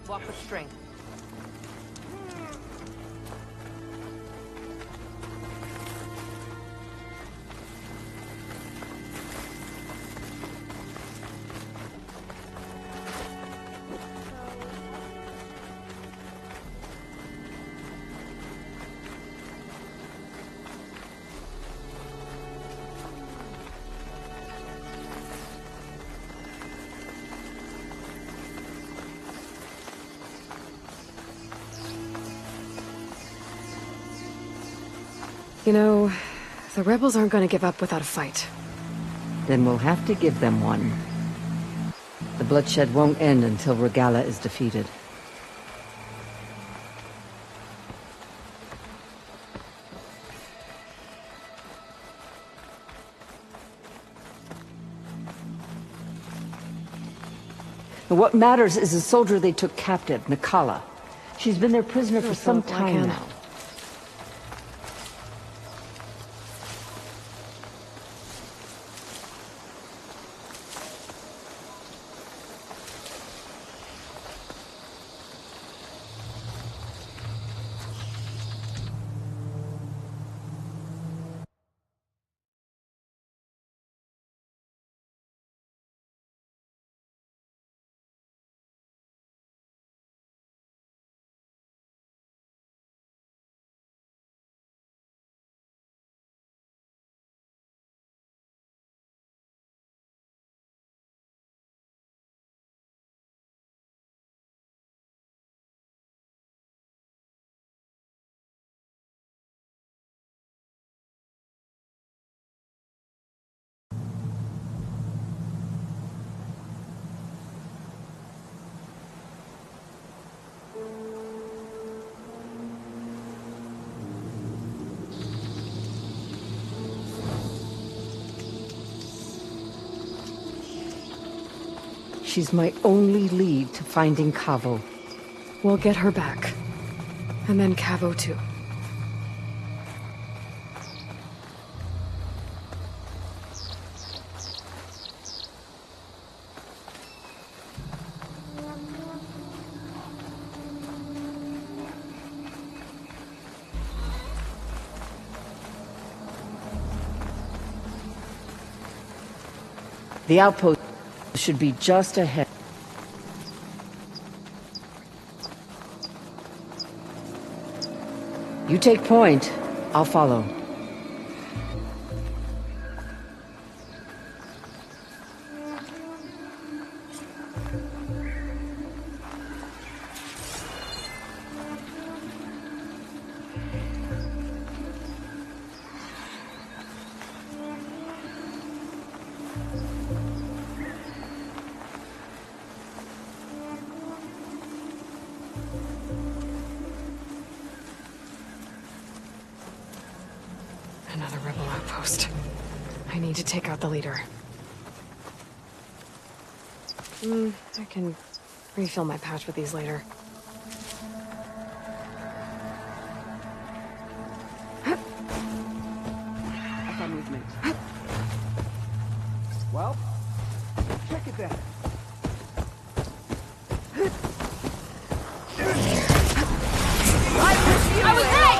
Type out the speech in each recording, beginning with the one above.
Walk with strength. You know, the rebels aren't going to give up without a fight. Then we'll have to give them one. The bloodshed won't end until Regala is defeated. What matters is the soldier they took captive, Nikala. She's been their prisoner for some time now. She's my only lead to finding Kavo. We'll get her back. And then Kavo too. The outpost should be just ahead. You take point, I'll follow. Another rebel outpost. I need to take out the leader. I can refill my pouch with these later. I got movement. Well, check it then. I was right!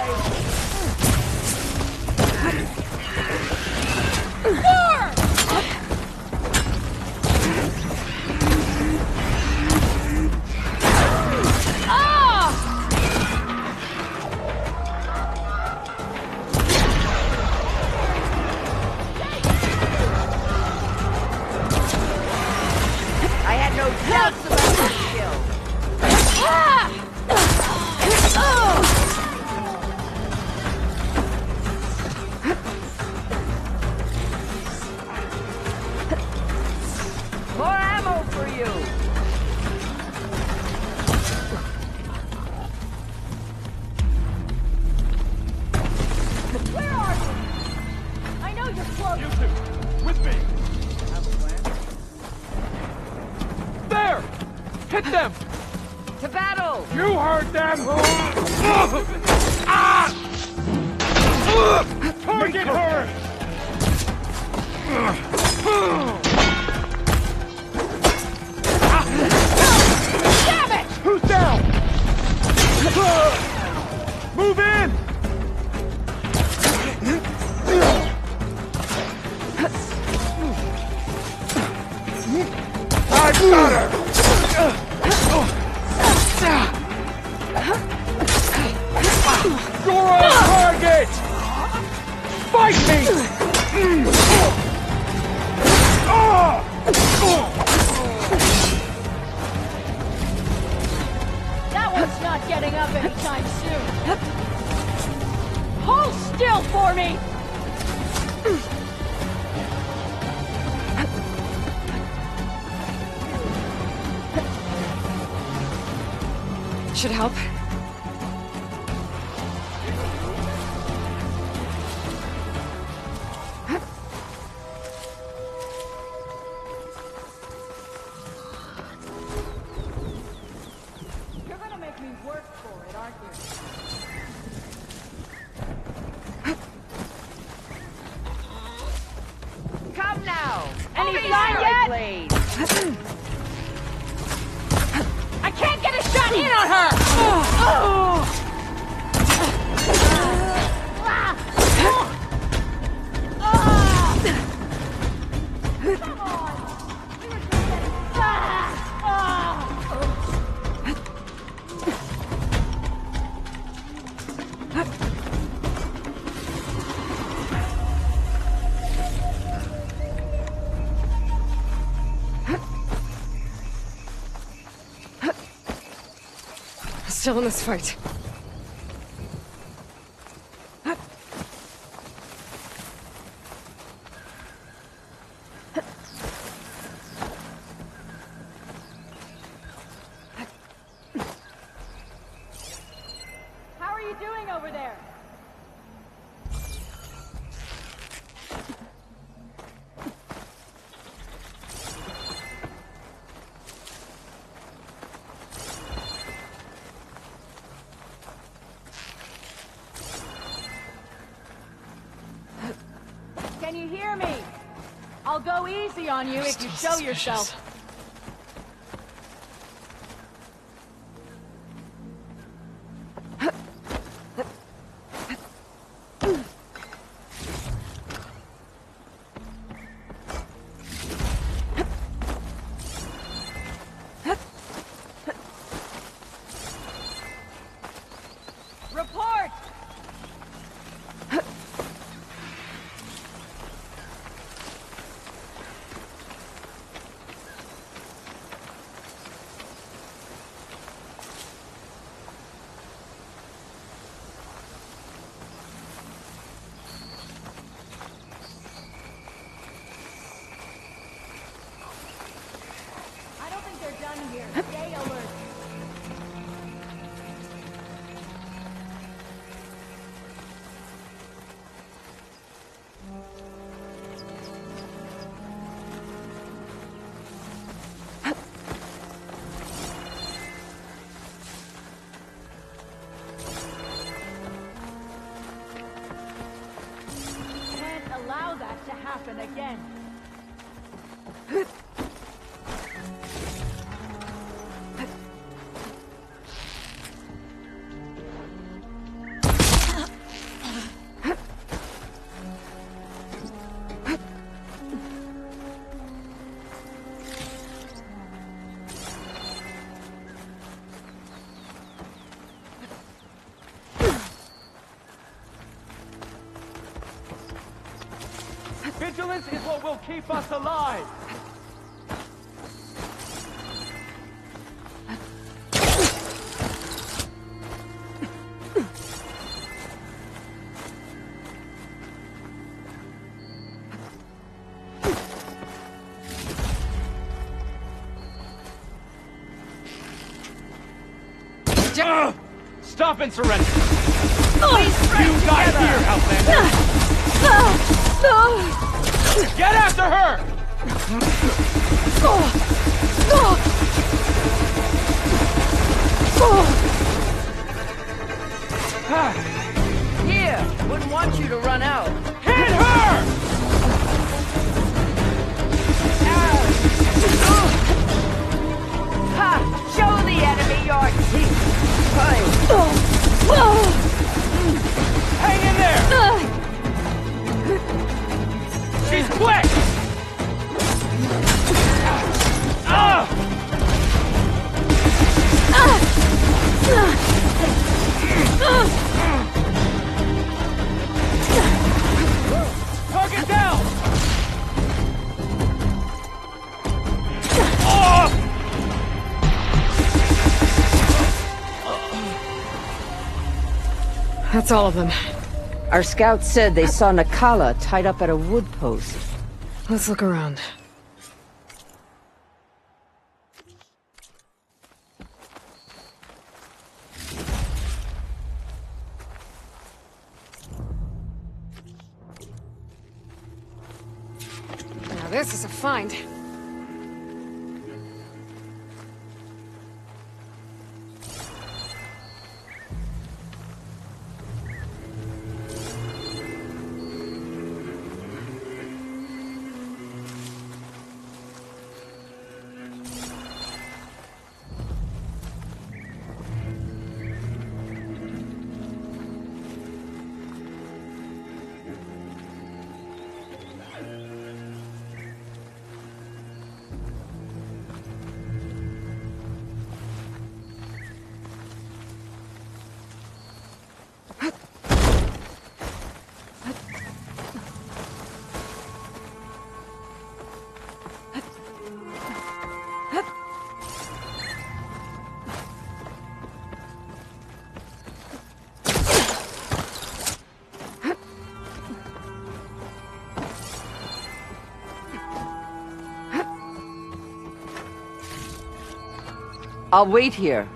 Hit them! To battle! You heard them! Target her! Damn it! Who's that? Got her! You're on target! Fight me! That one's not getting up anytime soon. Hold still for me! Should help. You're gonna make me work for it, aren't you? Come now! Any Over sign here, yet? Blade. I can't get a shot in on her! Come on! We were just Still in this fight. How are you doing over there? Can you hear me? I'll go easy on you if you show yourself. Report! I don't think they're done here. Stay alert. Can't allow that to happen again. Vigilance is what will keep us alive! Stop and surrender! You guys here, Outlander! Get after her! Here! Wouldn't want you to run out. Hit her! Ha! Show the enemy your teeth! Fine. Hang in there! She's quick! Ah! That's all of them. Our scouts said they saw Nakala tied up at a wood post. Let's look around. Now this is a find. I'll wait here.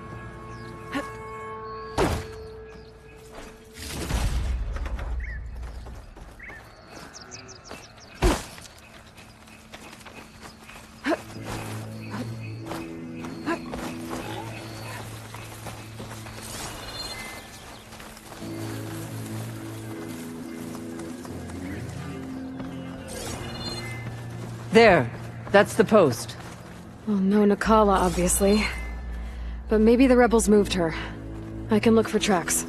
There. That's the post. Well, no Nakala, obviously. But maybe the rebels moved her. I can look for tracks.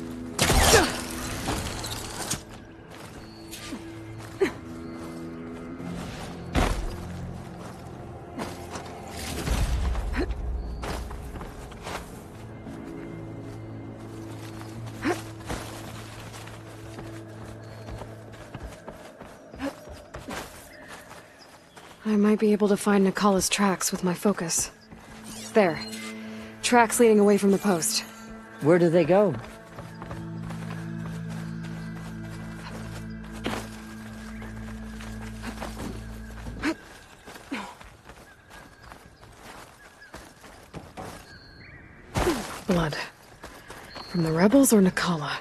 I might be able to find Nakala's tracks with my focus. There. Tracks leading away from the post. Where do they go? Blood. From the rebels or Nakala?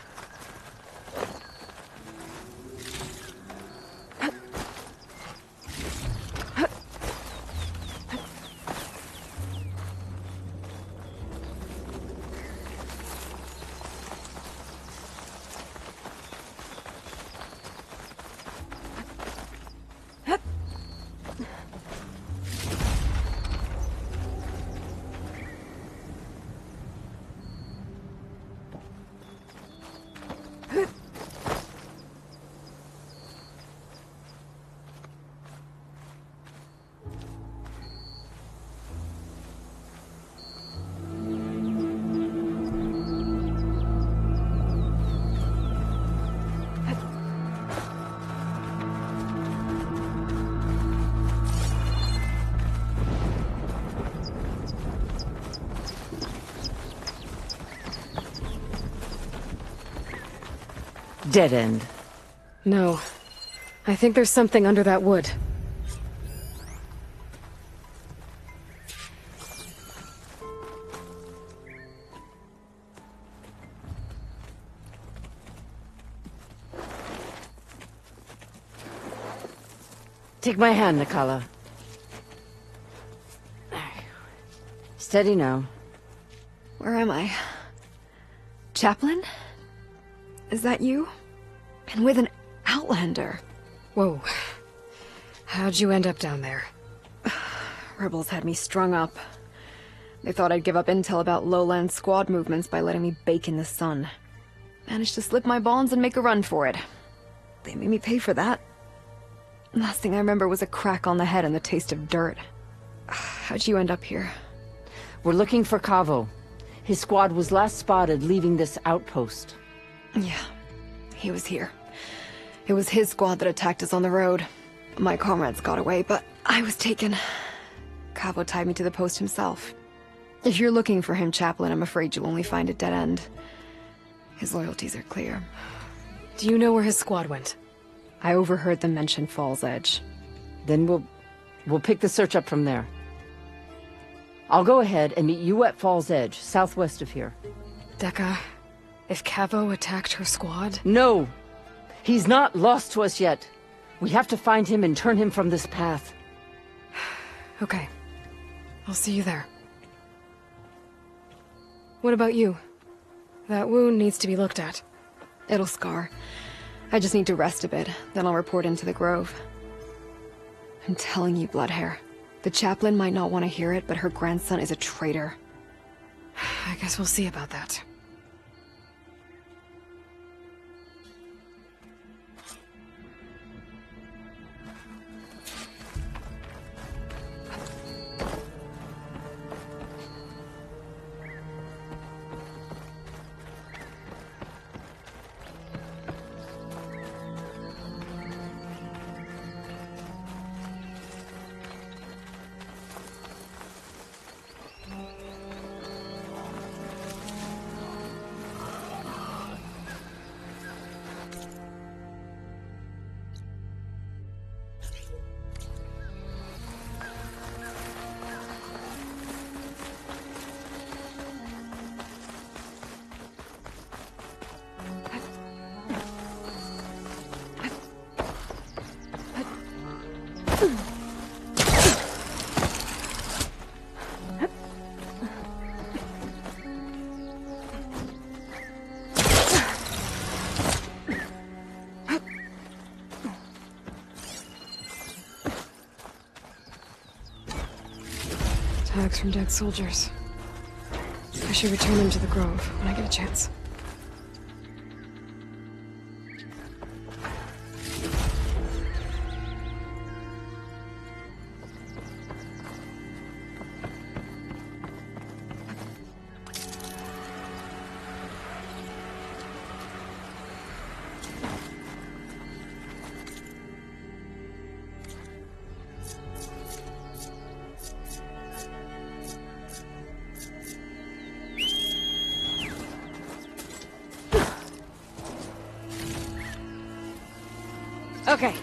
Dead end. No. I think there's something under that wood. Take my hand, Nakala. Steady now. Where am I? Chaplain? Is that you? And with an outlander. Whoa. How'd you end up down there? Rebels had me strung up. They thought I'd give up intel about lowland squad movements by letting me bake in the sun. Managed to slip my bonds and make a run for it. They made me pay for that. Last thing I remember was a crack on the head and the taste of dirt. How'd you end up here? We're looking for Kavo. His squad was last spotted leaving this outpost. Yeah, he was here. It was his squad that attacked us on the road. My comrades got away, but I was taken. Kavo tied me to the post himself. If you're looking for him, Chaplain, I'm afraid you'll only find a dead end. His loyalties are clear. Do you know where his squad went? I overheard them mention Fall's Edge. Then we'll pick the search up from there. I'll go ahead and meet you at Fall's Edge, southwest of here. Dekka, if Cavo attacked her squad... No! He's not lost to us yet. We have to find him and turn him from this path. Okay. I'll see you there. What about you? That wound needs to be looked at. It'll scar. I just need to rest a bit, then I'll report into the Grove. I'm telling you, Bloodhair. The chaplain might not want to hear it, but her grandson is a traitor. I guess we'll see about that. Tags from dead soldiers. I should return them to the Grove when I get a chance. Okay.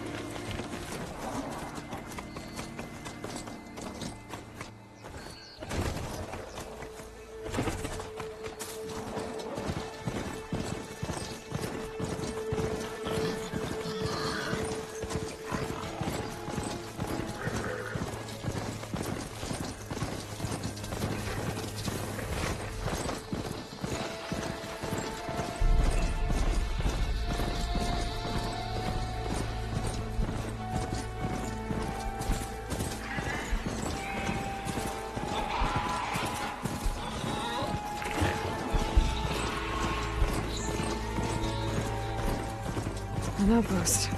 An outpost.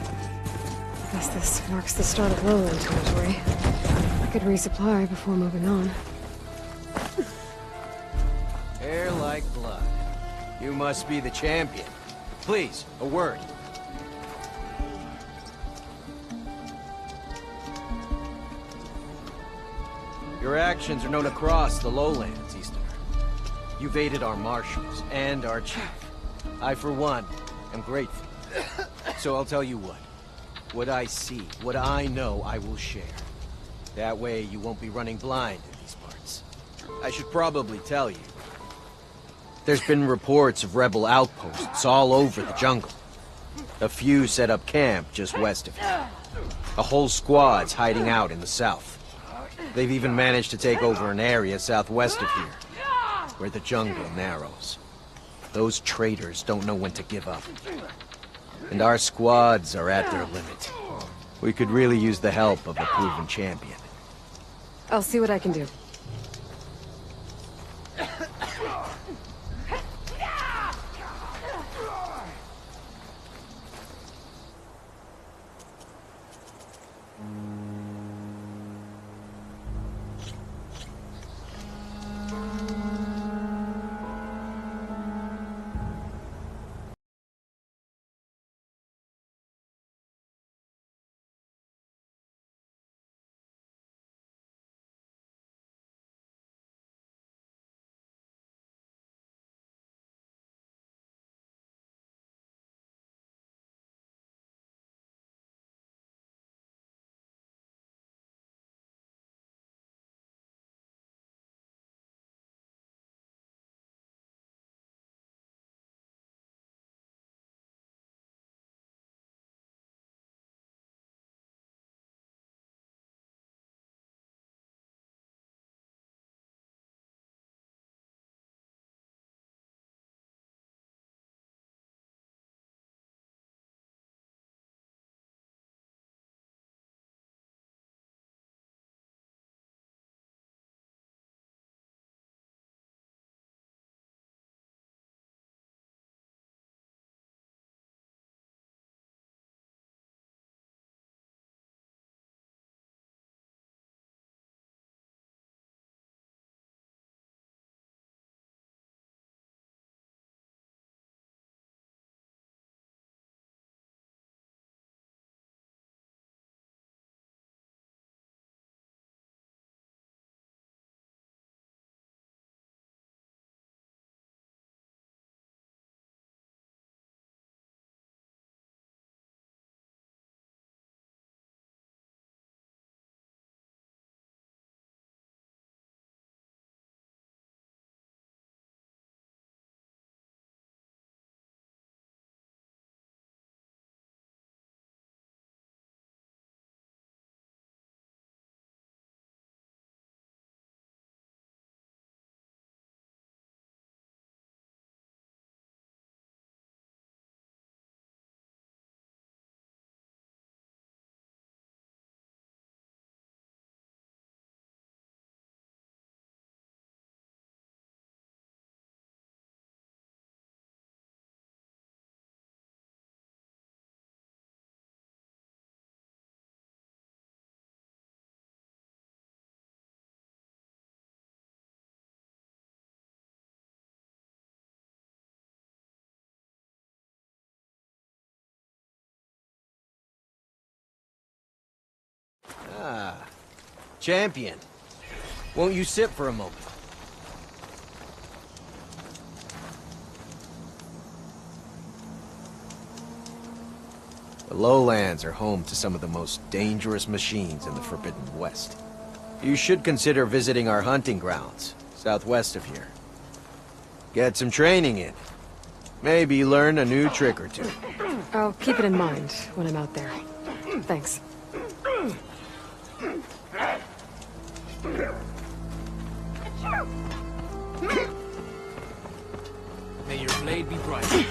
Guess this marks the start of lowland territory. I could resupply before moving on. Hair like blood. You must be the champion. Please, a word. Your actions are known across the lowlands, Easterner. You've aided our marshals and our chief. I, for one, am grateful. So I'll tell you what. What I see, what I know, I will share. That way you won't be running blind in these parts. I should probably tell you. There's been reports of rebel outposts all over the jungle. A few set up camp just west of here. A whole squad's hiding out in the south. They've even managed to take over an area southwest of here, where the jungle narrows. Those traitors don't know when to give up. And our squads are at their limit. We could really use the help of a proven champion. I'll see what I can do. Champion, won't you sit for a moment? The lowlands are home to some of the most dangerous machines in the Forbidden West. You should consider visiting our hunting grounds, southwest of here. Get some training in. Maybe learn a new trick or two. I'll keep it in mind when I'm out there. Thanks. May your blade be bright.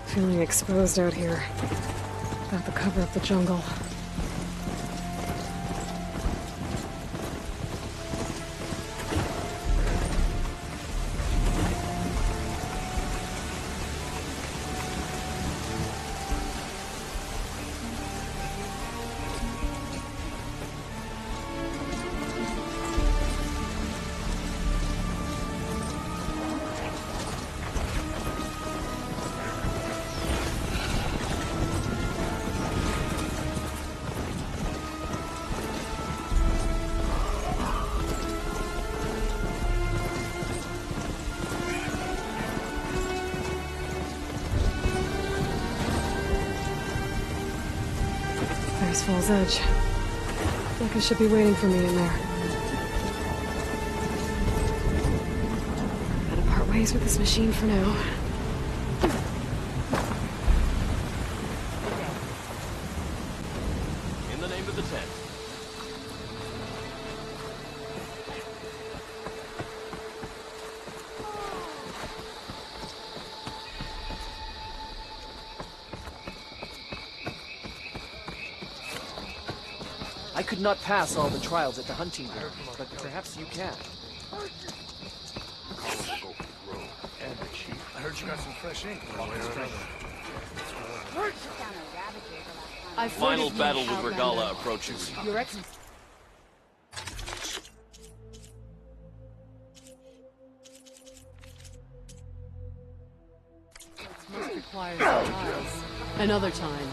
Feeling exposed out here. Without the cover of the jungle. There's Fall's Edge. Becca should be waiting for me in there. Gotta part ways with this machine for now. In the name of the tent. I could not pass all the trials at the hunting grounds, but perhaps you can. I heard you got some fresh ink. Final battle with Regala approaches. Your Excellency. Must require supplies. Another time.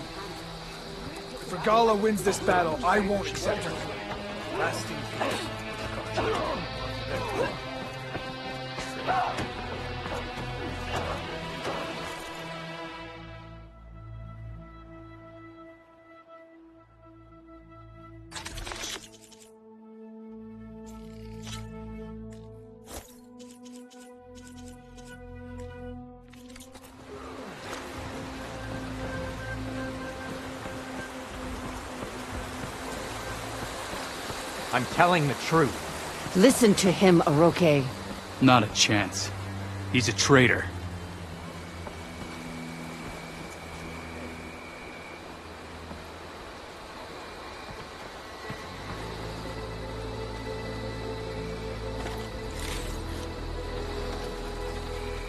If Regala wins this battle, I won't accept her. Lasting peace. I'm telling the truth. Listen to him, Oroke. Not a chance. He's a traitor.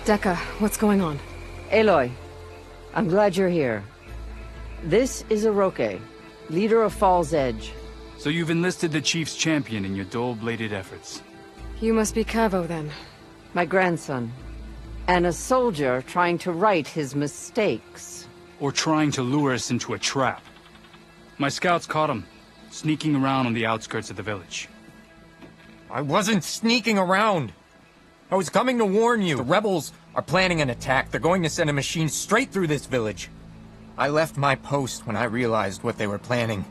Dekka, what's going on? Aloy, I'm glad you're here. This is Oroke, leader of Fall's Edge. So you've enlisted the Chief's champion in your dull-bladed efforts. You must be Cavo, then. My grandson. And a soldier trying to right his mistakes. Or trying to lure us into a trap. My scouts caught him, sneaking around on the outskirts of the village. I wasn't sneaking around. I was coming to warn you. The rebels are planning an attack. They're going to send a machine straight through this village. I left my post when I realized what they were planning.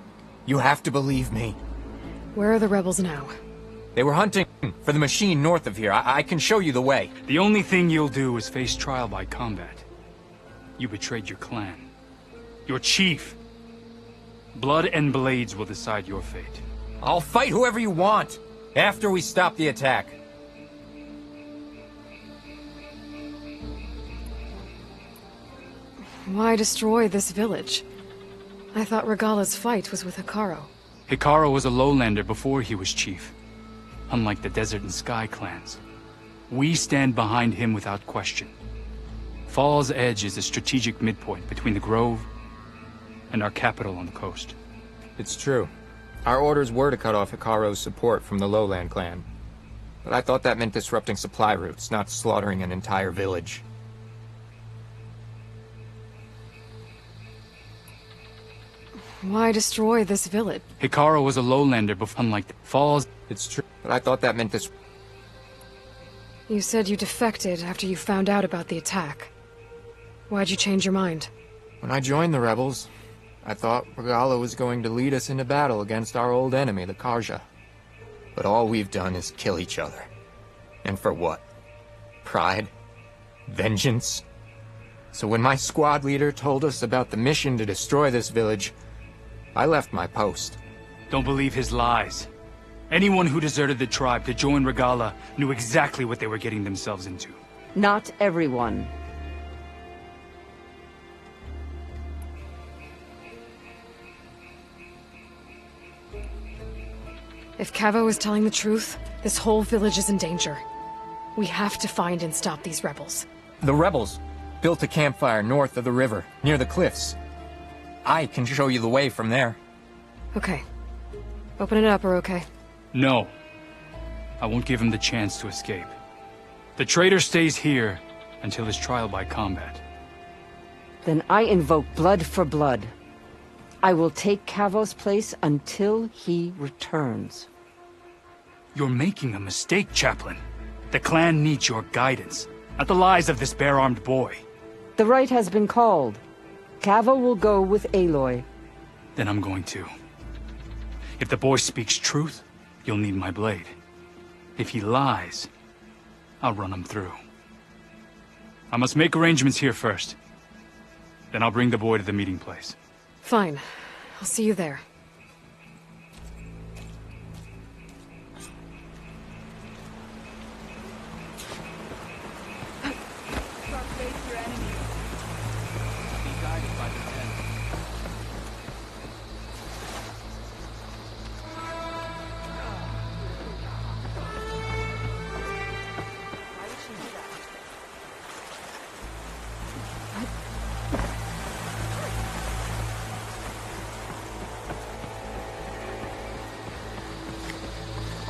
You have to believe me. Where are the rebels now? They were hunting for the machine north of here. I can show you the way. The only thing you'll do is face trial by combat. You betrayed your clan. Your chief. Blood and blades will decide your fate. I'll fight whoever you want, after we stop the attack. Why destroy this village? I thought Regala's fight was with Hekarro. Hekarro was a lowlander before he was chief. Unlike the Desert and Sky clans. We stand behind him without question. Fall's Edge is a strategic midpoint between the Grove and our capital on the coast. It's true. Our orders were to cut off Hekarro's support from the Lowland clan. But I thought that meant disrupting supply routes, not slaughtering an entire village. Why destroy this village? Hekarro was a lowlander before, unlike the Falls. It's true, but I thought that meant this. You said you defected after you found out about the attack. Why'd you change your mind? When I joined the rebels, I thought Regala was going to lead us into battle against our old enemy, the Karja. But all we've done is kill each other. And for what? Pride? Vengeance? So when my squad leader told us about the mission to destroy this village, I left my post. Don't believe his lies. Anyone who deserted the tribe to join Regala knew exactly what they were getting themselves into. Not everyone. If Cavo is telling the truth, this whole village is in danger. We have to find and stop these rebels. The rebels built a campfire north of the river, near the cliffs. I can show you the way from there. Okay. Open it up, Oroke. No. I won't give him the chance to escape. The traitor stays here until his trial by combat. Then I invoke blood for blood. I will take Cavo's place until he returns. You're making a mistake, Chaplain. The clan needs your guidance, not the lies of this bare-armed boy. The right has been called. Cavo will go with Aloy. Then I'm going to. If the boy speaks truth, you'll need my blade. If he lies, I'll run him through. I must make arrangements here first. Then I'll bring the boy to the meeting place. Fine. I'll see you there.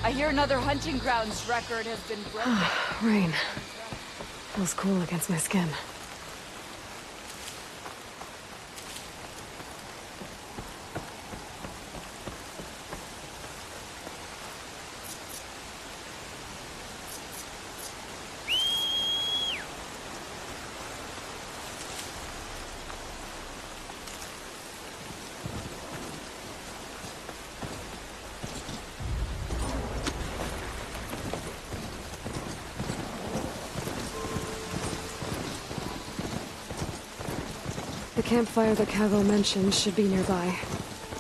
I hear another hunting grounds record has been broken. Rain. Feels cool against my skin. The campfire that Cavo mentioned should be nearby.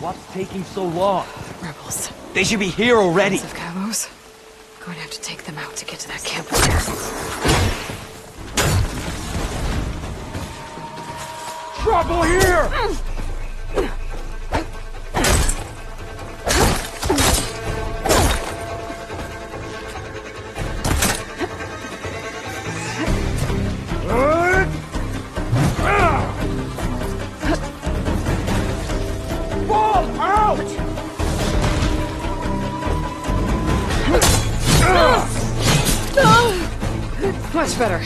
What's taking so long? Rebels. They should be here already. Of Cavos. Going to have to take them out to get to that campfire. Trouble here! Ball out! Much better.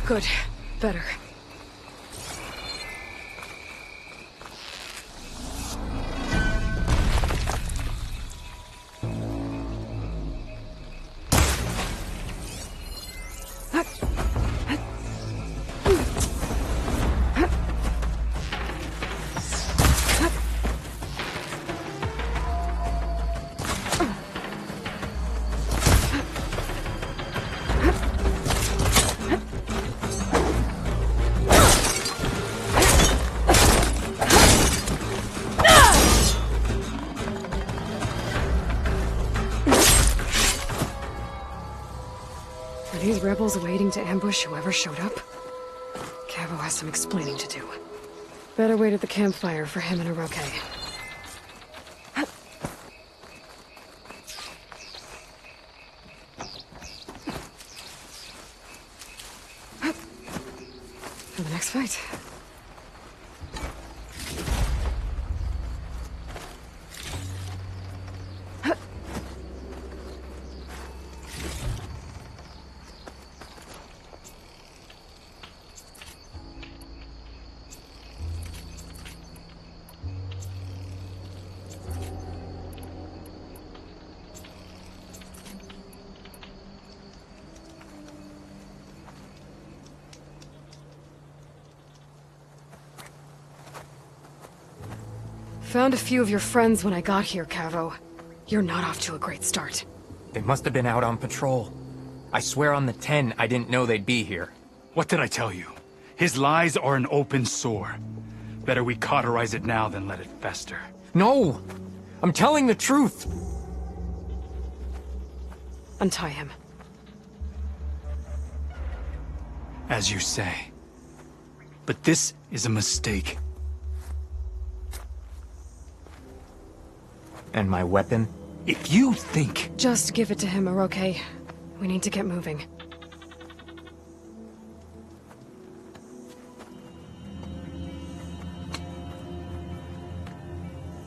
Good. Better. Are these rebels waiting to ambush whoever showed up? Cavo has some explaining to do. Better wait at the campfire for him and Oroke. For the next fight. Found a few of your friends when I got here, Cavo. You're not off to a great start. They must have been out on patrol. I swear on the 10, I didn't know they'd be here. What did I tell you? His lies are an open sore. Better we cauterize it now than let it fester. No! I'm telling the truth! Untie him. As you say. But this is a mistake. And my weapon? If you think... Just give it to him, Oroke. We need to get moving.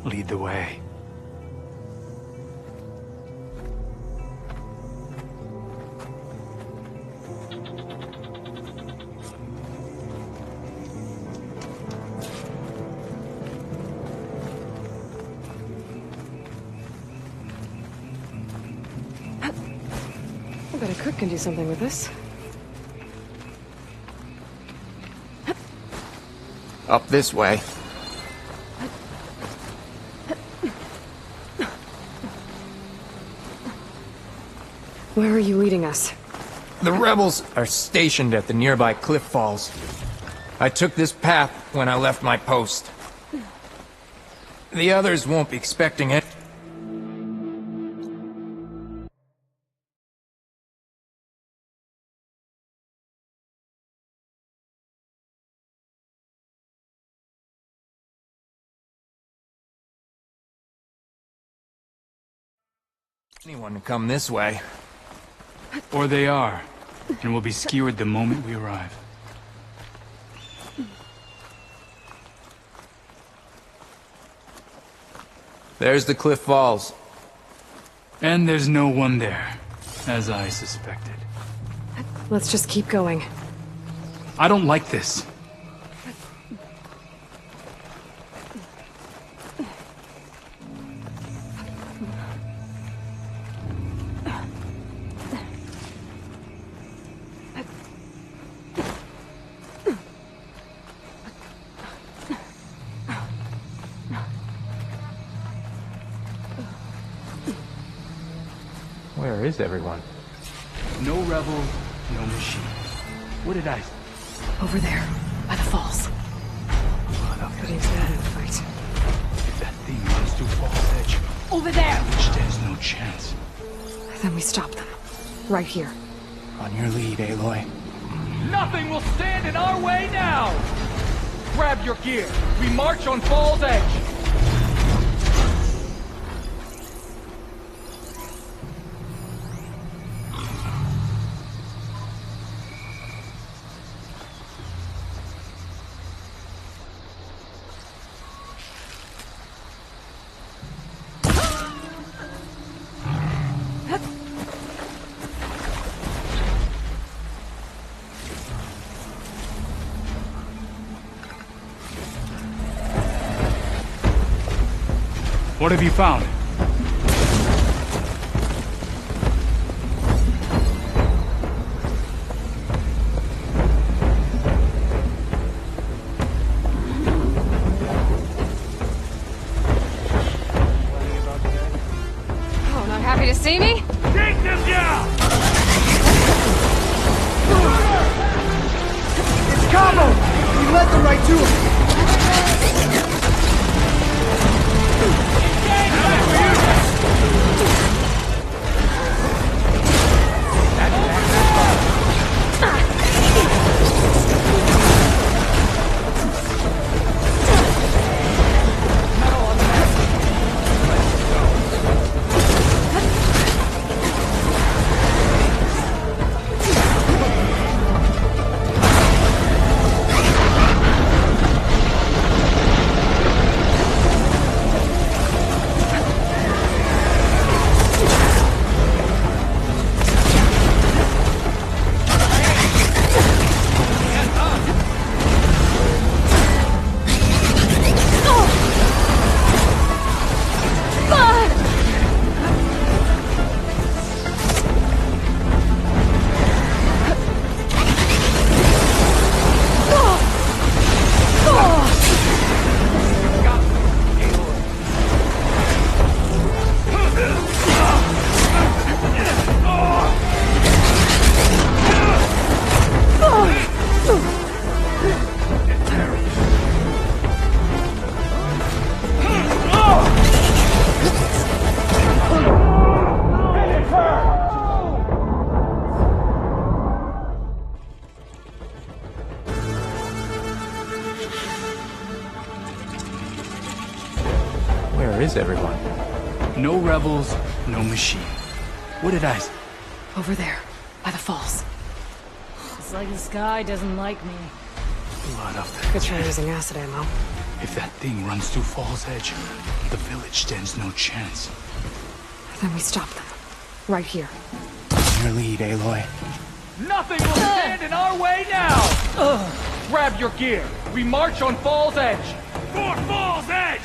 Lead the way. I bet a cook can do something with this. Up this way. Where are you leading us? The rebels are stationed at the nearby cliff falls. I took this path when I left my post. The others won't be expecting it. Anyone to come this way. Or they are, and will be skewered the moment we arrive. There's the cliff falls. And there's no one there, as I suspected. Let's just keep going. I don't like this. Where is everyone? No rebel, no machine. What did I... Over there, by the falls. Could use that in a fight. If that thing runs through Fall's Edge... Over there! Which stands no chance. Then we stop them. Right here. On your lead, Aloy. Nothing will stand in our way now! Grab your gear. We march on Fall's Edge. What have you found? Oh, not happy to see me? Take them down! It's Cabo! We led them right to him! Where is everyone? No rebels, no machine. What did I... Over there, by the falls. It's like the sky doesn't like me. Blood up there. Good try using acid ammo. If that thing runs through Fall's Edge, the village stands no chance. Then we stop them. Right here. On your lead, Aloy. Nothing will stand in our way now! Grab your gear. We march on Fall's Edge. For Fall's Edge!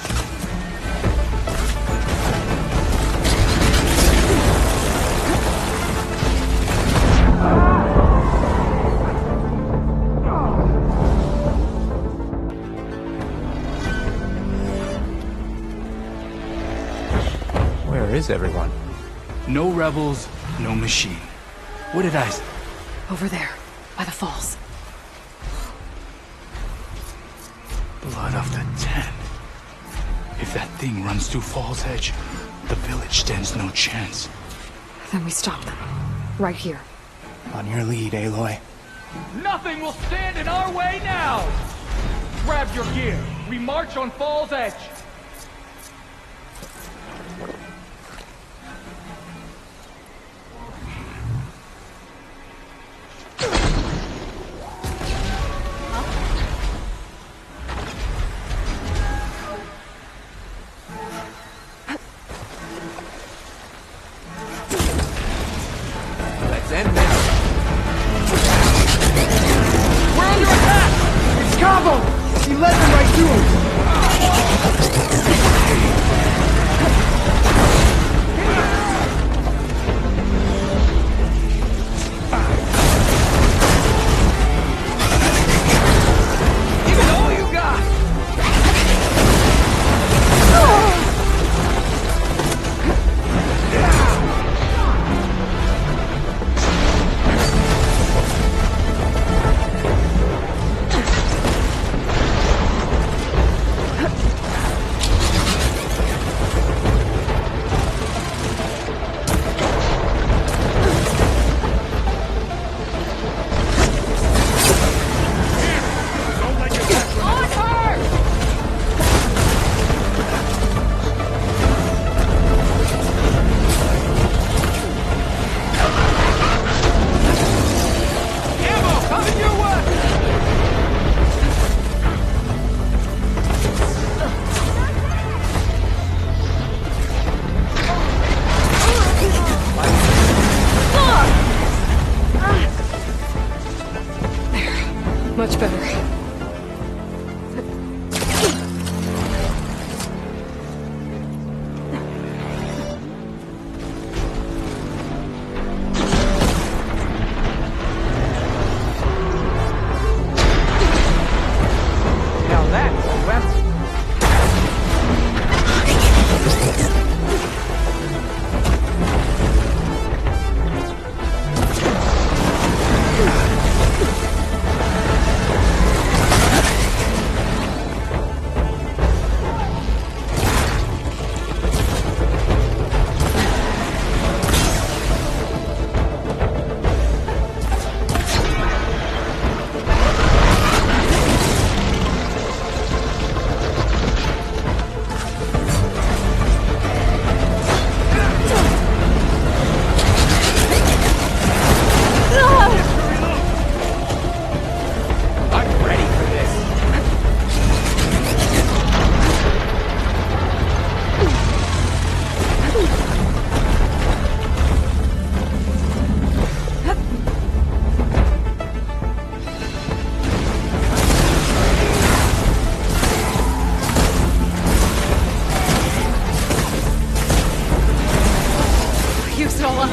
Where is everyone? No rebels, No machine. What did I... Over there, by the falls. Blood of the Ten. If that thing runs through Fall's Edge, the village stands no chance. Then we stop them. Right here. On your lead, Aloy. Nothing will stand in our way now! Grab your gear. We march on Fall's Edge. Let's end this. We're under attack! It's Cabo! He led them right to him! Give it all you got! Much better. Now that's a weapon. I'm ready for this. Use it all up.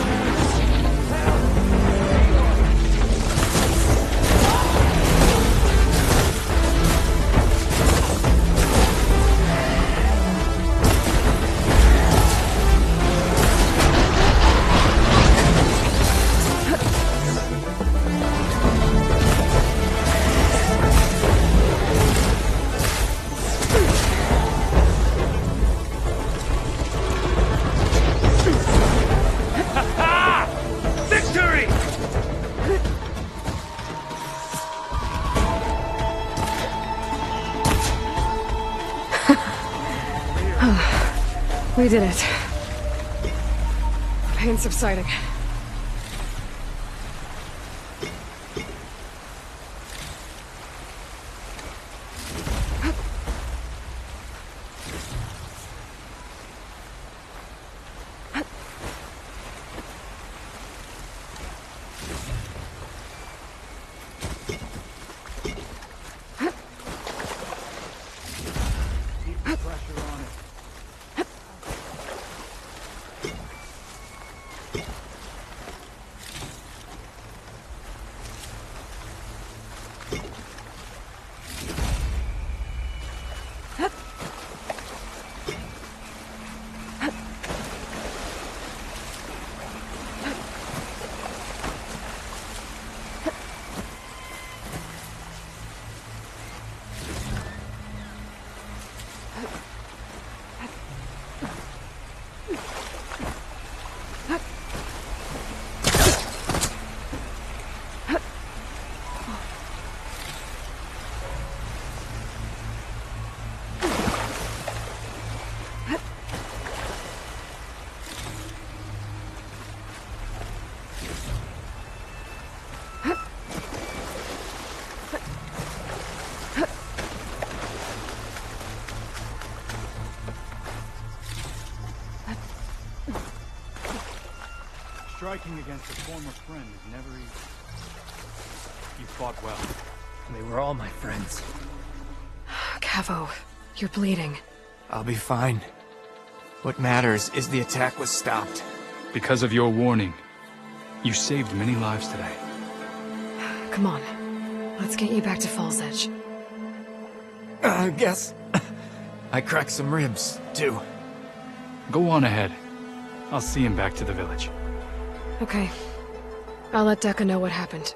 Victory! We did it. Pain subsiding. Striking against a former friend is never easy. You fought well. They were all my friends. Cavo, you're bleeding. I'll be fine. What matters is the attack was stopped. Because of your warning, you saved many lives today. Come on. Let's get you back to Falls Edge. I guess I cracked some ribs, too. Go on ahead. I'll see him back to the village. Okay. I'll let Dekka know what happened.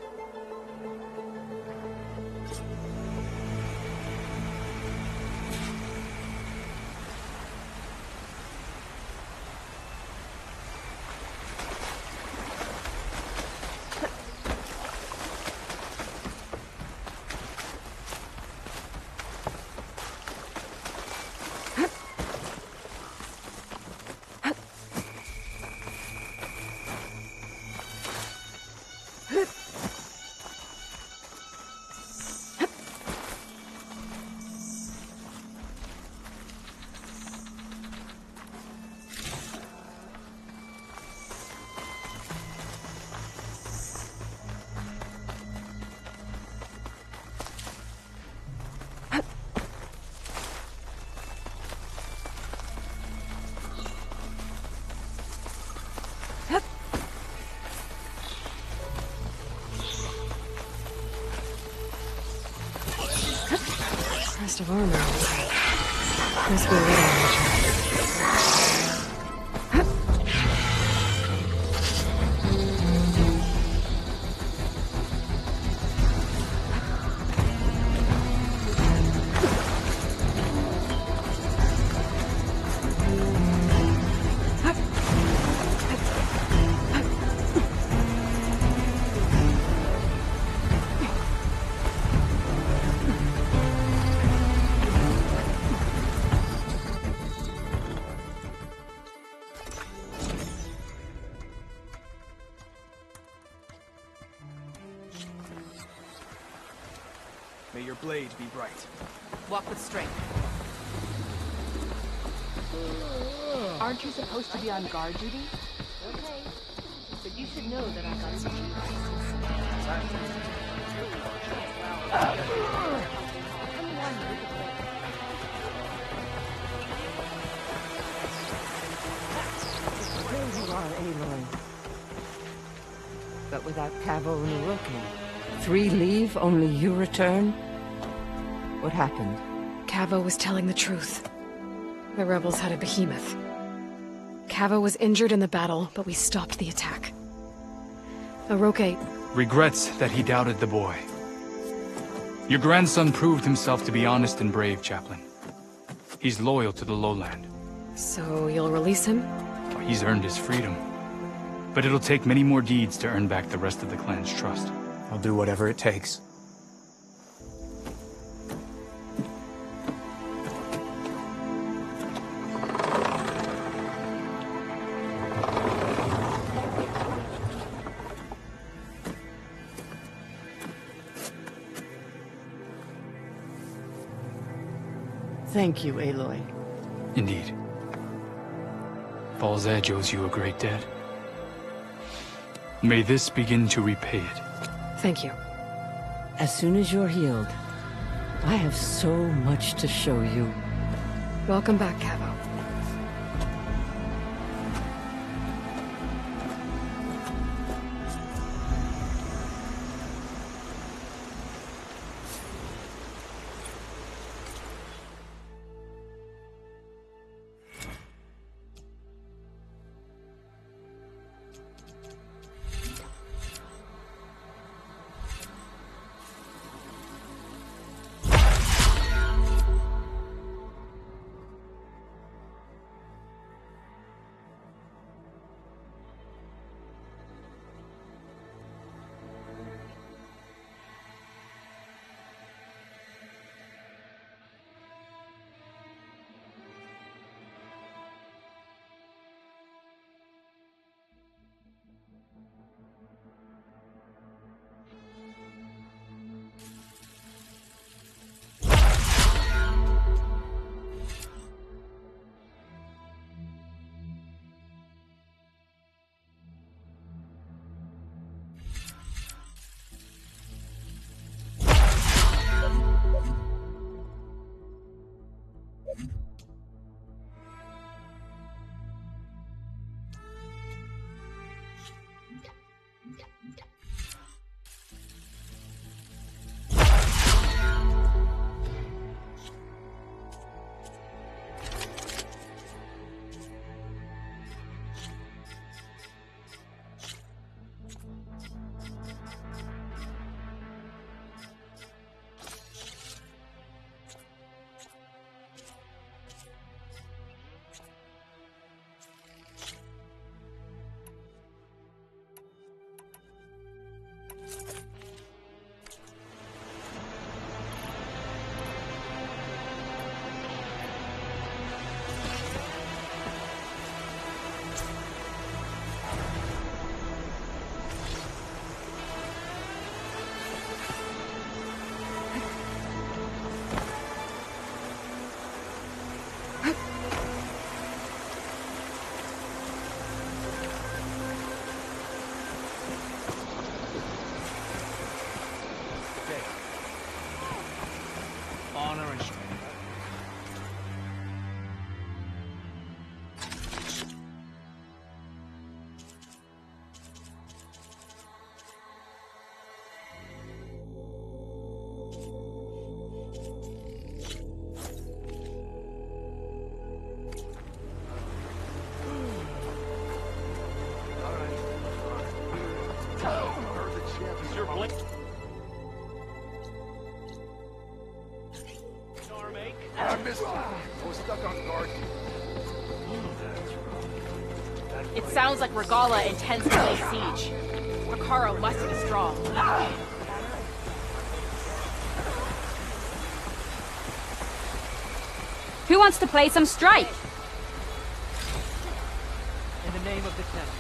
Crest of armor. Must be ready. May your blade be bright. Walk with strength. Aren't you supposed to be on guard duty? Okay. But you should know that I got some There you are, Aloy. But without Cavo and Uroki. 3 leave, only you return? What happened? Cavo was telling the truth. The rebels had a behemoth. Cavo was injured in the battle, but we stopped the attack. Uroki... Regrets that he doubted the boy. Your grandson proved himself to be honest and brave, Chaplain. He's loyal to the lowland. So you'll release him? Well, he's earned his freedom. But it'll take many more deeds to earn back the rest of the clan's trust. I'll do whatever it takes. Thank you, Aloy. Indeed. Falls Edge owes you a great debt. May this begin to repay it. Thank you. As soon as you're healed, I have so much to show you. Welcome back, Cavo. I missed it. I was stuck on guard. It sounds like Regala intends to lay siege. Recaro must be strong. Who wants to play some strike? In the name of the Tenant.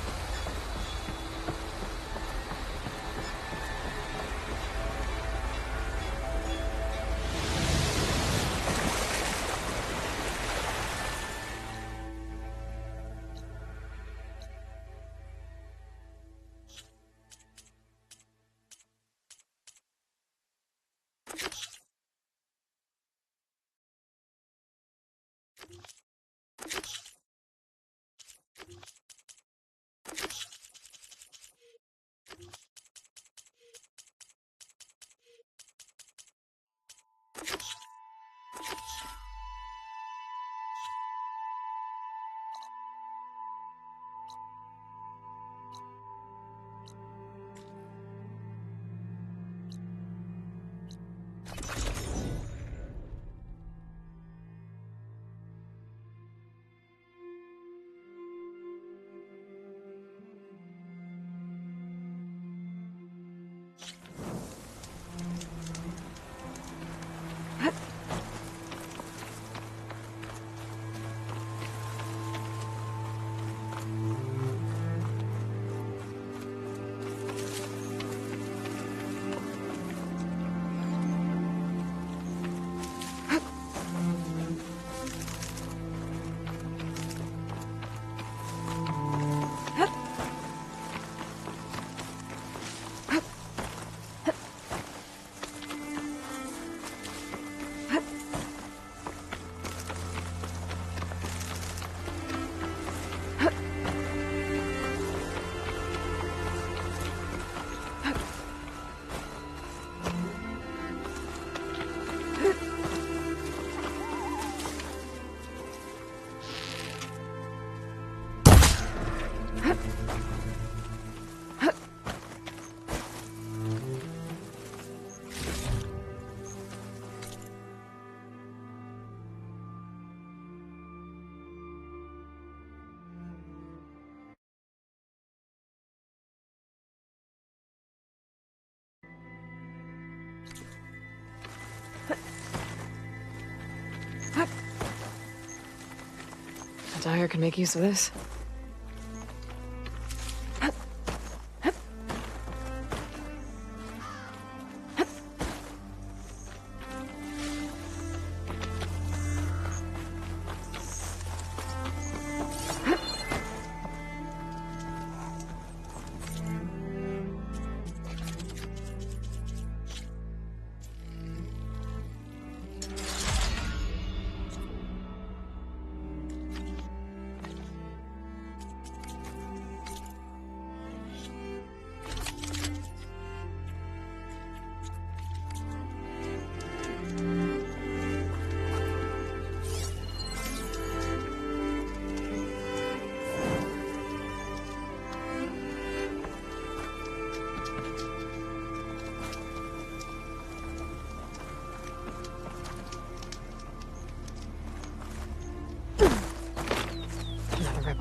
Dyer can make use of this.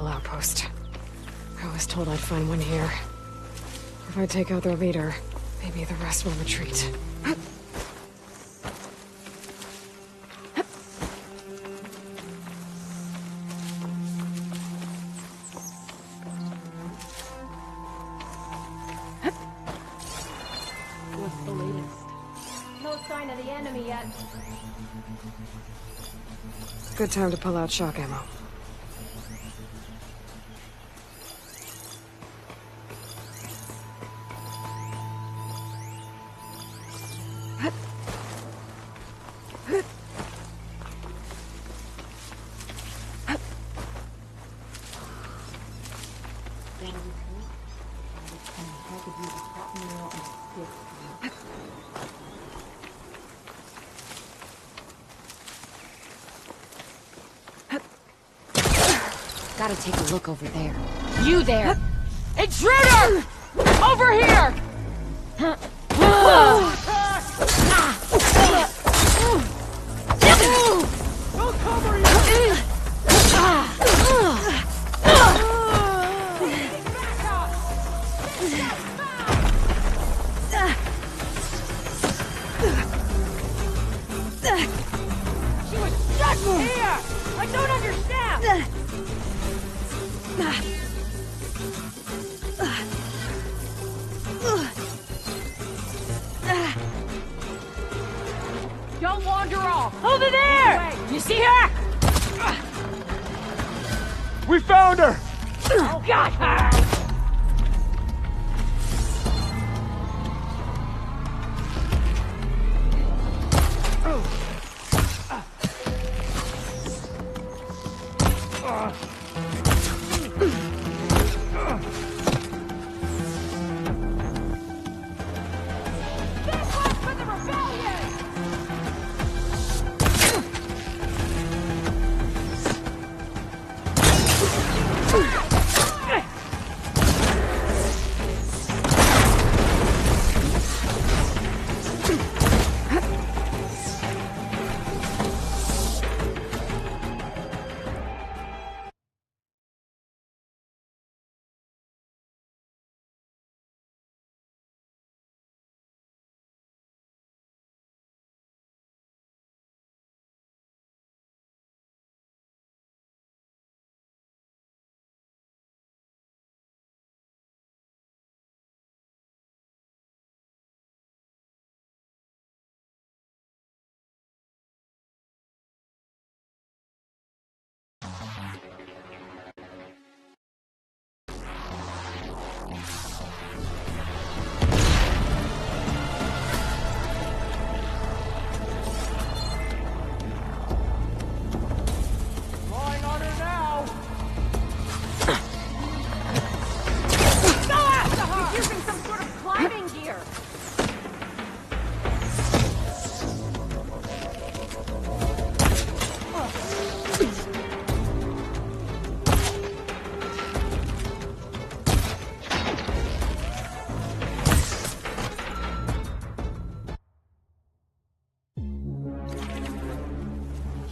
Outpost. I was told I'd find one here. If I take out their leader, maybe the rest will retreat. What's the latest? No sign of the enemy yet. Good time to pull out shock ammo. Gotta take a look over there. You there! Intruder! Over here! Here! I don't understand! Don't wander off! Over there! You see her? We found her! Got her!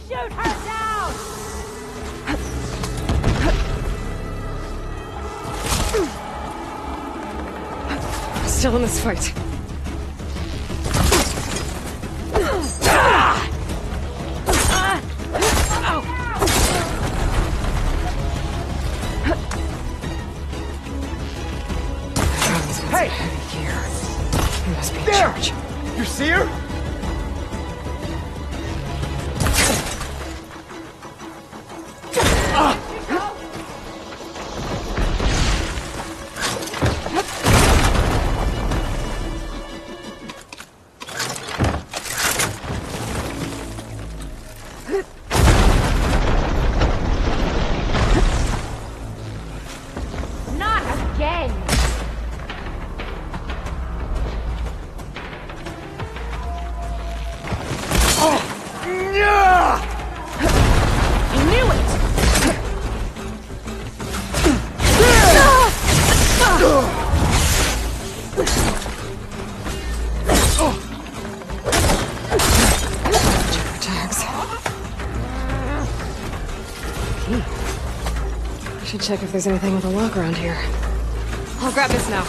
Shoot her down! Still in this fight. Hey! Here. He must be in There! charge. You see her? Not again! I knew it! Tags. I should check if there's anything with a lock around here. I'll grab this now.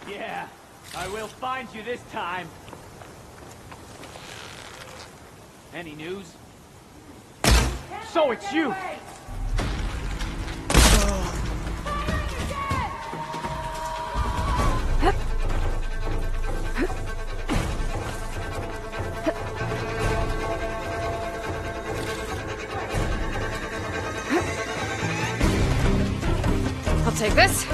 Yeah, I will find you this time. Any news? So it's you! I'll take this.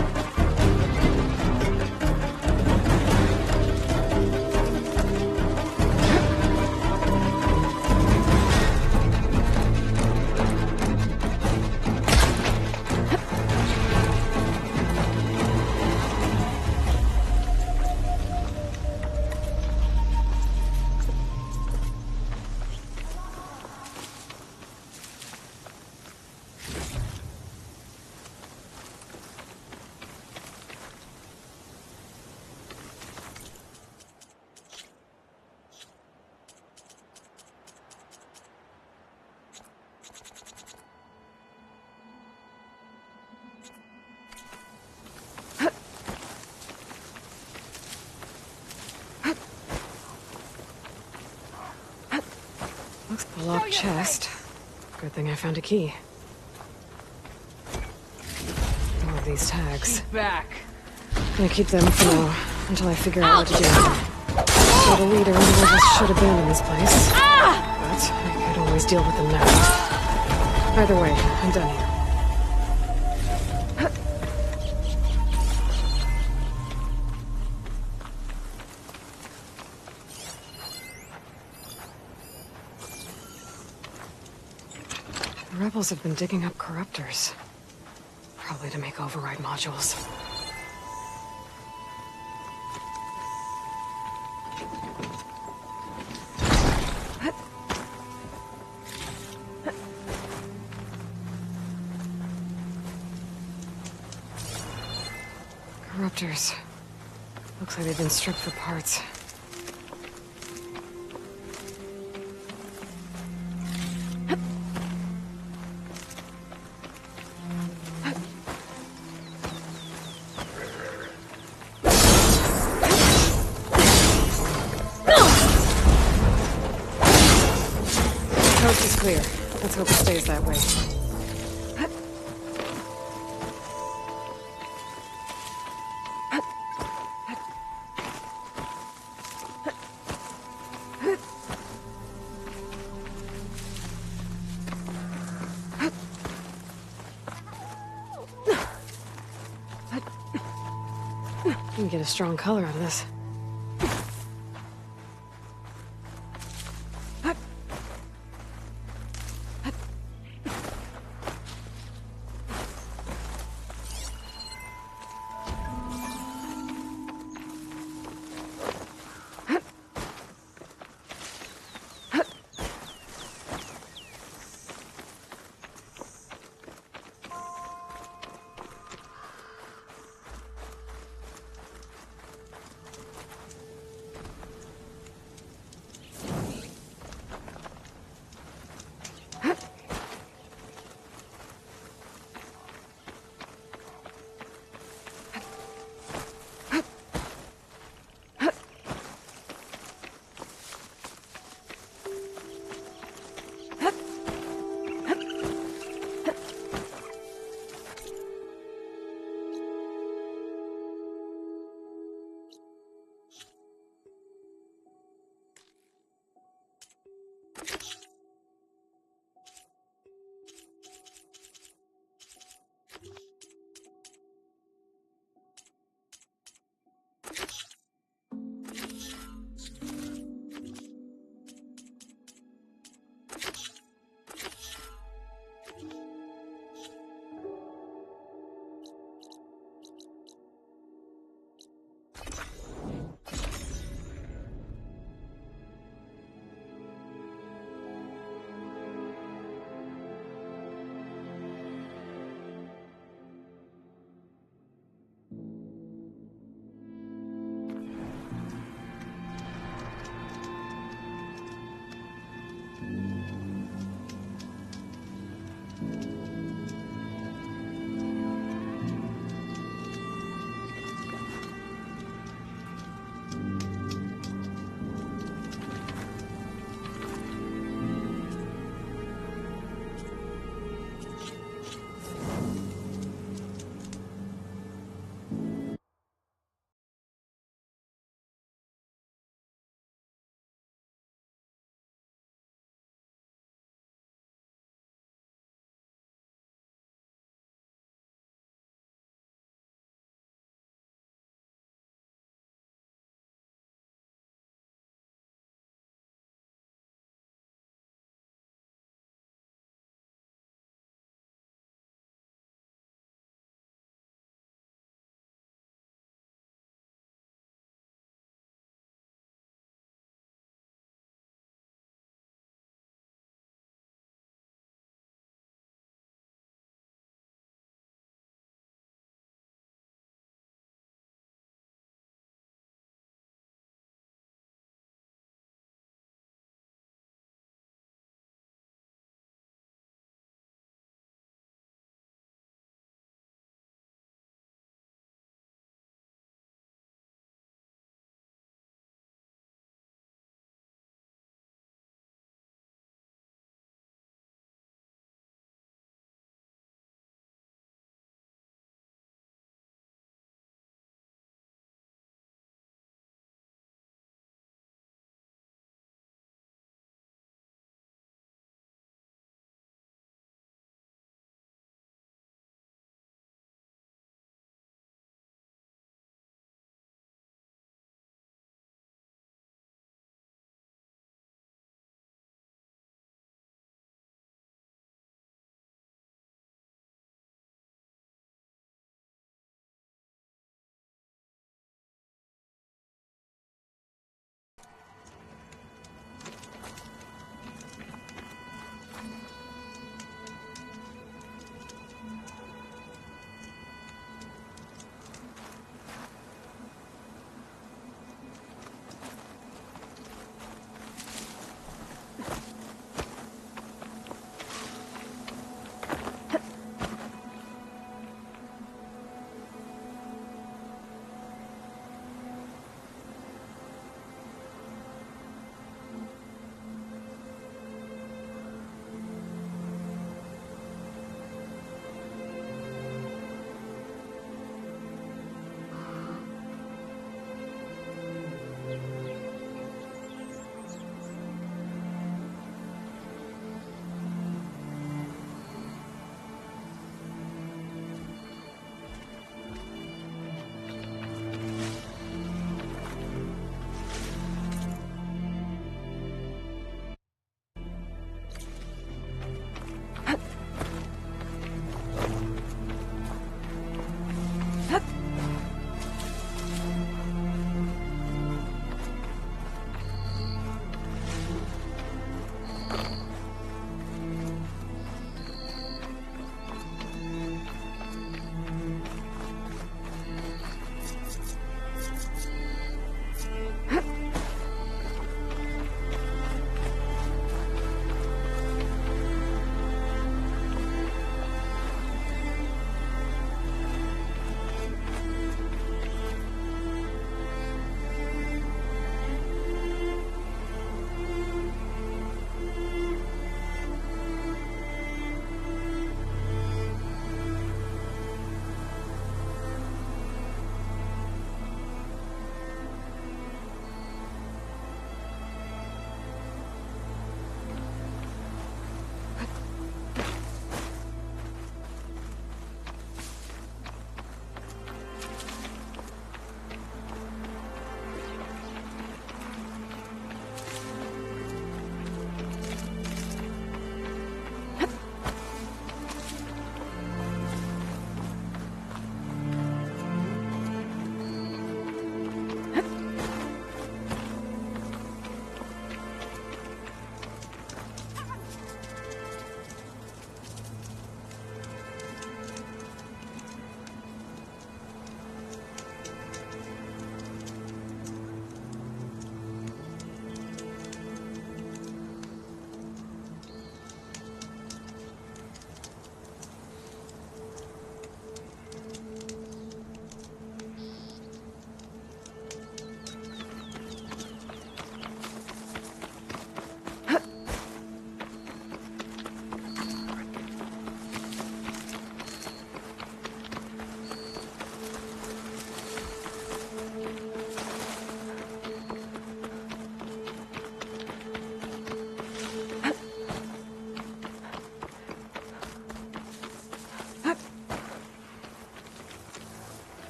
A locked chest. Good thing I found a key. All of these tags. Back. Gonna keep them for now, until I figure out what to do with them. Not a leader and the rebels should abandon this place. But I could always deal with them now. Either way, I'm done here. The rebels have been digging up corruptors. Probably to make override modules. Corruptors. Looks like they've been stripped for parts. Coast is clear. Let's hope it stays that way. You can get a strong color out of this.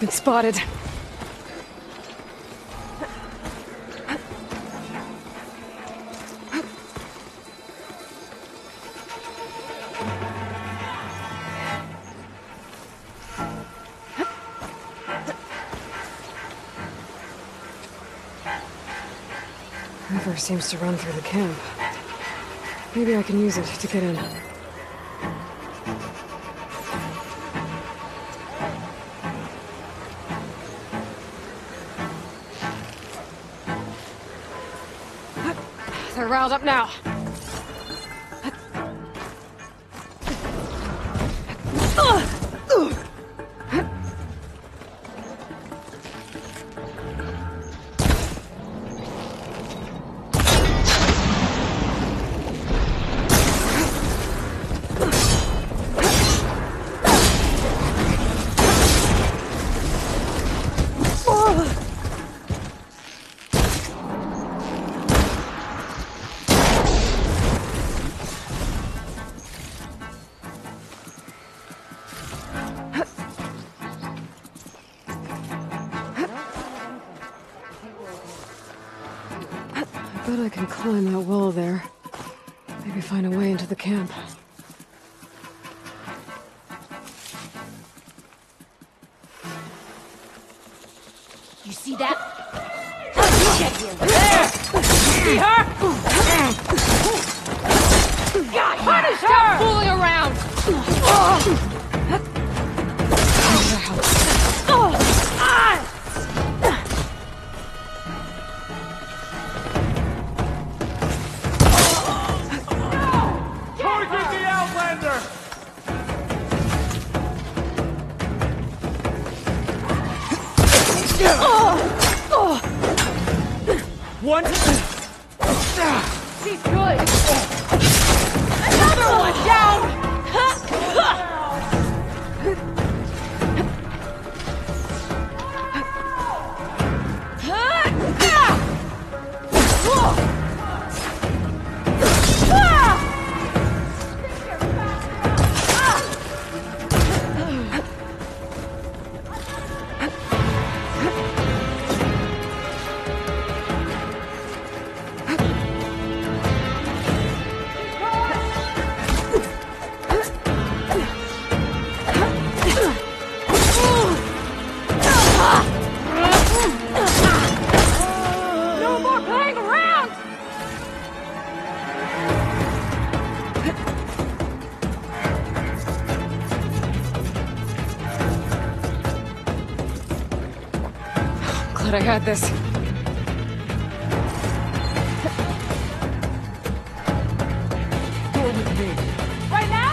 been spotted. River seems to run through the camp. Maybe I can use it to get in. They're riled up now. I bet I can climb that wall there. Maybe find a way into the camp. You see that? See her? God, punish her! Stop fooling around! Target the Outlander! One. She's good! Another one down! No more playing around! Glad I had this. Right now?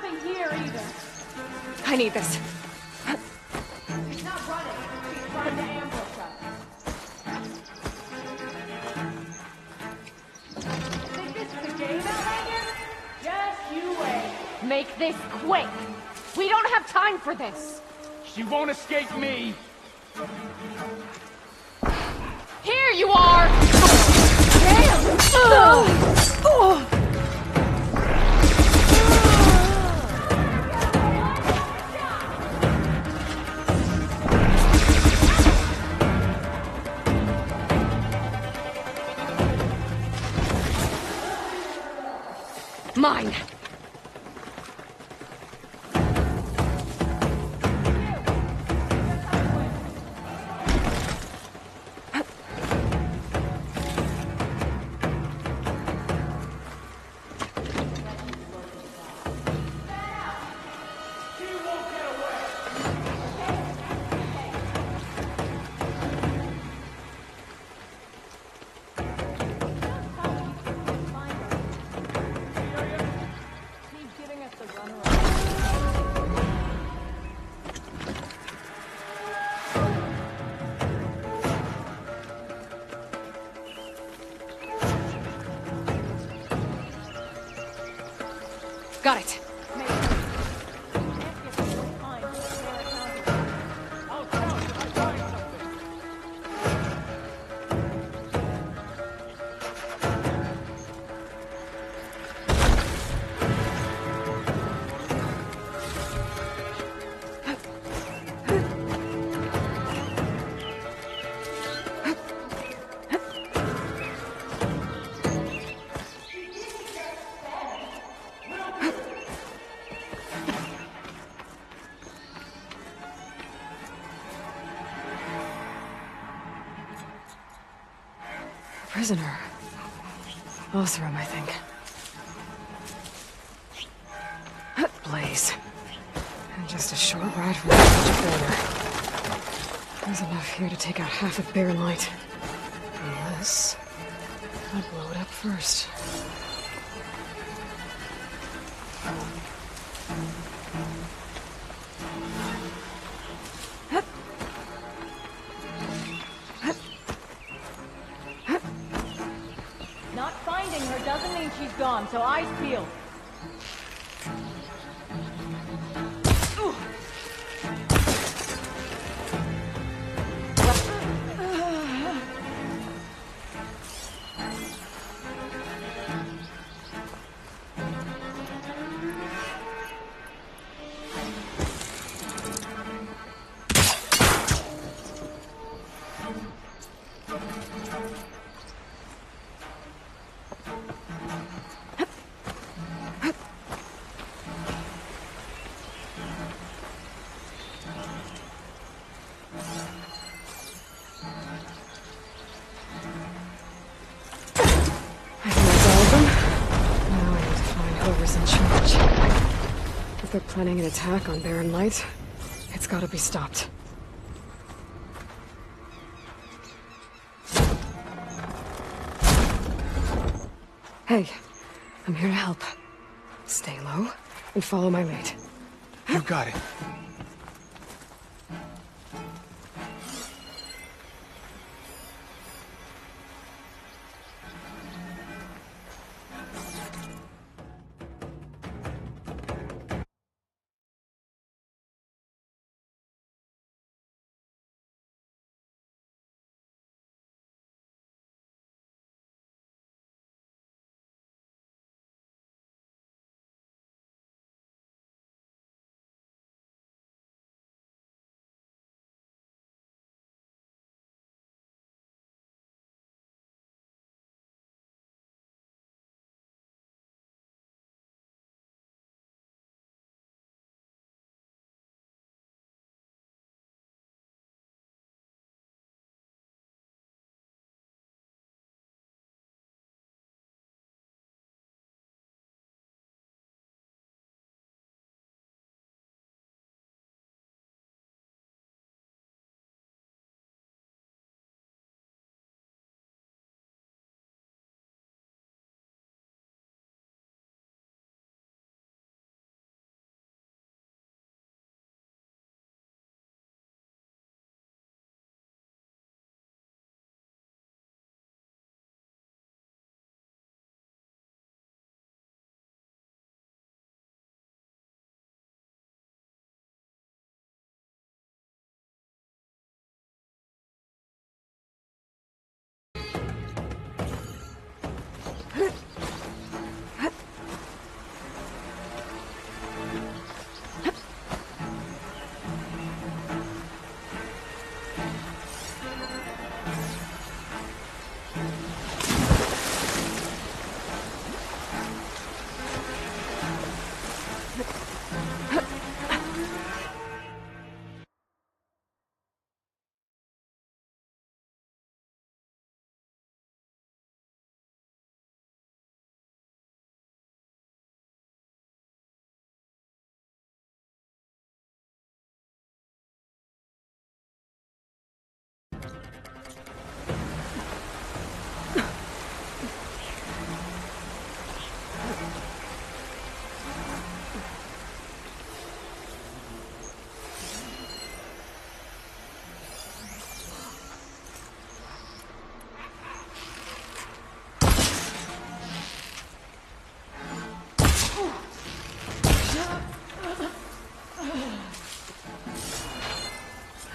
nothing here either. I need this. She's not running. She's trying to ambush us. Think this is a game, Aloy? Just you wait. Make this quick! We don't have time for this! She won't escape me! Here you are! Mine. Got it. Prisoner. Othram, I think. Blaze. And just a short ride from the border. There's enough here to take out half of Barren Light. Unless I blow it up first. Not finding her doesn't mean she's gone, so eyes peeled. If they're planning an attack on Barren Light, it's gotta be stopped. Hey, I'm here to help. Stay low and follow my lead. You got it.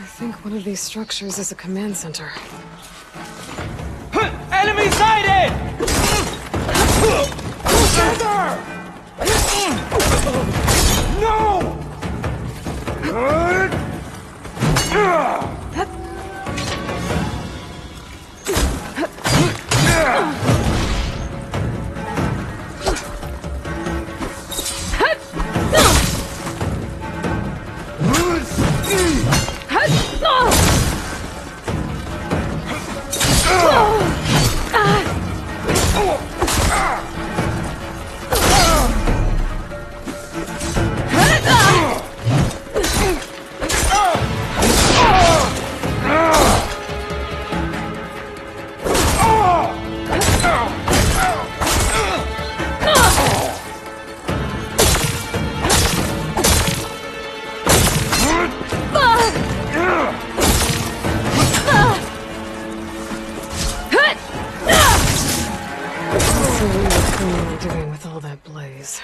I think one of these structures is a command center. Enemy sighted! Together! No! Doing with all that blaze.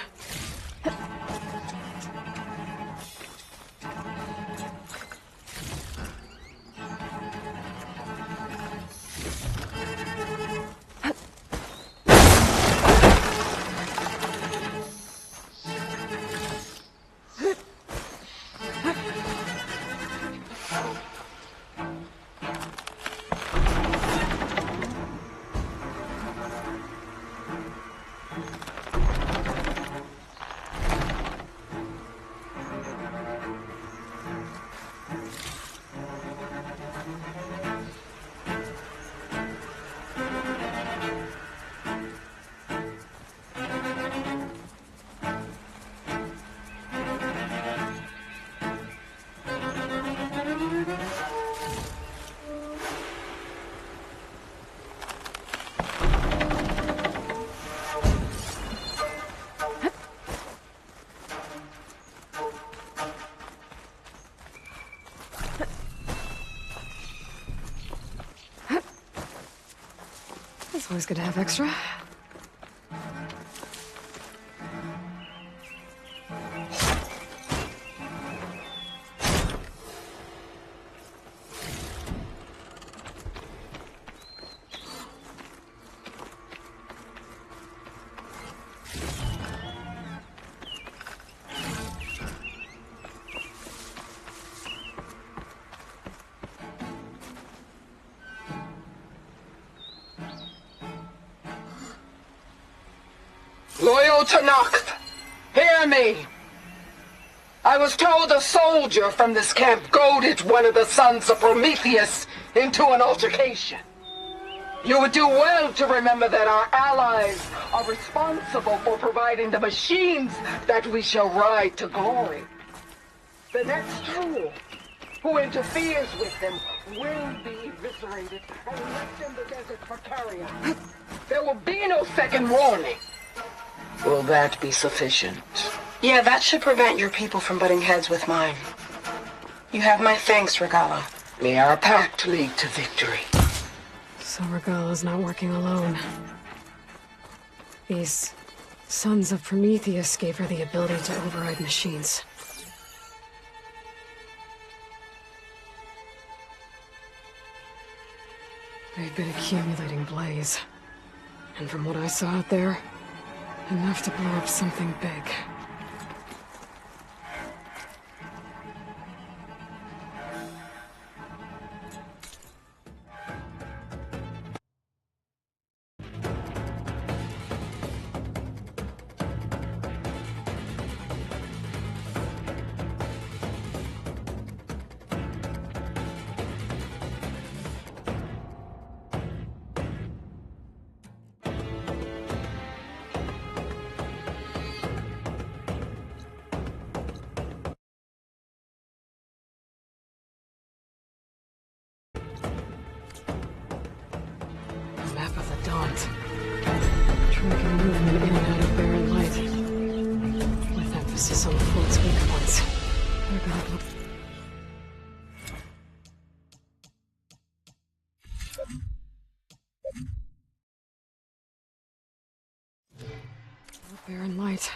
It's always good to have extra. Loyal to Noct, hear me. I was told a soldier from this camp goaded one of the sons of Prometheus into an altercation. You would do well to remember that our allies are responsible for providing the machines that we shall ride to glory. The next tool who interferes with them will be eviscerated and left in the desert for carrion. There will be no second warning. Will that be sufficient? Yeah, that should prevent your people from butting heads with mine. You have my thanks, Regala. May our pact lead to victory. So Regala's not working alone. These sons of Prometheus gave her the ability to override machines. They've been accumulating blaze. And from what I saw out there, enough to blow up something big. Map of the Daunt. Tracking movement in and out of barren light. With emphasis on the fort's weak points. They're gonna blow... Barren light.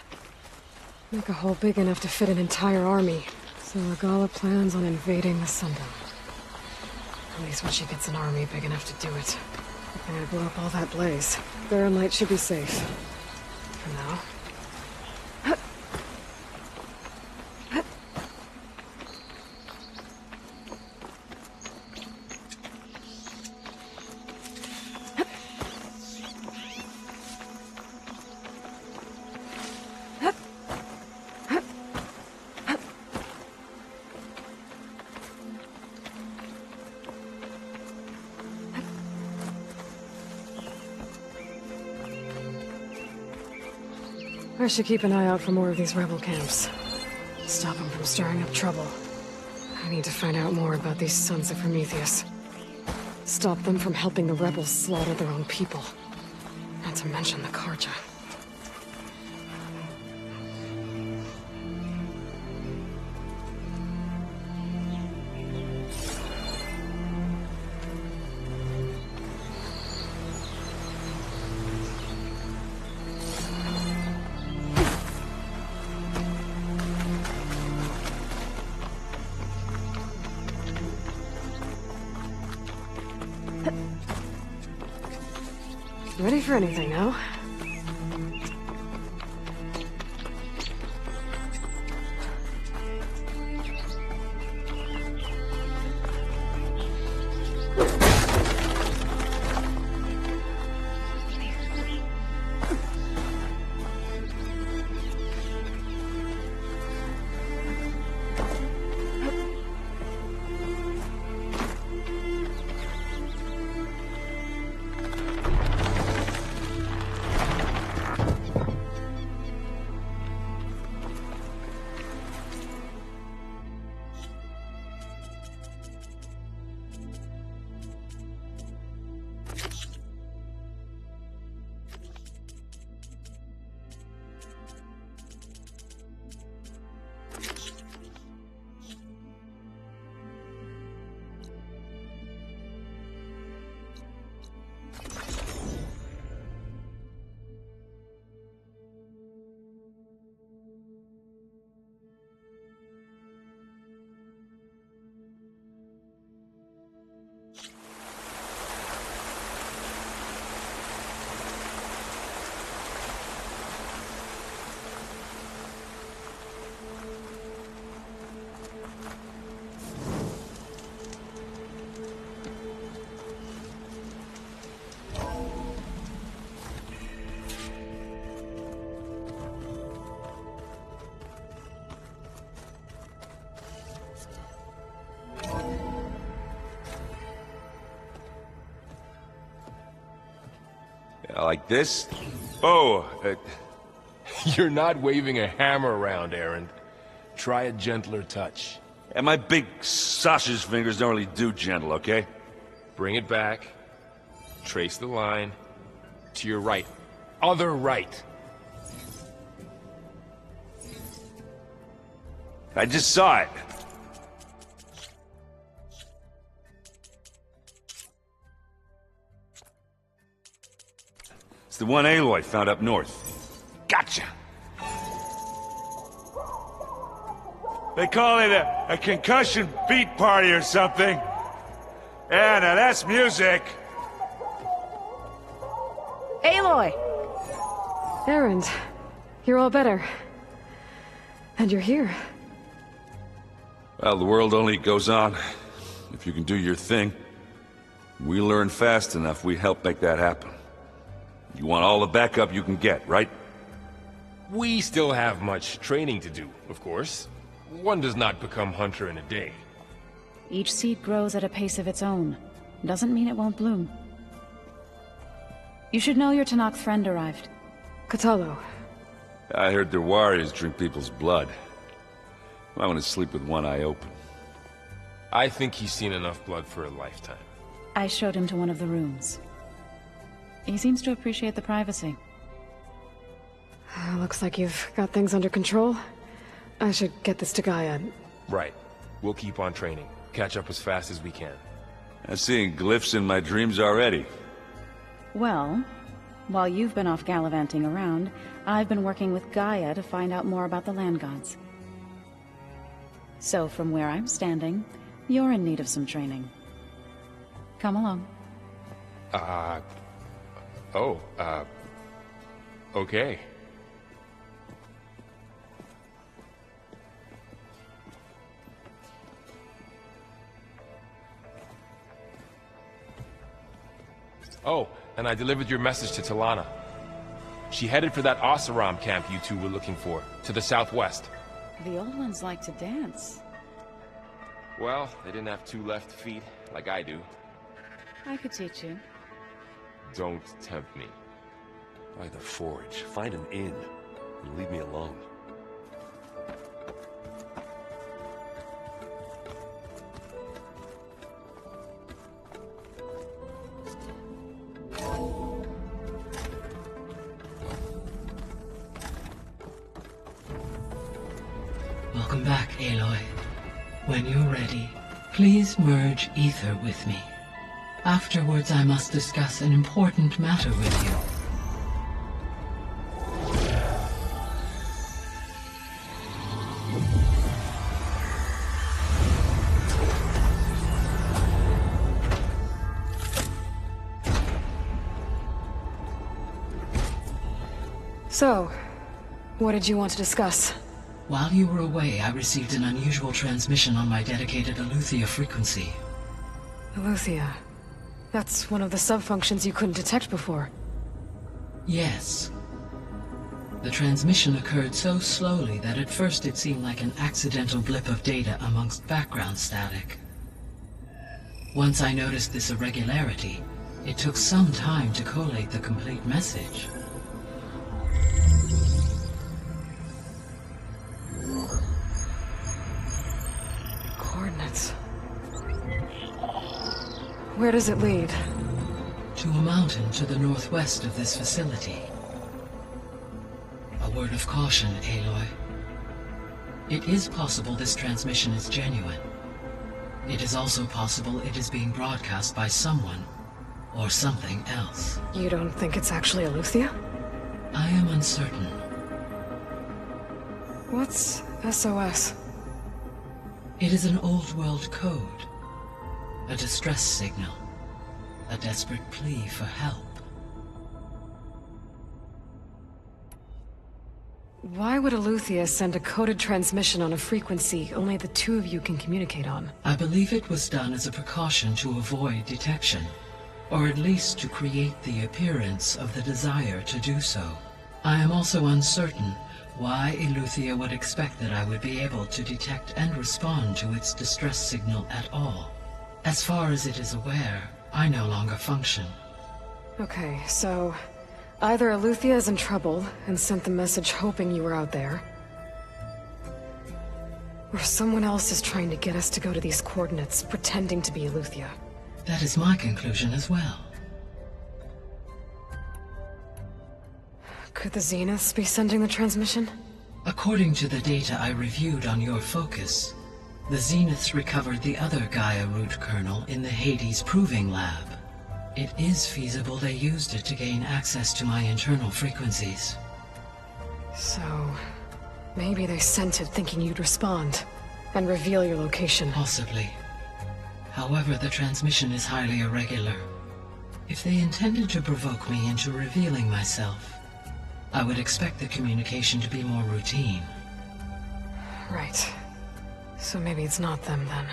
Make a hole big enough to fit an entire army. So Regala plans on invading the Sundown. At least when she gets an army big enough to do it. I'm gonna blow up all that blaze. Barren light should be safe. For now. I should keep an eye out for more of these rebel camps. Stop them from stirring up trouble. I need to find out more about these sons of Prometheus. Stop them from helping the rebels slaughter their own people. Not to mention the Karja. Ready for anything now? Like this? Oh, you're not waving a hammer around, Aaron. Try a gentler touch. And my big sausage fingers don't really do gentle, okay? Bring it back. Trace the line. To your right. Other right. I just saw it. It's the one Aloy found up north. Gotcha! They call it a concussion beat party or something. Yeah, now that's music. Aloy! Erend, you're all better. And you're here. Well, the world only goes on. If you can do your thing. We learn fast enough, we help make that happen. You want all the backup you can get, right? We still have much training to do, of course. One does not become hunter in a day. Each seed grows at a pace of its own. Doesn't mean it won't bloom. You should know your Tanakh friend arrived. Katalo. I heard their warriors drink people's blood. I want to sleep with one eye open. I think he's seen enough blood for a lifetime. I showed him to one of the rooms. He seems to appreciate the privacy. Looks like you've got things under control. I should get this to Gaia. Right. We'll keep on training. Catch up as fast as we can. I'm seeing glyphs in my dreams already. Well, while you've been off gallivanting around, I've been working with Gaia to find out more about the land gods. So from where I'm standing, you're in need of some training. Come along. Okay. Oh, and I delivered your message to Talana. She headed for that Oseram camp you two were looking for, to the southwest. The old ones like to dance. Well, they didn't have two left feet, like I do. I could teach you. Don't tempt me. By the forge, find an inn, and leave me alone. Welcome back, Aloy. When you're ready, please merge ether with me. Afterwards, I must discuss an important matter with you. So, what did you want to discuss? While you were away, I received an unusual transmission on my dedicated Eleuthia frequency. Eleuthia. That's one of the sub-functions you couldn't detect before. Yes. The transmission occurred so slowly that at first it seemed like an accidental blip of data amongst background static. Once I noticed this irregularity, it took some time to collate the complete message. Coordinates. Where does it lead? To a mountain to the northwest of this facility. A word of caution, Aloy. It is possible this transmission is genuine. It is also possible it is being broadcast by someone or something else. You don't think it's actually Eleuthia? I am uncertain. What's SOS? It is an old world code. A distress signal. A desperate plea for help. Why would Eleuthia send a coded transmission on a frequency only the two of you can communicate on? I believe it was done as a precaution to avoid detection, or at least to create the appearance of the desire to do so. I am also uncertain why Eleuthia would expect that I would be able to detect and respond to its distress signal at all. As far as it is aware, I no longer function. Okay, so either Eleuthia is in trouble and sent the message hoping you were out there, or someone else is trying to get us to go to these coordinates, pretending to be Eleuthia. That is my conclusion as well. Could the Zeniths be sending the transmission? According to the data I reviewed on your focus, the Zeniths recovered the other Gaia root kernel in the Hades Proving Lab. It is feasible they used it to gain access to my internal frequencies. So, maybe they sent it thinking you'd respond, and reveal your location. Possibly. However, the transmission is highly irregular. If they intended to provoke me into revealing myself, I would expect the communication to be more routine. Right. So maybe it's not them, then.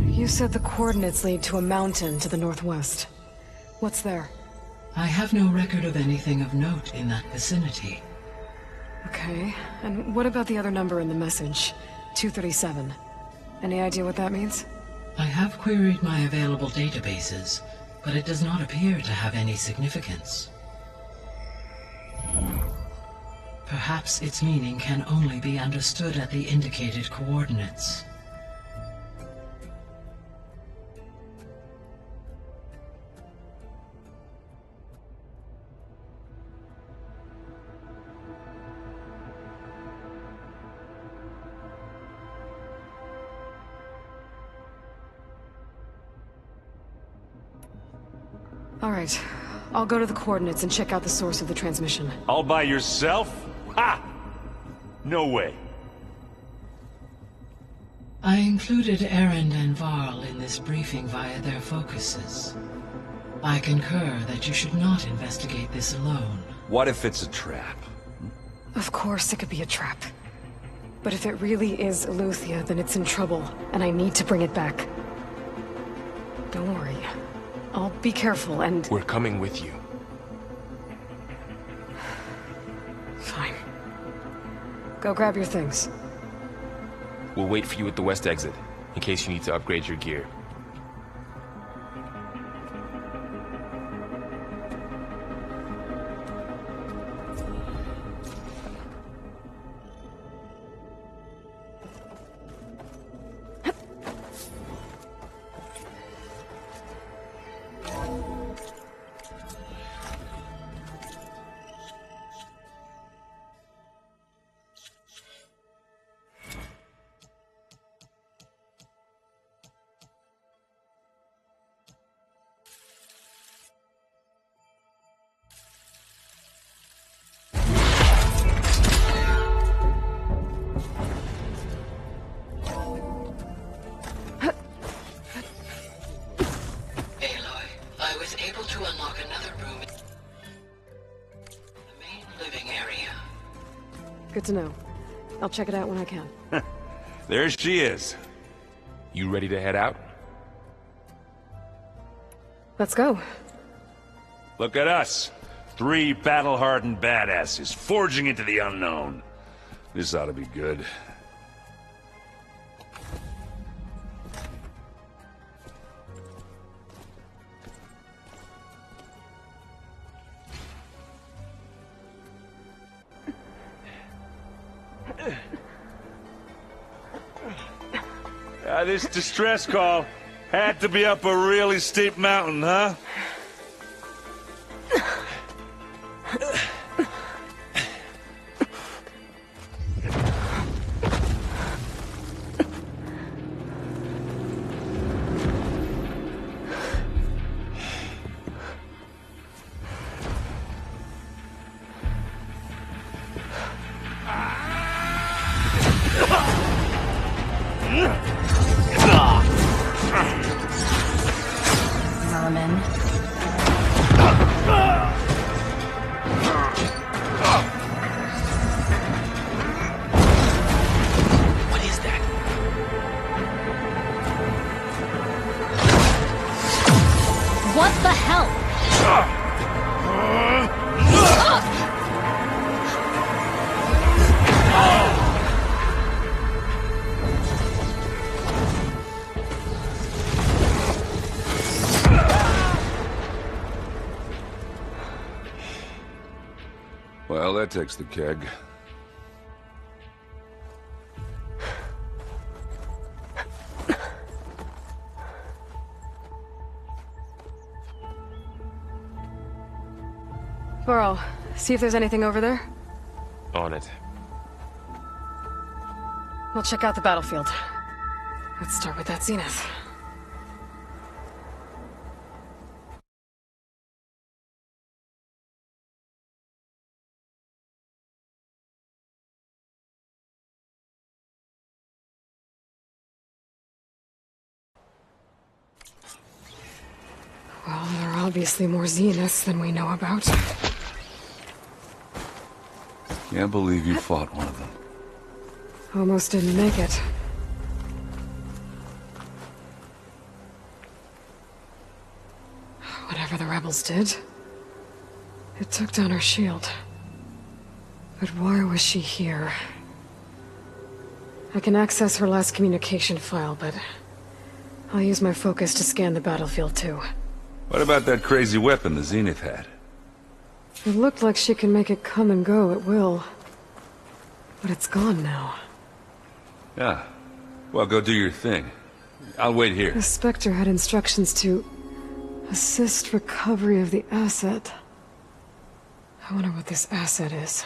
You said the coordinates lead to a mountain to the northwest. What's there? I have no record of anything of note in that vicinity. Okay, and what about the other number in the message? 237. Any idea what that means? I have queried my available databases, but it does not appear to have any significance. Perhaps its meaning can only be understood at the indicated coordinates. All right. I'll go to the coordinates and check out the source of the transmission. All by yourself? Ha! No way. I included Erend and Varl in this briefing via their focuses. I concur that you should not investigate this alone. What if it's a trap? Of course it could be a trap. But if it really is Eleuthia, then it's in trouble, and I need to bring it back. Don't worry. I'll be careful and... We're coming with you. Fine. Go grab your things. We'll wait for you at the west exit, in case you need to upgrade your gear. Good to know. I'll check it out when I can. There she is. You ready to head out? Let's go. Look at us. 3 battle-hardened badasses forging into the unknown. This ought to be good. This distress call had to be up a really steep mountain, huh? Well, that takes the keg. Sparrow, see if there's anything over there. On it. We'll check out the battlefield. Let's start with that zenith. Well, there are obviously more zeniths than we know about. Can't believe you fought one of them. Almost didn't make it. Whatever the rebels did, it took down her shield. But why was she here? I can access her last communication file, but I'll use my focus to scan the battlefield too. What about that crazy weapon the Zenith had? It looked like she can make it come and go at will. But it's gone now. Yeah. Well, go do your thing. I'll wait here. The Spectre had instructions to assist recovery of the asset. I wonder what this asset is.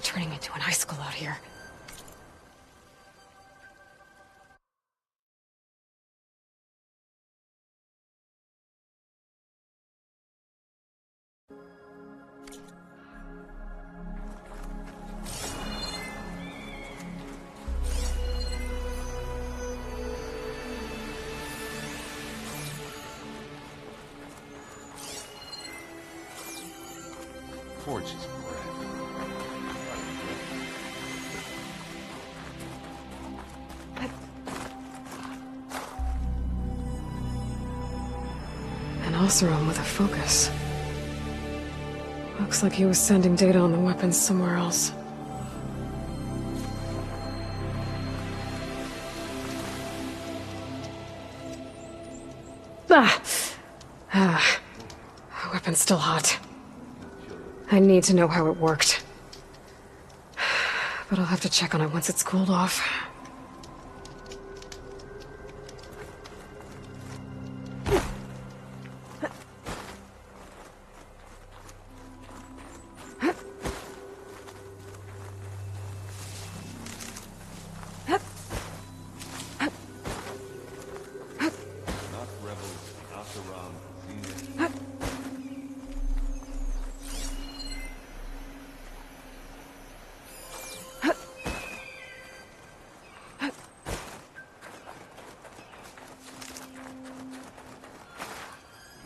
Turning into an icicle out here. Forge's bread. An Oseram with a focus. Looks like he was sending data on the weapons somewhere else. Weapon's still hot. I need to know how it worked. But I'll have to check on it once it's cooled off.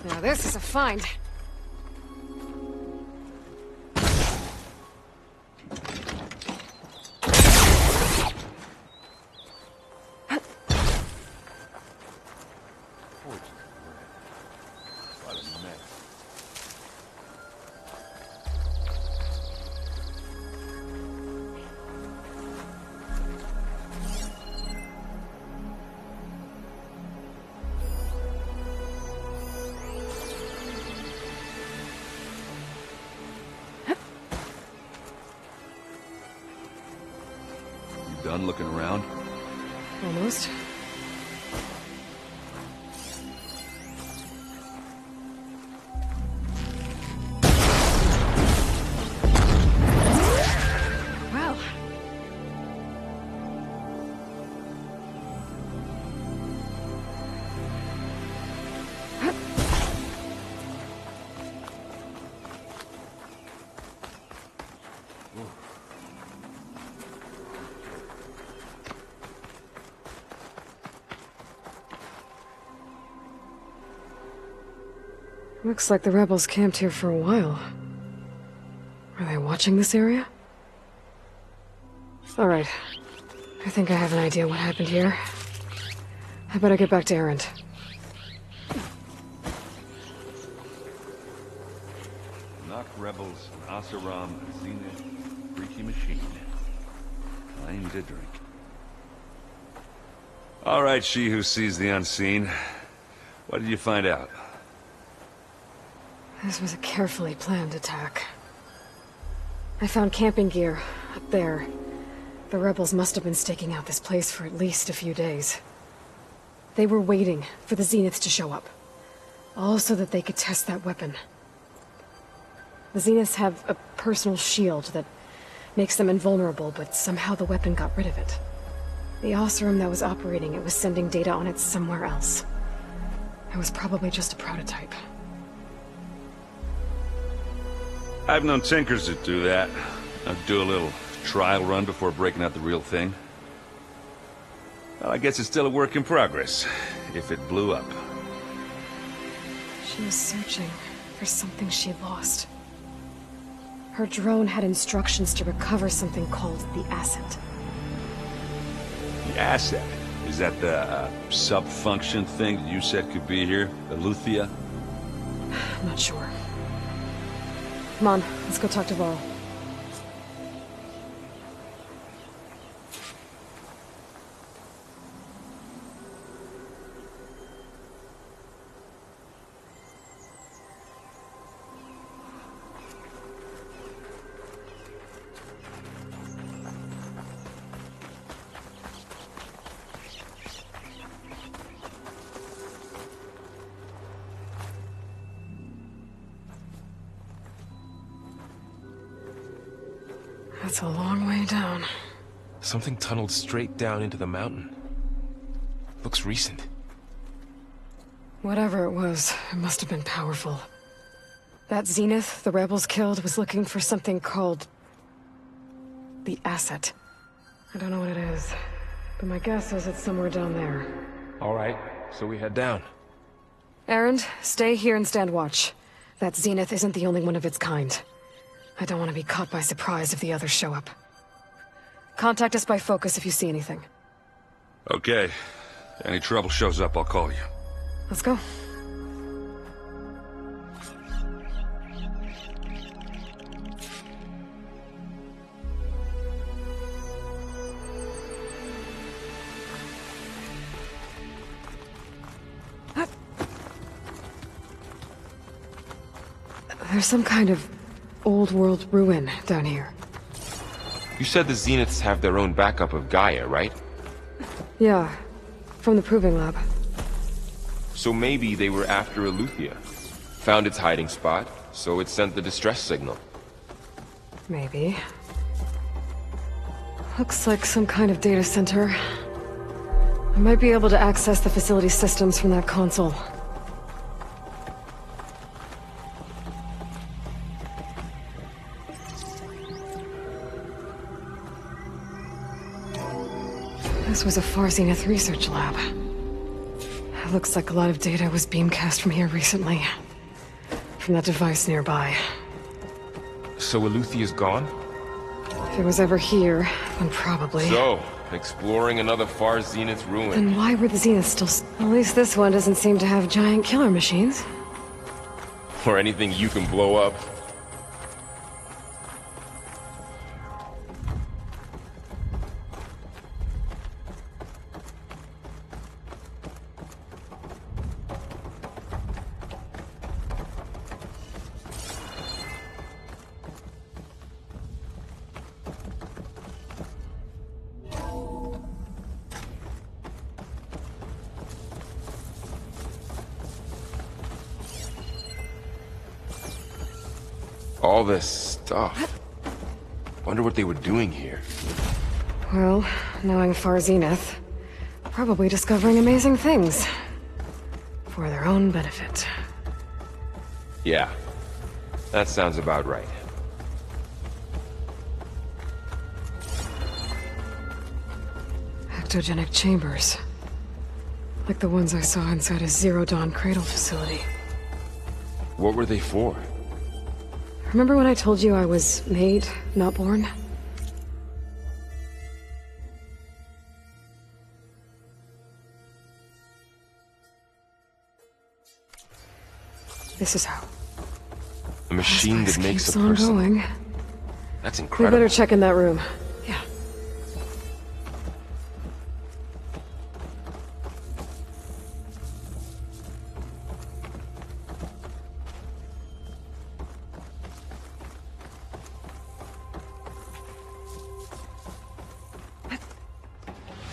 Now this is a find. Done looking around? Almost. Well. Looks like the rebels camped here for a while. Are they watching this area? Alright. I think I have an idea what happened here. I better get back to Erend. Knock rebels, Oseram, Zenith, freaky machine. Time to drink. All right, she who sees the unseen. What did you find out? This was a carefully planned attack. I found camping gear up there. The rebels must have been staking out this place for at least a few days. They were waiting for the Zeniths to show up. All so that they could test that weapon. The Zeniths have a personal shield that makes them invulnerable, but somehow the weapon got rid of it. The Oseram that was operating it was sending data on it somewhere else. It was probably just a prototype. I've known tinkers that do that. I'd do a little trial run before breaking out the real thing. Well, I guess it's still a work in progress, if it blew up. She was searching for something she lost. Her drone had instructions to recover something called the asset. The asset? Is that the sub-function thing that you said could be here? Eleuthia? I'm not sure. Come on, let's go talk to Varl. That's a long way down. Something tunneled straight down into the mountain. Looks recent. Whatever it was, it must have been powerful. That Zenith the rebels killed was looking for something called the asset. I don't know what it is, but my guess is it's somewhere down there. All right, so we head down. Erend, stay here and stand watch. That Zenith isn't the only one of its kind. I don't want to be caught by surprise if the others show up. Contact us by focus if you see anything. Okay. Any trouble shows up, I'll call you. Let's go. There's some kind of old-world ruin down here. You said the Zeniths have their own backup of Gaia, right? Yeah, from the Proving Lab. So maybe they were after Eleuthia. Found its hiding spot, so it sent the distress signal. Maybe. Looks like some kind of data center. I might be able to access the facility systems from that console. This was a Far Zenith research lab. It looks like a lot of data was beamcast from here recently. From that device nearby. So Eleuthia's gone? If it was ever here, then probably. So, exploring another Far Zenith ruin. Then why were the Zeniths still... At least this one doesn't seem to have giant killer machines. Or anything you can blow up. All this stuff. Wonder what they were doing here. Well, knowing Far Zenith, probably discovering amazing things. For their own benefit. Yeah, that sounds about right. Ectogenic chambers. Like the ones I saw inside a Zero Dawn cradle facility. What were they for? Remember when I told you I was made, not born? This is how. A machine that makes a on person. Going. That's We incredible. better check in that room. Yeah.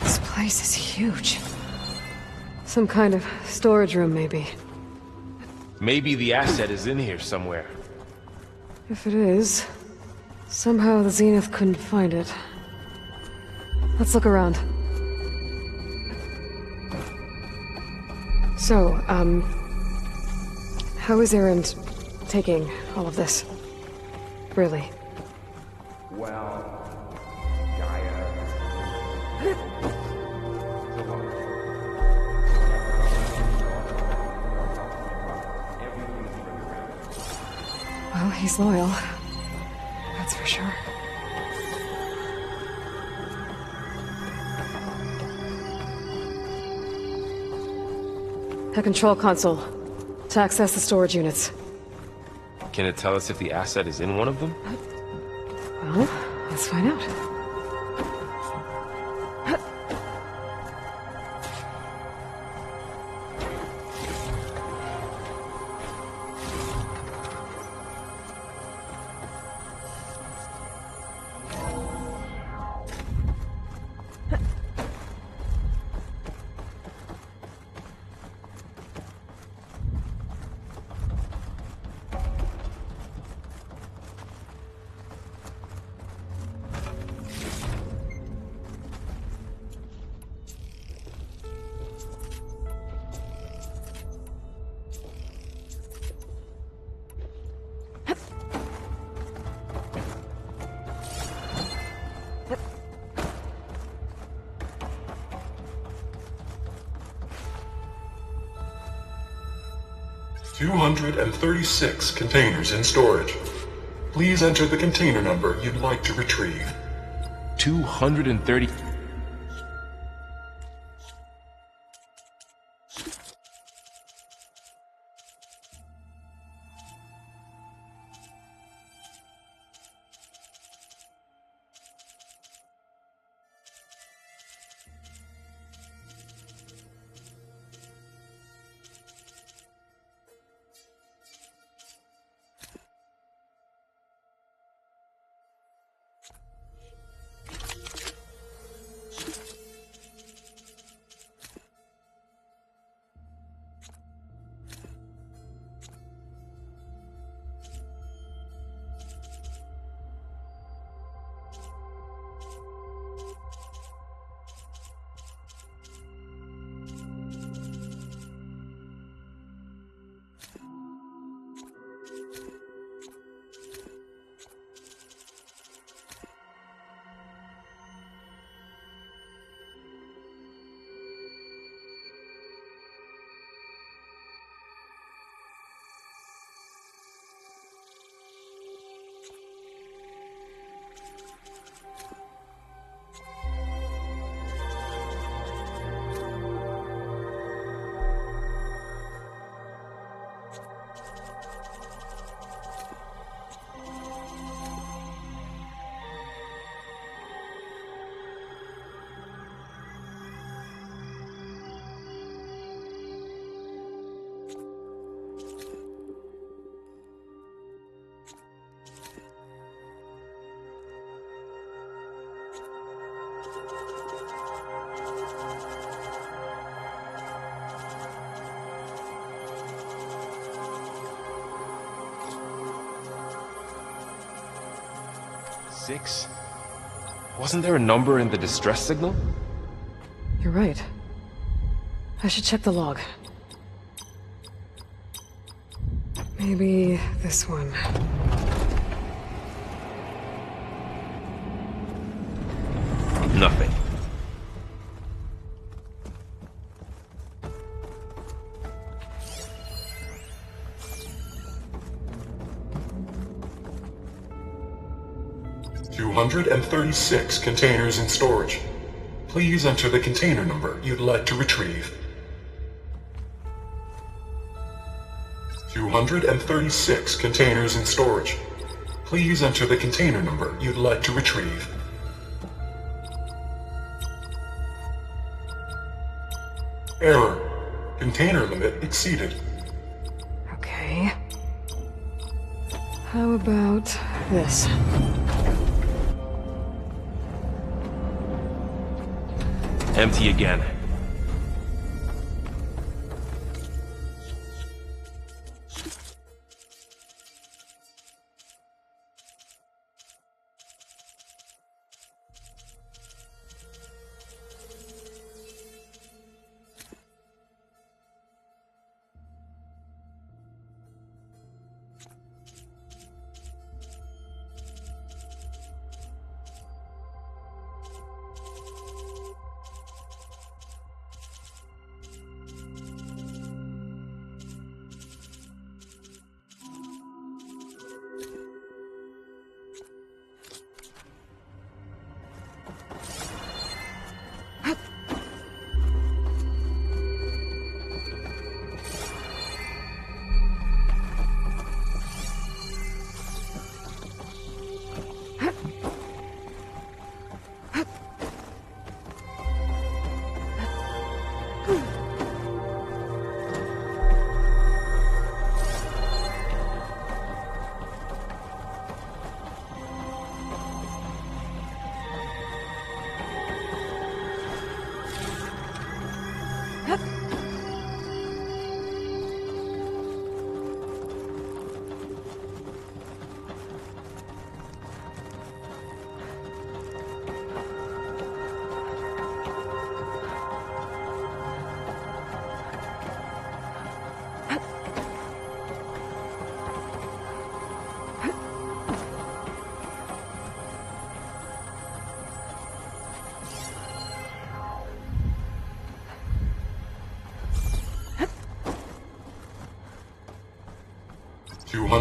This place is huge. Some kind of storage room, maybe. Maybe the asset is in here somewhere. If it is, somehow the Zenith couldn't find it. Let's look around. So, how is Erend taking all of this? Really? Well, Gaia... Well, he's loyal. That's for sure. A control console. To access the storage units. Can it tell us if the asset is in one of them? Well, let's find out. 236 containers in storage. Please enter the container number you'd like to retrieve. 230... Six? Wasn't there a number in the distress signal? You're right. I should check the log. Maybe this one. Nothing. $236 containers in storage. Please enter the container number you'd like to retrieve. 236 containers in storage. Please enter the container number you'd like to retrieve. Error. Container limit exceeded. Okay. How about this? Empty again.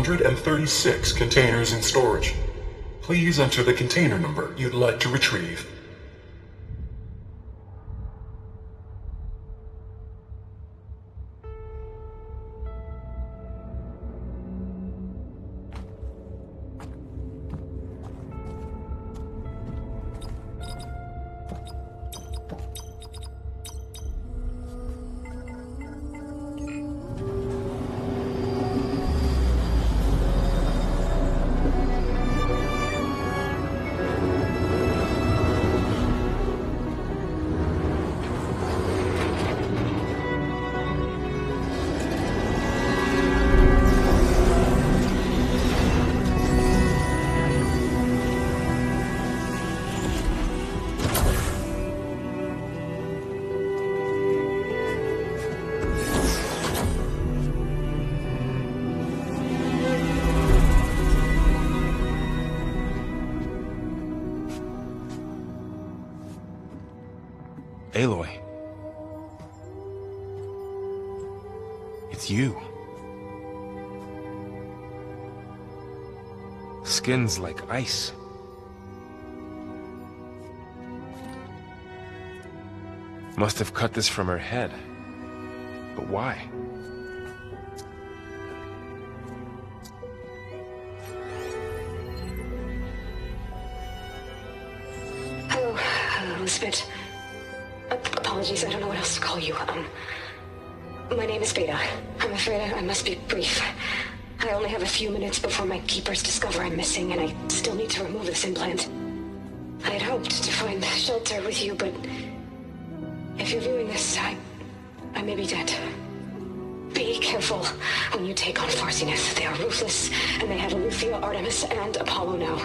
136 containers in storage. Please enter the container number you'd like to retrieve. Aloy. It's you. Skin's like ice. Must have cut this from her head. But why? Hello, Elizabeth. Apologies, I don't know what else to call you. My name is Beta. I'm afraid I must be brief. I only have a few minutes before my keepers discover I'm missing, and I still need to remove this implant. I had hoped to find shelter with you, but if you're viewing this, I may be dead. Be careful when you take on Far Zenith. They are ruthless, and they have Eleuthia, Artemis, and Apollo now.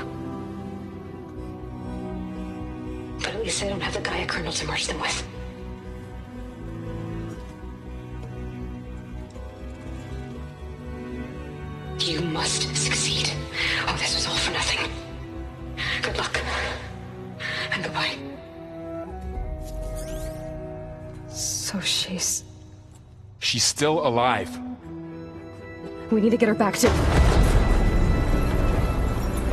But at least I don't have the Gaia kernel to merge them with. You must succeed. Oh, this was all for nothing. Good luck. And goodbye. So she's still alive. We need to get her back to...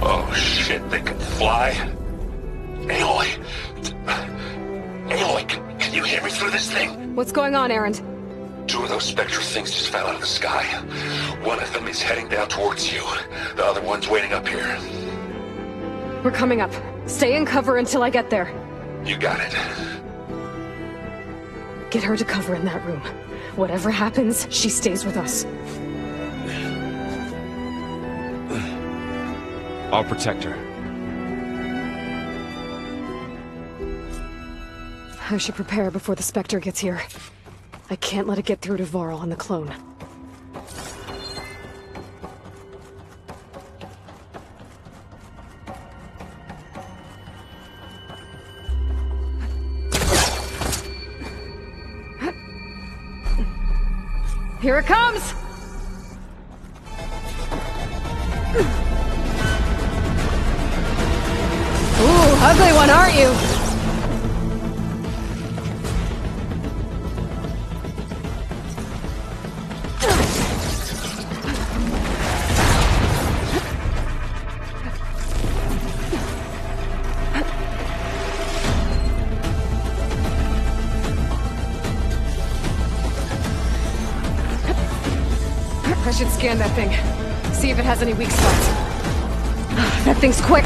Oh shit, they can fly? Aloy! Aloy, can you hear me through this thing? What's going on, Erend? 2 of those spectral things just fell out of the sky. One of them is heading down towards you. The other one's waiting up here. We're coming up. Stay in cover until I get there. You got it. Get her to cover in that room. Whatever happens, she stays with us. I'll protect her. I should prepare before the Spectre gets here. I can't let it get through to Varl and the clone. Here it comes! Ooh, ugly one, aren't you? I should scan that thing. See if it has any weak spots. That thing's quick!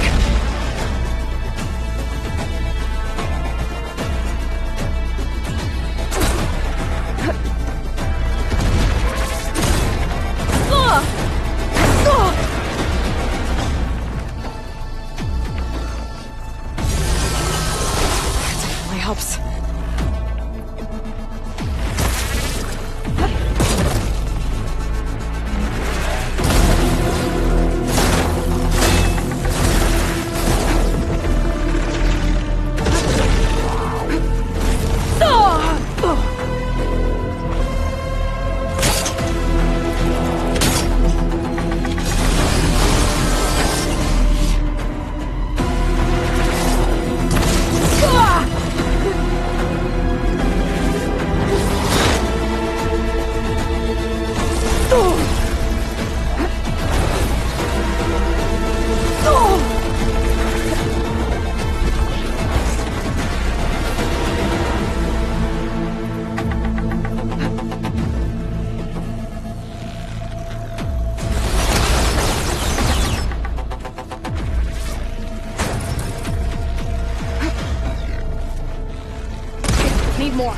That definitely helps. need more.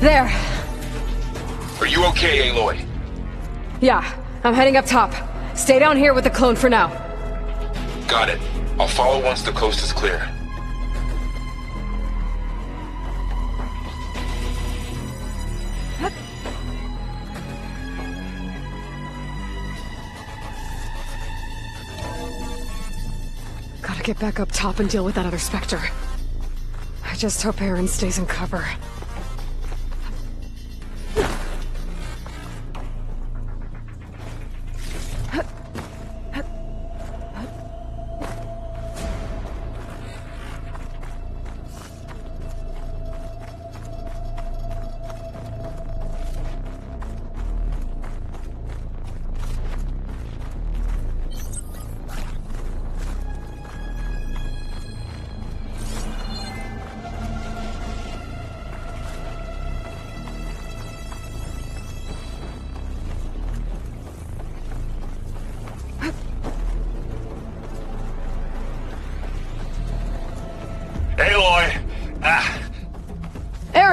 There. Are you okay, Aloy? Yeah, I'm heading up top. Stay down here with the clone for now. Got it. I'll follow once the coast is clear. Gotta get back up top and deal with that other Spectre. I just hope Aaron stays in cover.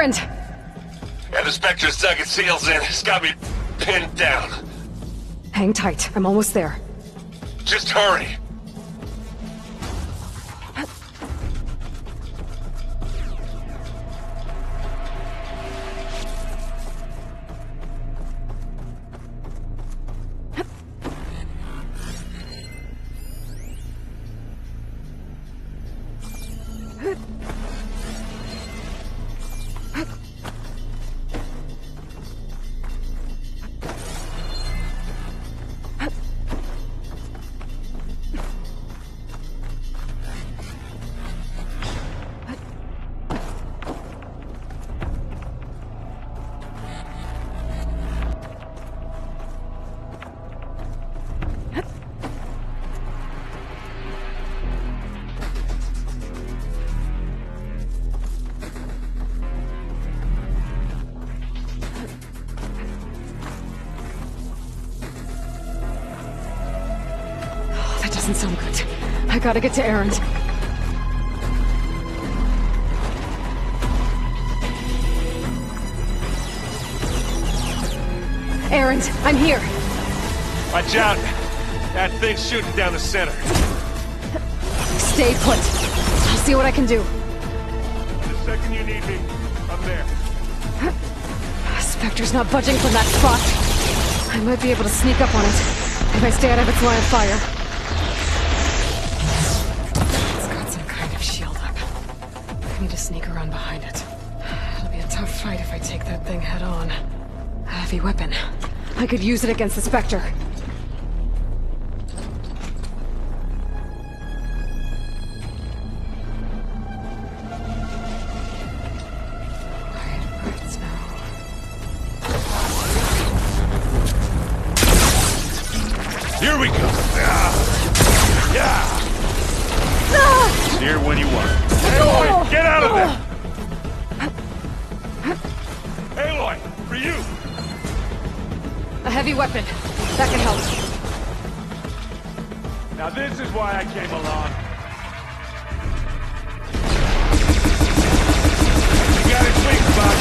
And the Spectre's dug its heels in. It's got me pinned down. Hang tight. I'm almost there. Just hurry. Doesn't sound good. I gotta get to Erend. Erend, I'm here. Watch out. That thing's shooting down the center. Stay put. I'll see what I can do. The second you need me, I'm there. Spectre's not budging from that spot. I might be able to sneak up on it if I stay out of its line of fire. I need to sneak around behind it. It'll be a tough fight if I take that thing head on. A heavy weapon. I could use it against the Spectre. Here we go. Yeah. Here when you want. Aloy, get out of there! Aloy, for you! A heavy weapon. That can help. Now this is why I came along. You got it weak, bud.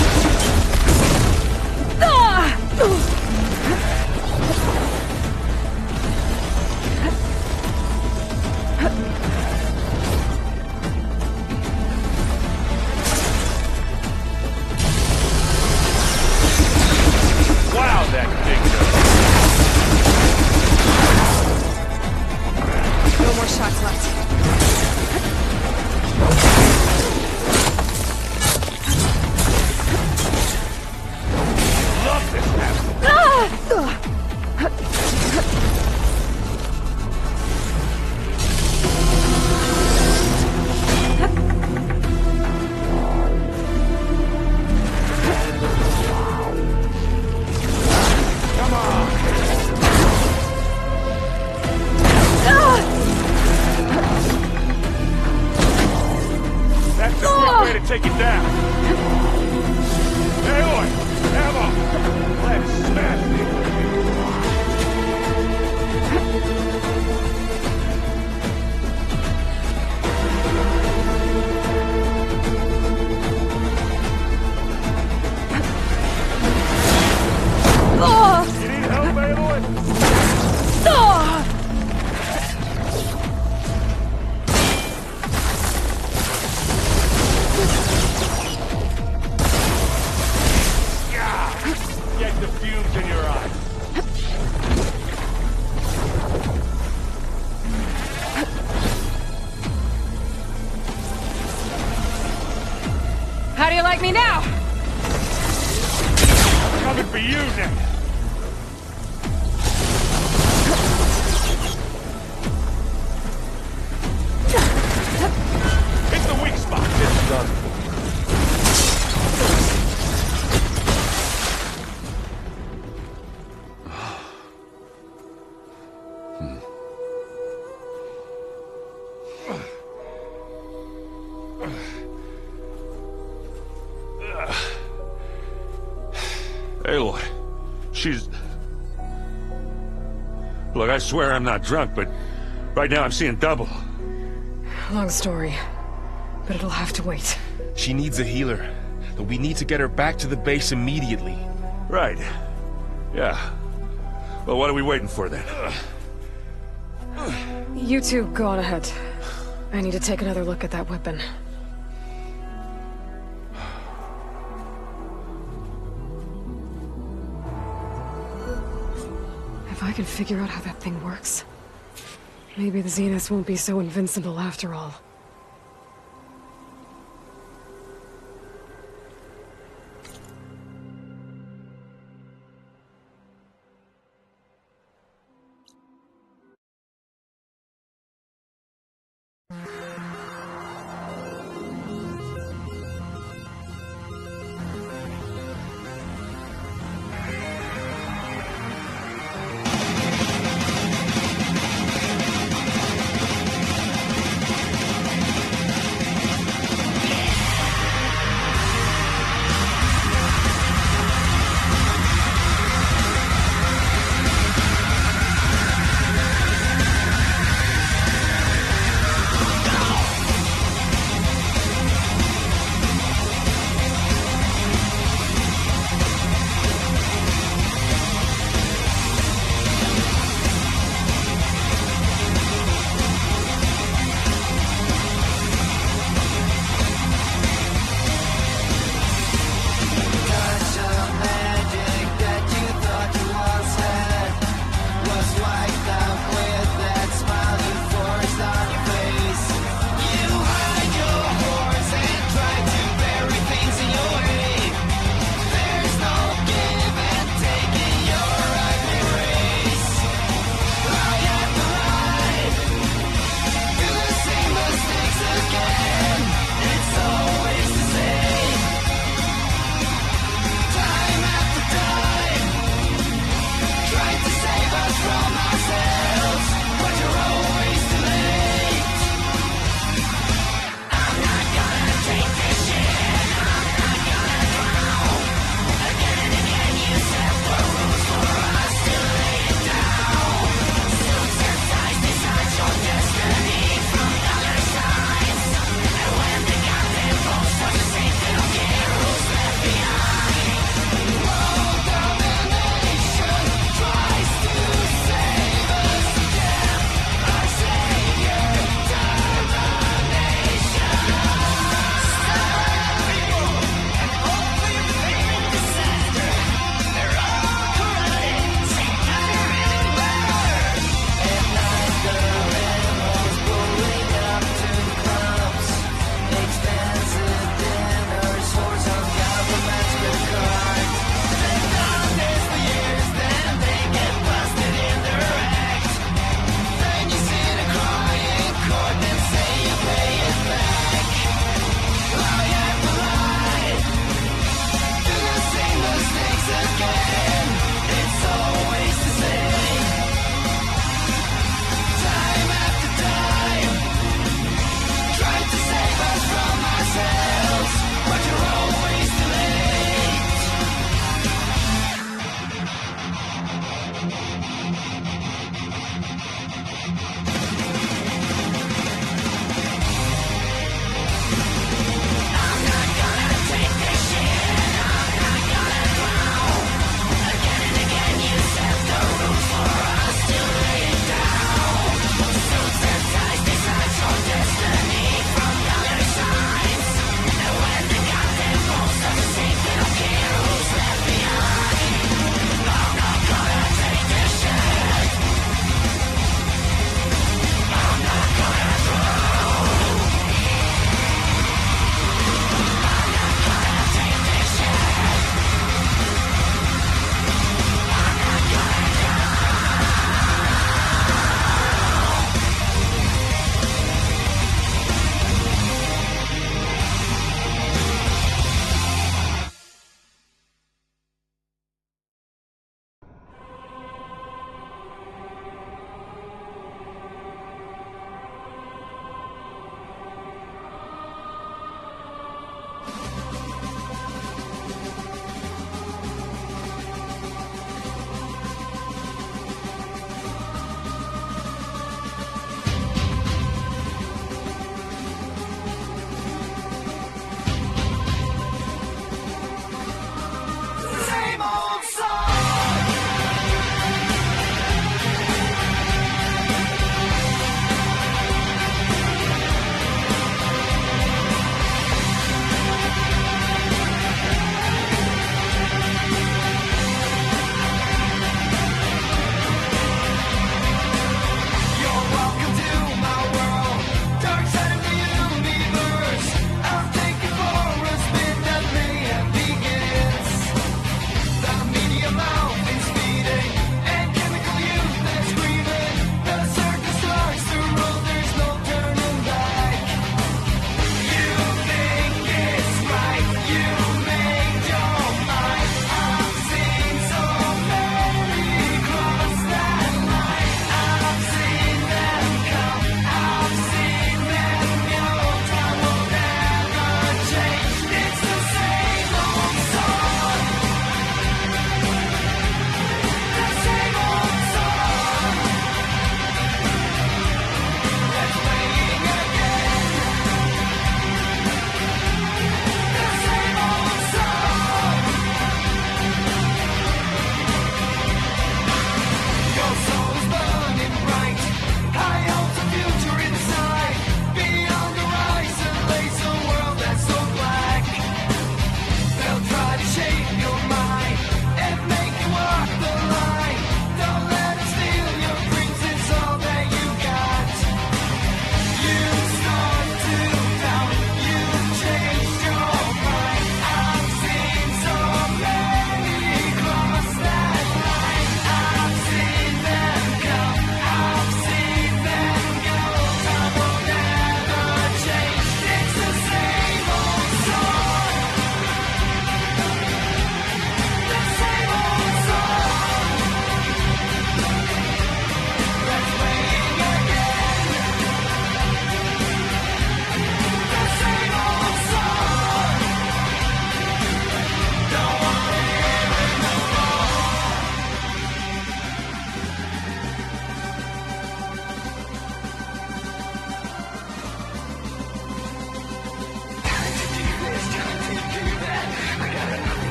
Take it down. Aloy, ammo. Let's smash it. You need help, Aloy? Get the fumes in your eyes. How do you like me now? Coming for you next. Hit the weak spot. It's done. Aloy, she's... Look, I swear I'm not drunk, but right now I'm seeing double. Long story, but it'll have to wait. She needs a healer, but we need to get her back to the base immediately. Right. Yeah. Well, what are we waiting for then? You two go on ahead. I need to take another look at that weapon. If I can figure out how that thing works, maybe the Zeniths won't be so invincible after all.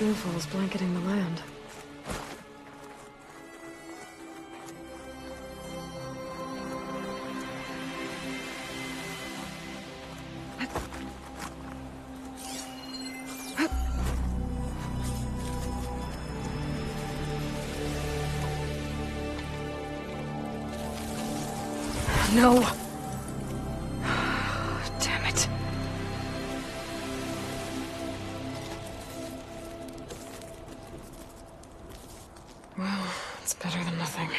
snowfall is blanketing the land. No. Damn it. Well, it's better than nothing.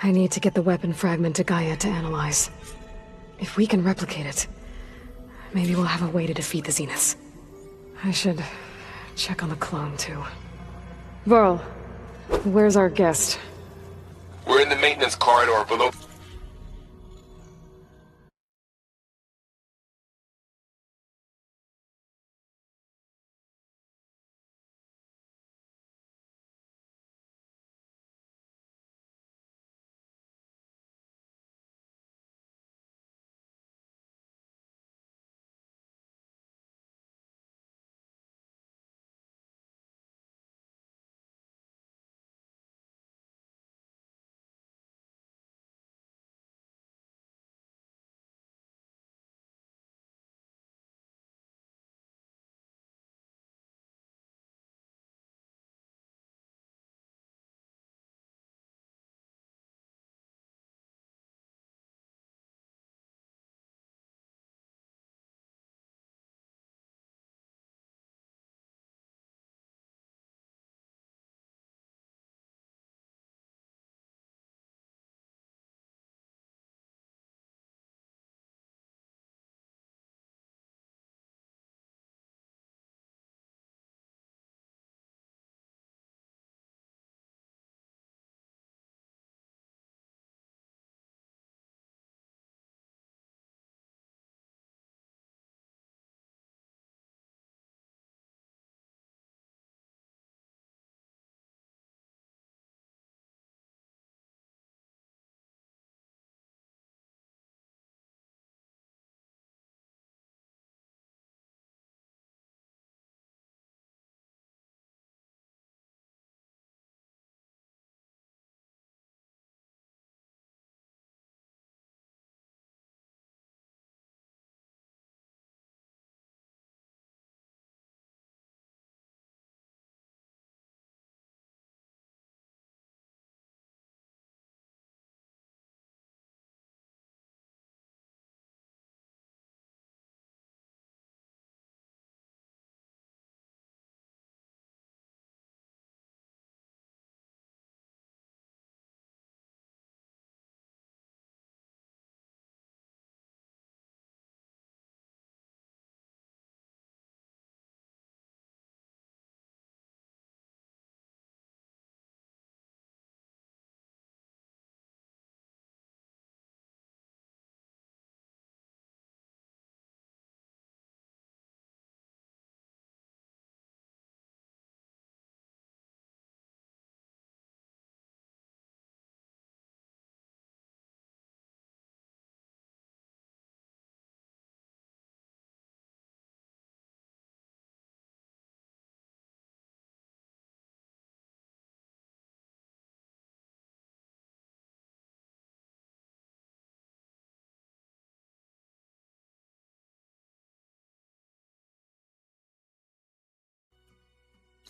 I need to get the weapon fragment to Gaia to analyze. If we can replicate it, maybe we'll have a way to defeat the Zeniths. I should check on the clone, too. Varl, where's our guest? We're in the maintenance corridor below.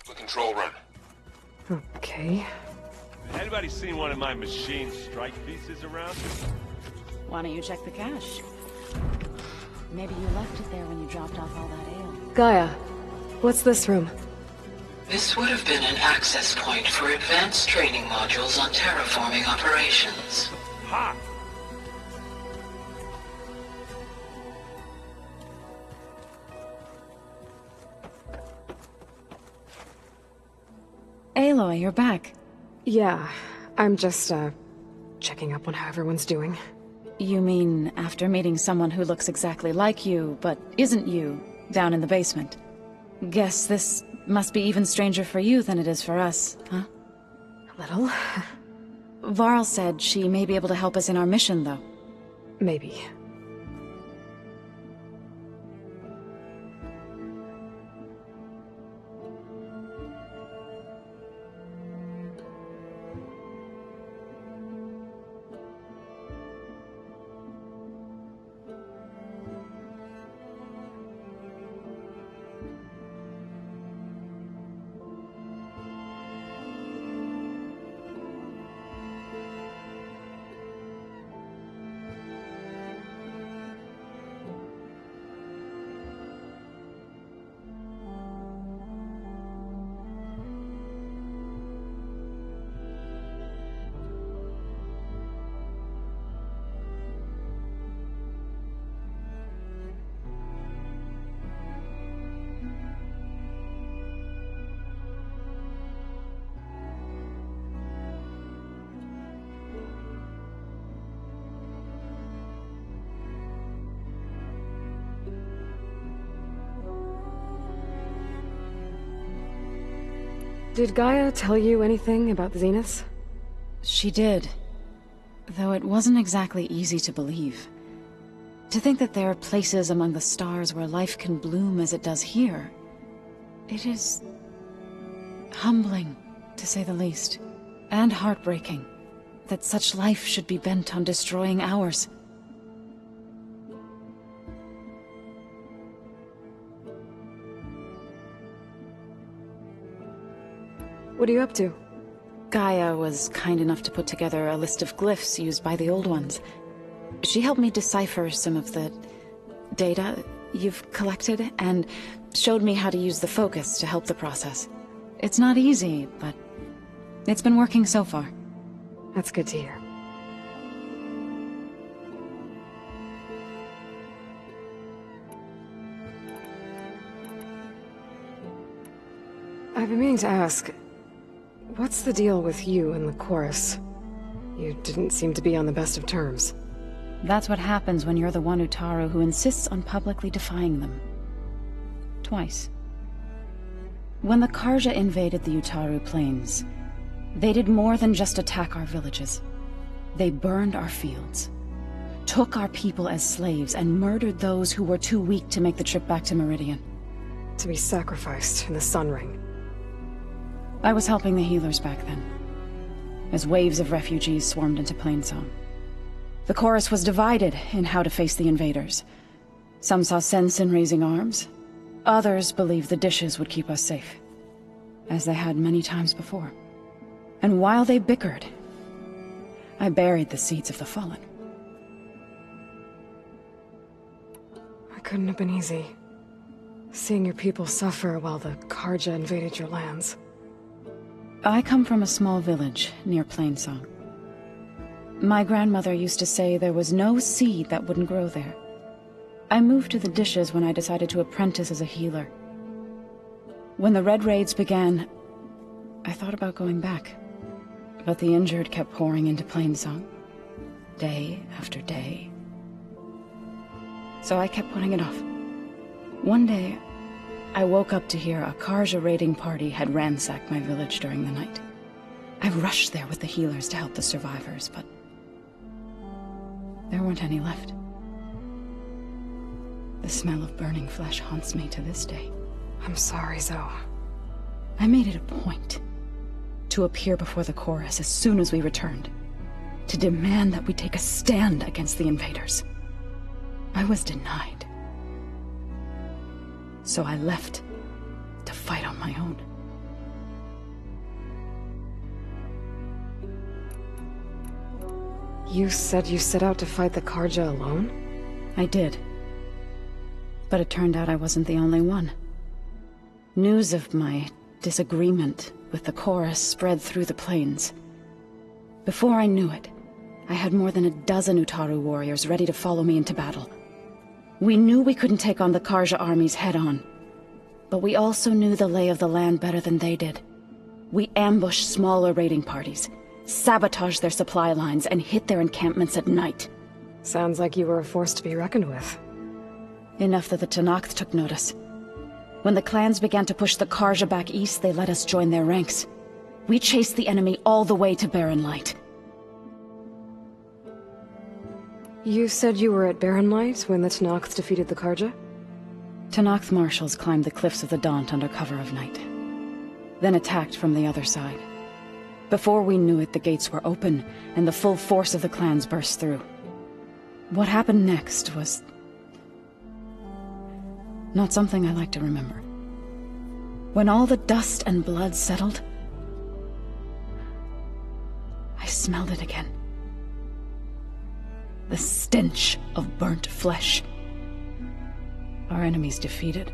The control room. Okay. Anybody seen one of my machine strike pieces around? Why don't you check the cache? Maybe you left it there when you dropped off all that ale. Gaia, what's this room? This would have been an access point for advanced training modules on terraforming operations. Ha! Aloy, you're back. Yeah, I'm just, checking up on how everyone's doing. You mean after meeting someone who looks exactly like you, but isn't you, down in the basement? Guess this must be even stranger for you than it is for us, huh? A little. Varl said she may be able to help us in our mission, though. Maybe. Did Gaia tell you anything about the Zeniths? She did. Though it wasn't exactly easy to believe. To think that there are places among the stars where life can bloom as it does here. It is humbling, to say the least. And heartbreaking, that such life should be bent on destroying ours. What are you up to? Gaia was kind enough to put together a list of glyphs used by the Old Ones. She helped me decipher some of the data you've collected, and showed me how to use the focus to help the process. It's not easy, but it's been working so far. That's good to hear. I've been meaning to ask, what's the deal with you and the chorus? You didn't seem to be on the best of terms. That's what happens when you're the one Utaru who insists on publicly defying them. Twice. When the Karja invaded the Utaru plains, they did more than just attack our villages. They burned our fields, took our people as slaves, and murdered those who were too weak to make the trip back to Meridian. To be sacrificed in the Sun Ring. I was helping the healers back then, as waves of refugees swarmed into Plainsong. The chorus was divided in how to face the invaders. Some saw sense in raising arms. Others believed the dishes would keep us safe, as they had many times before. And while they bickered, I buried the seeds of the fallen. It couldn't have been easy, seeing your people suffer while the Karja invaded your lands. I come from a small village near Plainsong. My grandmother used to say there was no seed that wouldn't grow there. I moved to the dishes when I decided to apprentice as a healer. When the Red Raids began, I thought about going back. But the injured kept pouring into Plainsong, day after day. So I kept putting it off. One day, I woke up to hear a Karja raiding party had ransacked my village during the night. I rushed there with the healers to help the survivors, but there weren't any left. The smell of burning flesh haunts me to this day. I'm sorry, Zoe. I made it a point to appear before the chorus as soon as we returned, to demand that we take a stand against the invaders. I was denied. So I left to fight on my own. You said you set out to fight the Karja alone? I did. But it turned out I wasn't the only one. News of my disagreement with the chorus spread through the plains. Before I knew it, I had more than a dozen Utaru warriors ready to follow me into battle. We knew we couldn't take on the Karja armies head-on, but we also knew the lay of the land better than they did. We ambushed smaller raiding parties, sabotaged their supply lines, and hit their encampments at night. Sounds like you were a force to be reckoned with. Enough that the Tenakth took notice. When the clans began to push the Karja back east, they let us join their ranks. We chased the enemy all the way to Barren Light. You said you were at Barren Light when the Tenakth defeated the Karja? Tenakth marshals climbed the cliffs of the Daunt under cover of night, then attacked from the other side. Before we knew it, the gates were open, and the full force of the clans burst through. What happened next was not something I like to remember. When all the dust and blood settled, I smelled it again. The stench of burnt flesh. Our enemies defeated.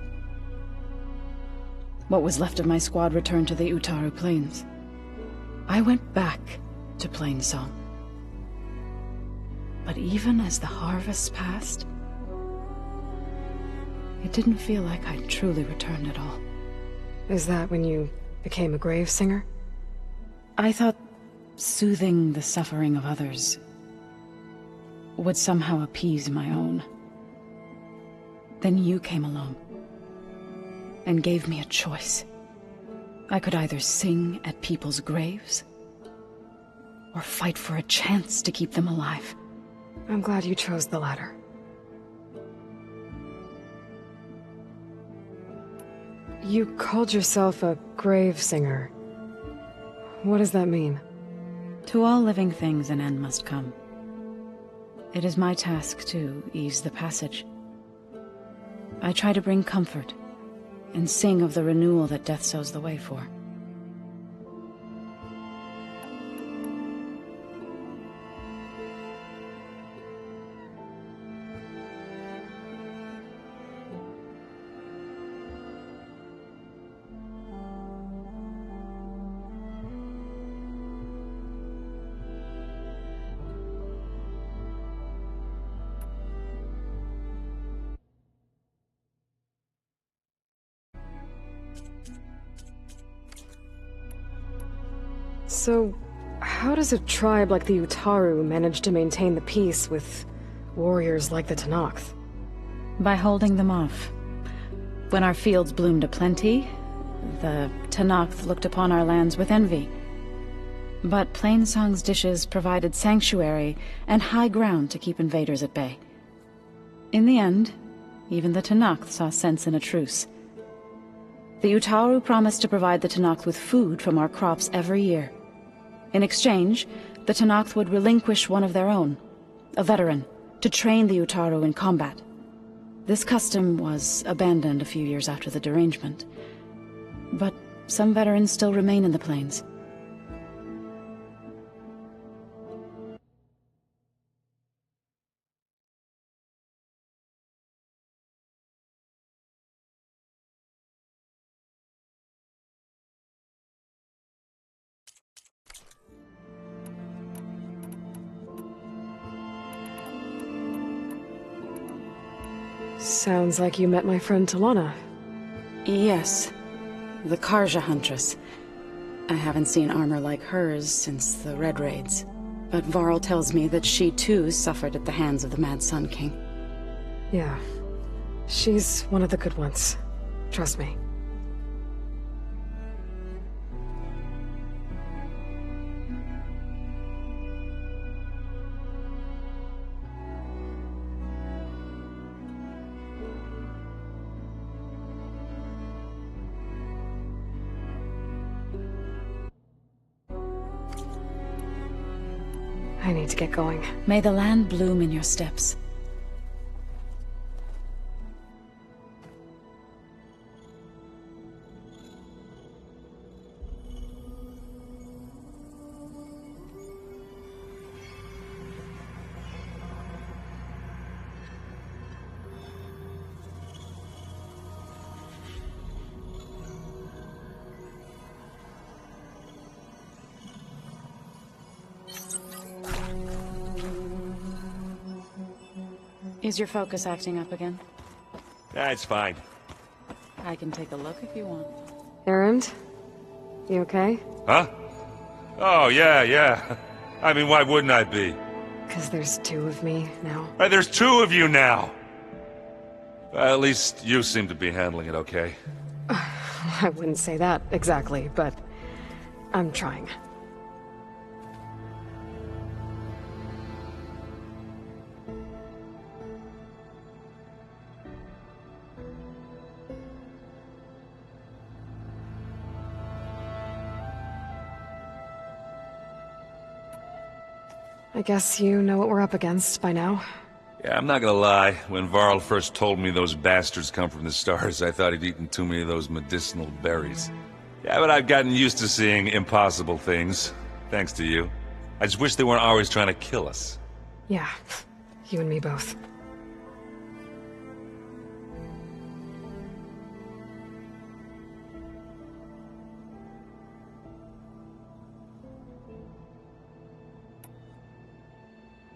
What was left of my squad returned to the Utaru Plains. I went back to Plainsong. But even as the harvest passed, it didn't feel like I'd truly returned at all. Is that when you became a grave singer? I thought soothing the suffering of others would somehow appease my own. Then you came along and gave me a choice. I could either sing at people's graves or fight for a chance to keep them alive. I'm glad you chose the latter. You called yourself a grave singer. What does that mean? To all living things an end must come. It is my task to ease the passage. I try to bring comfort and sing of the renewal that death sows the way for. So, how does a tribe like the Utaru manage to maintain the peace with warriors like the Tenakth? By holding them off. When our fields bloomed aplenty, the Tenakth looked upon our lands with envy. But Plainsong's dishes provided sanctuary and high ground to keep invaders at bay. In the end, even the Tenakth saw sense in a truce. The Utaru promised to provide the Tenakth with food from our crops every year. In exchange, the Tenakth would relinquish one of their own, a veteran, to train the Utaru in combat. This custom was abandoned a few years after the derangement, but some veterans still remain in the plains. Sounds like you met my friend Talana. Yes, the Karja Huntress. I haven't seen armor like hers since the Red Raids, but Varl tells me that she too suffered at the hands of the Mad Sun King. Yeah, she's one of the good ones. Trust me. I need to get going. May the land bloom in your steps. Is your focus acting up again? That's fine. I can take a look if you want. Erend? You okay? Huh? Oh, yeah. I mean, why wouldn't I be? because there's two of me now. Right, there's two of you now! At least you seem to be handling it okay. I wouldn't say that exactly, but I'm trying. I guess you know what we're up against by now. Yeah, I'm not gonna lie. When Varl first told me those bastards come from the stars, I thought he'd eaten too many of those medicinal berries. Yeah, but I've gotten used to seeing impossible things, thanks to you. I just wish they weren't always trying to kill us. Yeah, you and me both.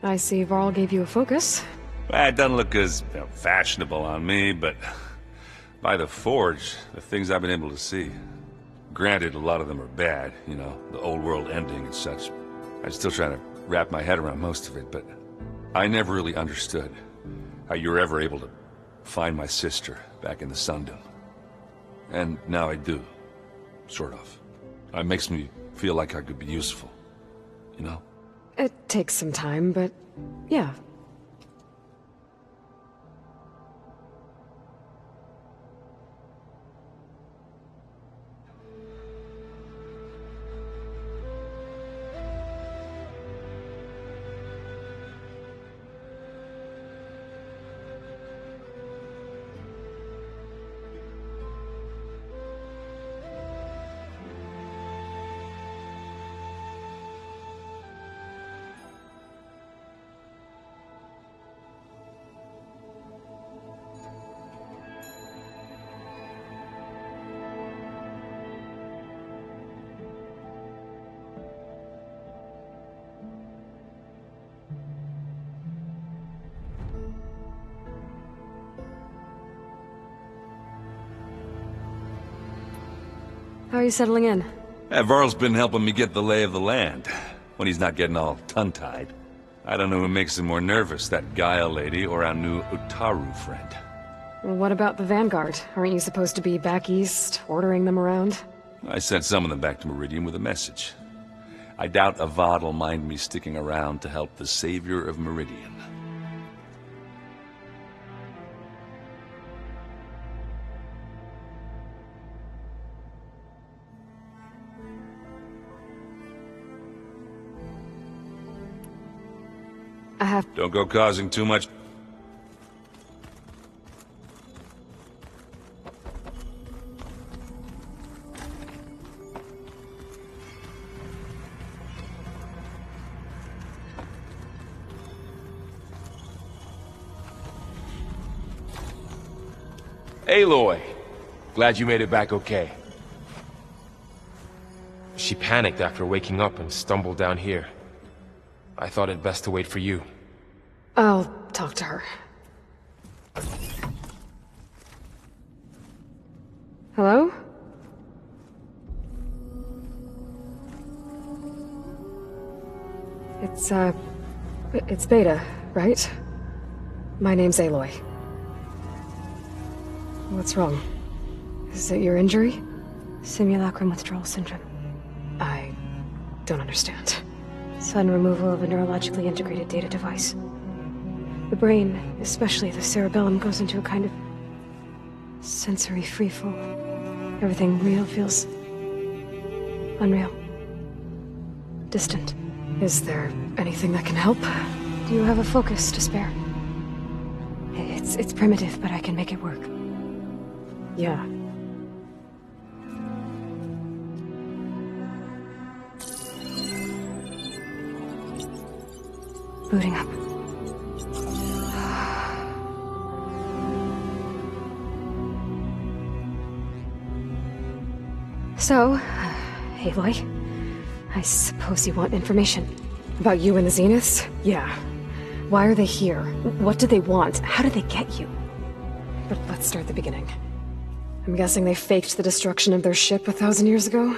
I see Varl gave you a focus. It doesn't look as fashionable on me, but by the Forge, the things I've been able to see. Granted, a lot of them are bad, you know, the old world ending and such. I'm still trying to wrap my head around most of it, but I never really understood how you were ever able to find my sister back in the Sundom. And now I do, sort of. It makes me feel like I could be useful, you know? It takes some time, but yeah. How are you settling in? Varl's been helping me get the lay of the land, when he's not getting all tongue-tied. I don't know who makes him more nervous, that Gaia lady or our new Utaru friend. Well, what about the Vanguard? Aren't you supposed to be back east, ordering them around? I sent some of them back to Meridian with a message. I doubt Avad will mind me sticking around to help the savior of Meridian. Don't go causing too much. Aloy! Glad you made it back okay. She panicked after waking up and stumbled down here. I thought it best to wait for you. I'll talk to her. Hello? It's Beta, right? My name's Aloy. What's wrong? Is it your injury? Simulacrum withdrawal syndrome. I don't understand. Sudden removal of a neurologically integrated data device. The brain, especially the cerebellum, goes into a kind of sensory freefall. Everything real feels unreal. Distant. Is there anything that can help? Do you have a focus to spare? It's primitive, but I can make it work. Yeah. Booting up. So, Aloy, I suppose you want information. About you and the Zeniths? Yeah. Why are they here? What do they want? How did they get you? But let's start at the beginning. I'm guessing they faked the destruction of their ship 1,000 years ago?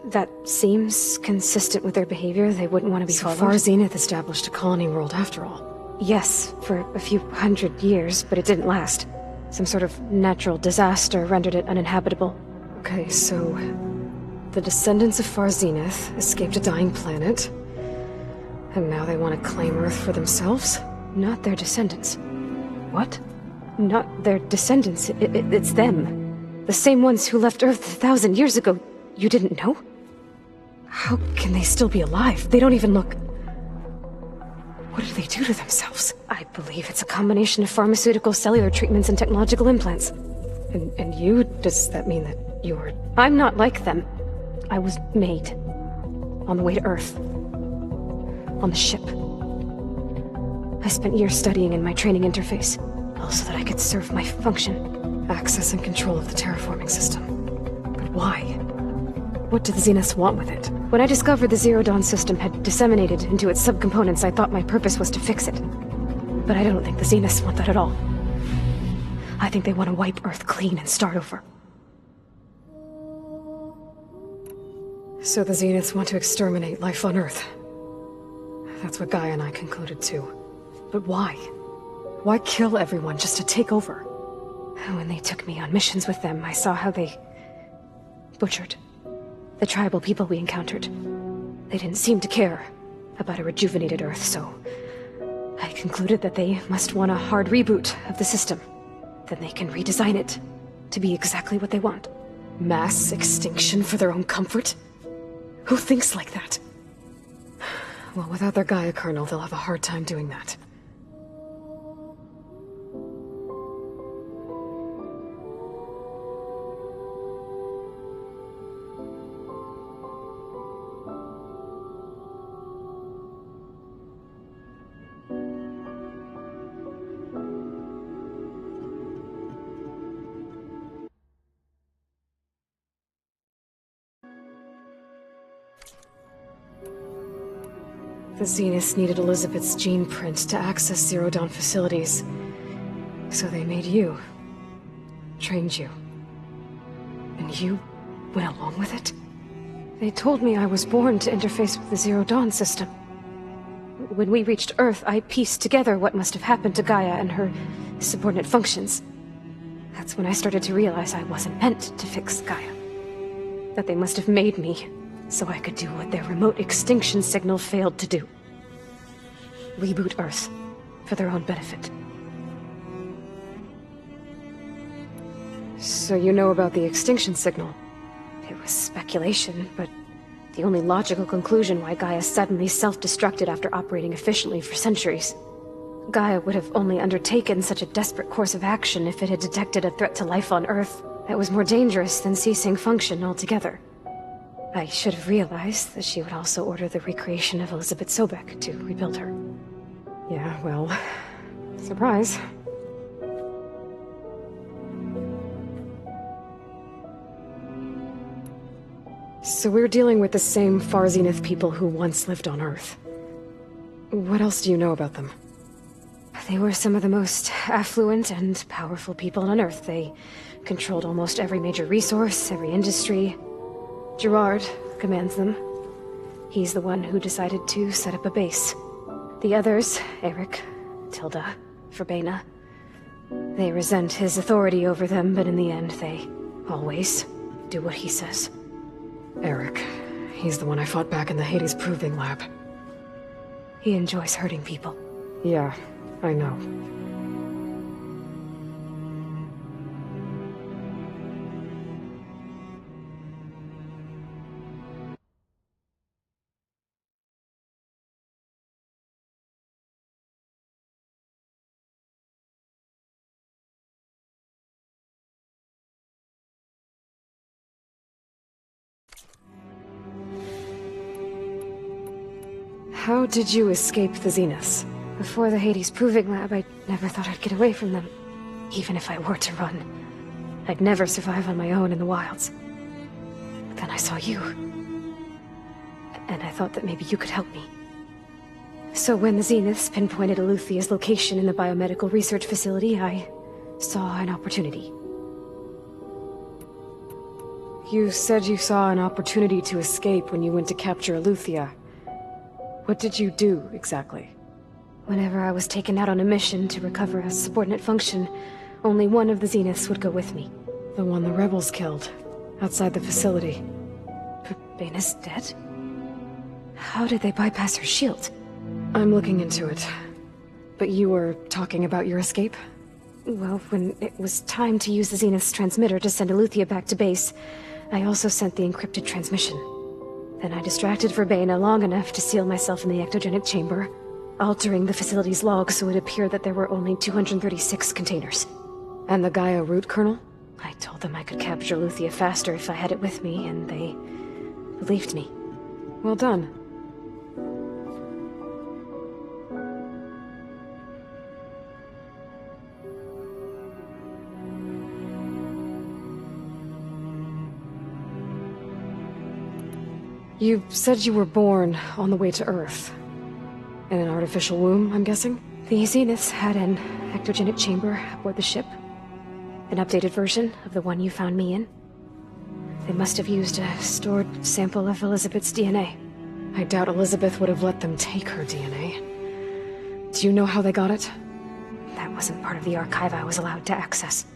That seems consistent with their behavior. They wouldn't want to be followed. So far, Zenith established a colony world after all. Yes, for a few hundred years, but it didn't last. Some sort of natural disaster rendered it uninhabitable. Okay, so the descendants of Far Zenith escaped a dying planet, and now they want to claim Earth for themselves? Not their descendants. What? Not their descendants. It's them. The same ones who left Earth 1,000 years ago. You didn't know? How can they still be alive? They don't even look... What did they do to themselves? I believe it's a combination of pharmaceutical, cellular treatments, and technological implants. And you? Does that mean that you're... I'm not like them. I was made. On the way to Earth. On the ship. I spent years studying in my training interface, all so that I could serve my function. Access and control of the terraforming system. But why? What do the Zeniths want with it? When I discovered the Zero Dawn system had disseminated into its subcomponents, I thought my purpose was to fix it. But I don't think the Zeniths want that at all. I think they want to wipe Earth clean and start over. So the Zeniths want to exterminate life on Earth. That's what Gaia and I concluded too. But why? Why kill everyone just to take over? When they took me on missions with them, I saw how they butchered the tribal people we encountered. They didn't seem to care about a rejuvenated Earth, so I concluded that they must want a hard reboot of the system. Then they can redesign it to be exactly what they want. Mass extinction for their own comfort? Who thinks like that? Well, without their Gaia kernel, they'll have a hard time doing that. The Zeniths needed Elizabeth's gene print to access Zero Dawn facilities. So they made you. Trained you. And you went along with it? They told me I was born to interface with the Zero Dawn system. When we reached Earth, I pieced together what must have happened to Gaia and her subordinate functions. That's when I started to realize I wasn't meant to fix Gaia. That they must have made me so I could do what their remote extinction signal failed to do. Reboot Earth, for their own benefit. So you know about the extinction signal? It was speculation, but the only logical conclusion why Gaia suddenly self-destructed after operating efficiently for centuries. Gaia would have only undertaken such a desperate course of action if it had detected a threat to life on Earth that was more dangerous than ceasing function altogether. I should have realized that she would also order the recreation of Elizebeth Sobeck to rebuild her. Yeah, well, surprise. So we're dealing with the same Far Zenith people who once lived on Earth. What else do you know about them? They were some of the most affluent and powerful people on Earth. They controlled almost every major resource, every industry. Gerard commands them. He's the one who decided to set up a base. The others, Eric, Tilda, Verbena, they resent his authority over them, but in the end, they always do what he says. Eric. He's the one I fought back in the Hades Proving Lab. He enjoys hurting people. Yeah, I know. How did you escape the Zeniths? Before the Hades Proving Lab, I never thought I'd get away from them. Even if I were to run. I'd never survive on my own in the wilds. But then I saw you. And I thought that maybe you could help me. So when the Zeniths pinpointed Eluthia's location in the biomedical research facility, I saw an opportunity. You said you saw an opportunity to escape when you went to capture Eleuthia. What did you do, exactly? Whenever I was taken out on a mission to recover a subordinate function, only one of the Zeniths would go with me. The one the rebels killed, outside the facility. Baina's dead? How did they bypass her shield? I'm looking into it. But you were talking about your escape? Well, when it was time to use the Zenith's transmitter to send Eleuthia back to base, I also sent the encrypted transmission. Then I distracted Baina long enough to seal myself in the ectogenic chamber, altering the facility's log so it appeared that there were only 236 containers. And the Gaia root kernel? I told them I could capture Eleuthia faster if I had it with me, and they believed me. Well done. You said you were born on the way to Earth. In an artificial womb, I'm guessing? The Zeniths had an ectogenic chamber aboard the ship. An updated version of the one you found me in. They must have used a stored sample of Elizabeth's DNA. I doubt Elizabeth would have let them take her DNA. Do you know how they got it? That wasn't part of the archive I was allowed to access.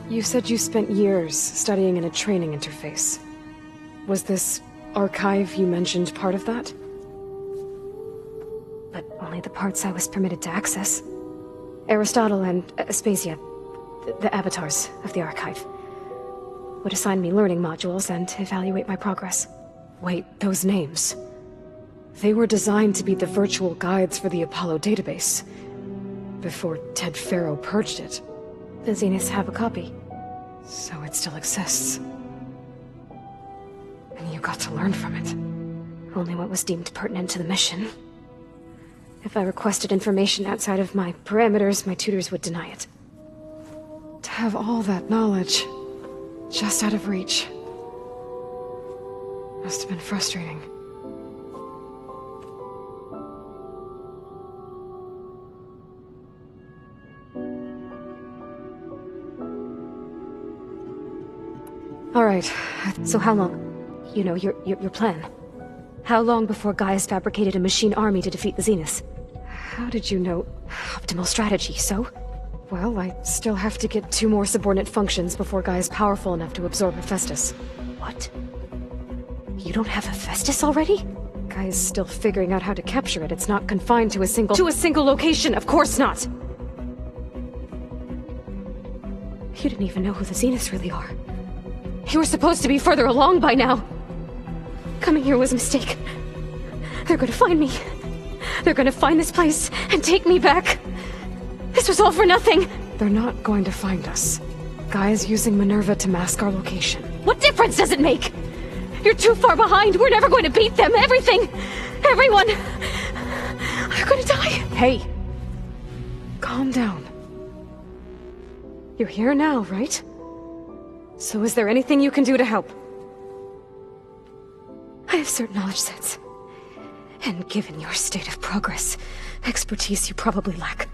You said you spent years studying in a training interface. Was this archive you mentioned part of that? But only the parts I was permitted to access. Aristotle and Aspasia, the avatars of the archive, would assign me learning modules and evaluate my progress. Wait, those names. They were designed to be the virtual guides for the Apollo database, before Ted Faro purged it. The Zeniths have a copy. So it still exists. And you got to learn from it. Only what was deemed pertinent to the mission. If I requested information outside of my parameters, my tutors would deny it. To have all that knowledge, just out of reach, must have been frustrating. All right, so how long? You know, your plan. How long before Gaia's fabricated a machine army to defeat the Zeniths? How did you know? Optimal strategy, so? Well, I still have to get 2 more subordinate functions before Gaia's powerful enough to absorb Hephaestus. What? You don't have Hephaestus already? Gaia's still figuring out how to capture it. It's not confined to a single location, of course not! You didn't even know who the Zeniths really are. You were supposed to be further along by now. Coming here was a mistake. They're gonna find me. They're gonna find this place and take me back. This was all for nothing. They're not going to find us. Gaia's using Minerva to mask our location. What difference does it make? You're too far behind. We're never going to beat them. Everything, everyone, are gonna die. Hey, calm down. You're here now, right? So is there anything you can do to help? I have certain knowledge sets. And given your state of progress, expertise you probably lack.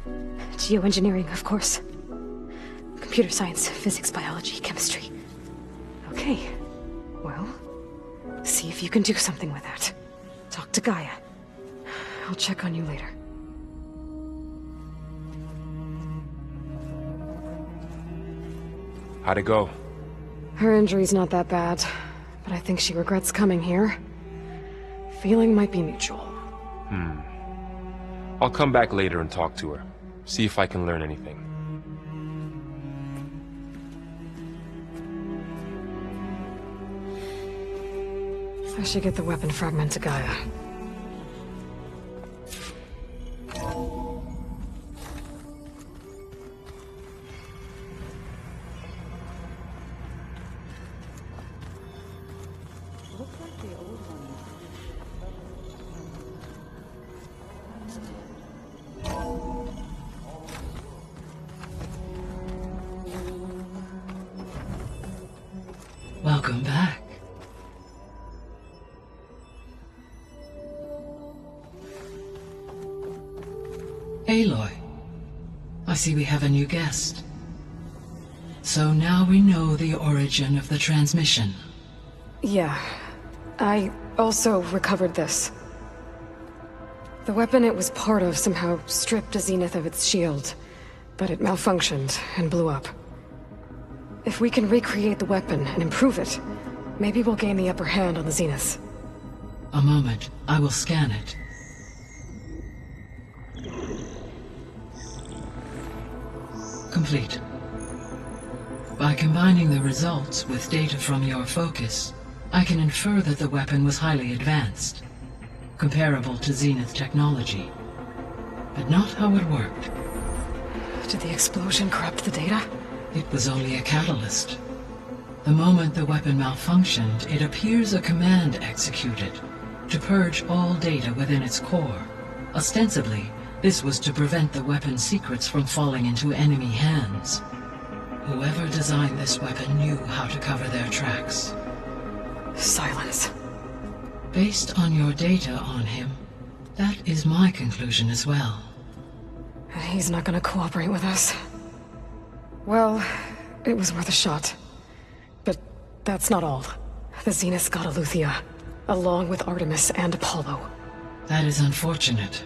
Geoengineering, of course. Computer science, physics, biology, chemistry. Okay. Well, see if you can do something with that. Talk to Gaia. I'll check on you later. How'd it go? Her injury's not that bad, but I think she regrets coming here. Feeling might be mutual. I'll come back later and talk to her. See if I can learn anything. I should get the weapon fragment to Gaia. Welcome back. Aloy, I see we have a new guest. So now we know the origin of the transmission. Yeah. I also recovered this. The weapon it was part of somehow stripped a Zenith of its shield, but it malfunctioned and blew up. If we can recreate the weapon and improve it, maybe we'll gain the upper hand on the Zeniths. A moment. I will scan it. Complete. By combining the results with data from your focus, I can infer that the weapon was highly advanced, comparable to Zenith technology, but not how it worked. Did the explosion corrupt the data? It was only a catalyst. The moment the weapon malfunctioned, it appears a command executed to purge all data within its core. Ostensibly, this was to prevent the weapon's secrets from falling into enemy hands. Whoever designed this weapon knew how to cover their tracks. Silence. Based on your data on him, that is my conclusion as well. He's not gonna cooperate with us. Well, it was worth a shot. But that's not all. The Zeniths got Eleuthia, along with Artemis and Apollo. That is unfortunate.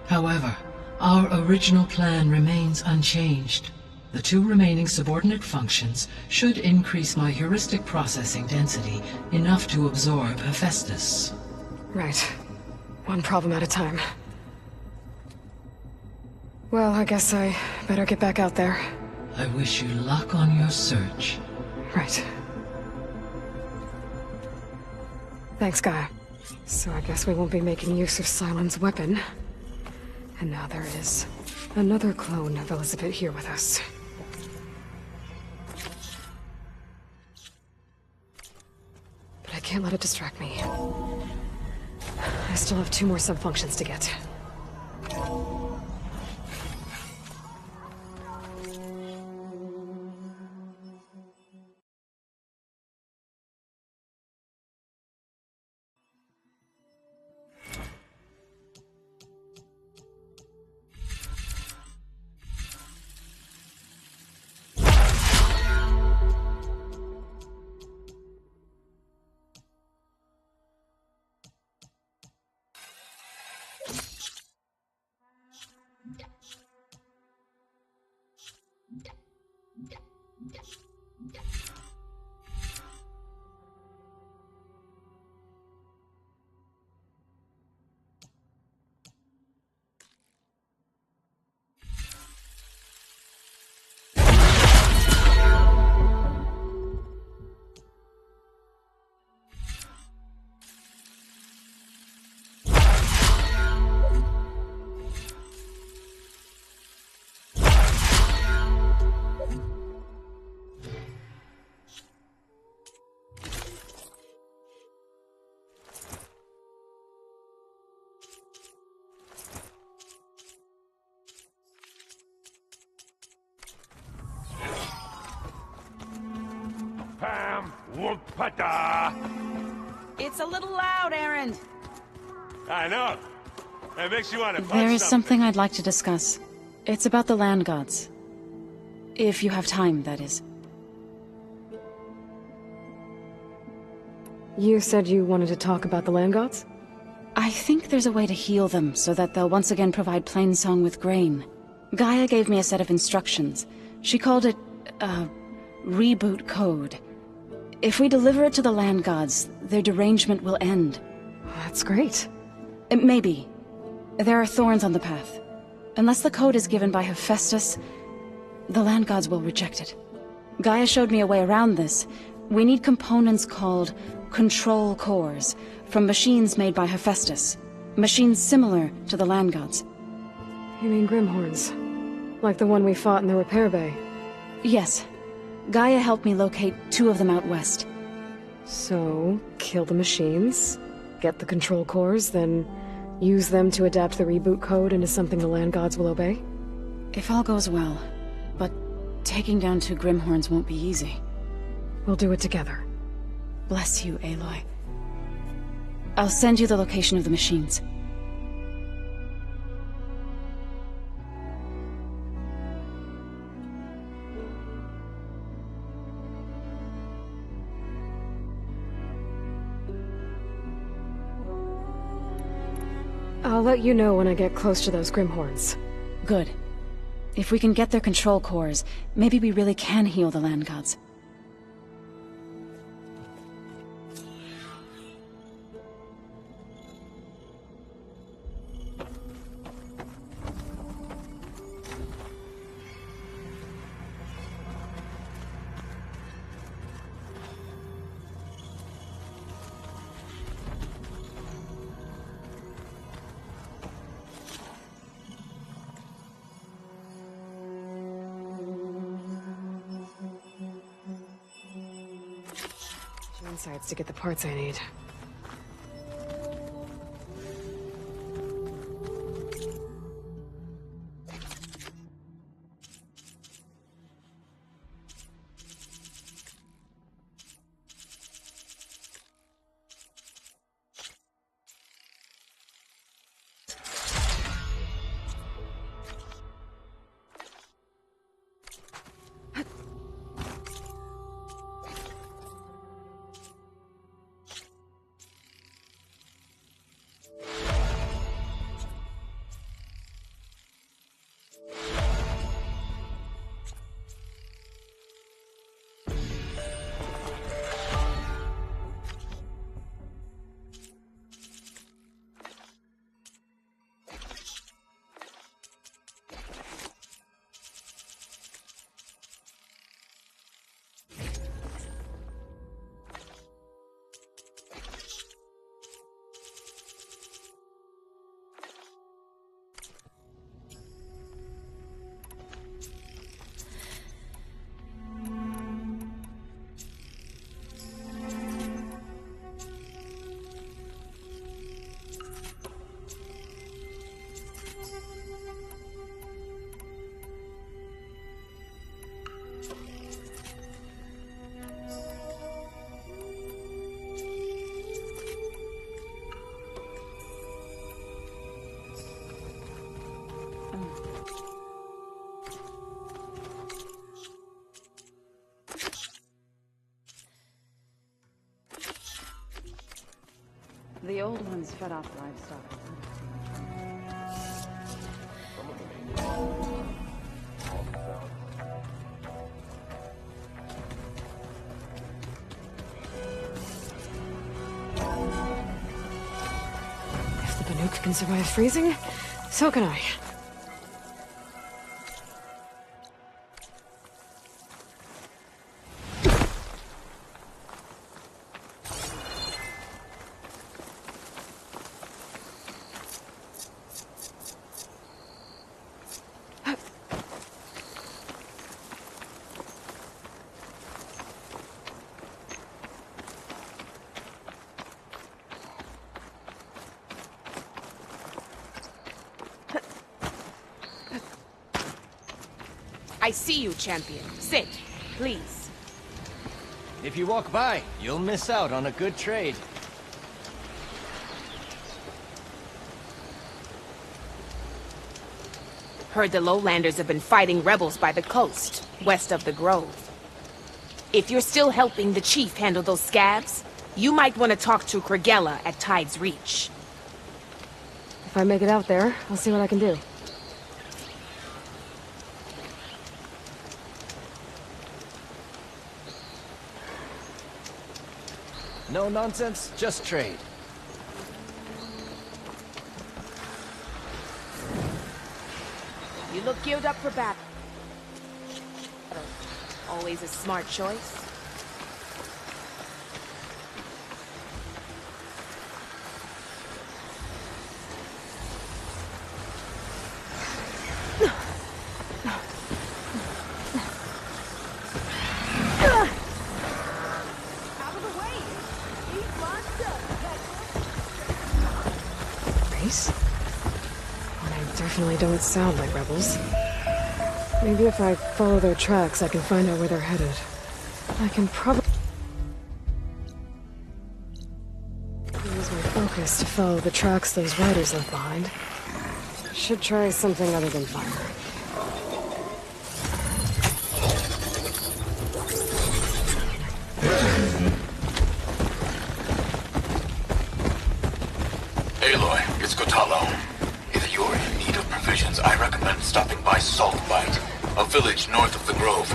However, our original plan remains unchanged. The 2 remaining subordinate functions should increase my heuristic processing density enough to absorb Hephaestus. Right. One problem at a time. Well, I guess I better get back out there. I wish you luck on your search. Right. Thanks, Gaia. So I guess we won't be making use of Cylon's weapon. And now there is another clone of Elizabeth here with us. But I can't let it distract me. I still have 2 more subfunctions to get. It's a little loud, Aaron. I know. That makes you want to punch There is something I'd like to discuss. It's about the land gods. If you have time, that is. You said you wanted to talk about the land gods? I think there's a way to heal them so that they'll once again provide Plainsong with grain. Gaia gave me a set of instructions. She called it, reboot code. If we deliver it to the land gods, their derangement will end. That's great. Maybe. There are thorns on the path. Unless the code is given by Hephaestus, the land gods will reject it. Gaia showed me a way around this. We need components called control cores, from machines made by Hephaestus. Machines similar to the land gods. You mean Grimhorns? Like the one we fought in the repair bay? Yes. Gaia helped me locate 2 of them out west. So, kill the machines, get the control cores, then use them to adapt the reboot code into something the land gods will obey? If all goes well. But taking down 2 Grimhorns won't be easy. We'll do it together. Bless you, Aloy. I'll send you the location of the machines. I'll let you know when I get close to those Grimhorns. Good. If we can get their control cores, maybe we really can heal the land gods. Insights to get the parts I need. The old ones fed off livestock. If the Banuk can survive freezing, so can I. I see you, champion. Sit, please. If you walk by, you'll miss out on a good trade. Heard the lowlanders have been fighting rebels by the coast, west of the grove. If you're still helping the chief handle those scabs, you might want to talk to Kragella at Tide's Reach. If I make it out there, I'll see what I can do. No nonsense, just trade. You look geared up for battle. Always a smart choice. Definitely don't sound like rebels. Maybe if I follow their tracks, I can find out where they're headed. I can probably use my focus to follow the tracks those riders left behind. Should try something other than fire. Aloy, it's Kotalo. provisions, I recommend stopping by Saltbite, a village north of the Grove.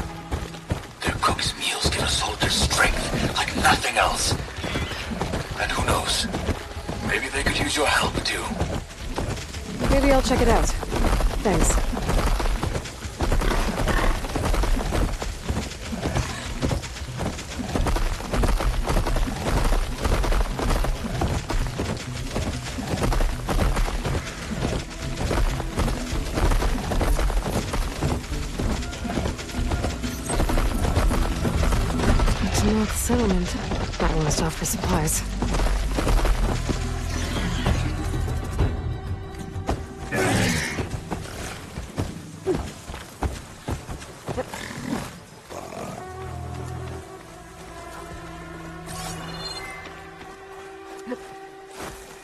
Their cook's meals give a soldier strength like nothing else. And who knows, maybe they could use your help too. Maybe I'll check it out. Thanks. North Settlement. Might want to stop for supplies.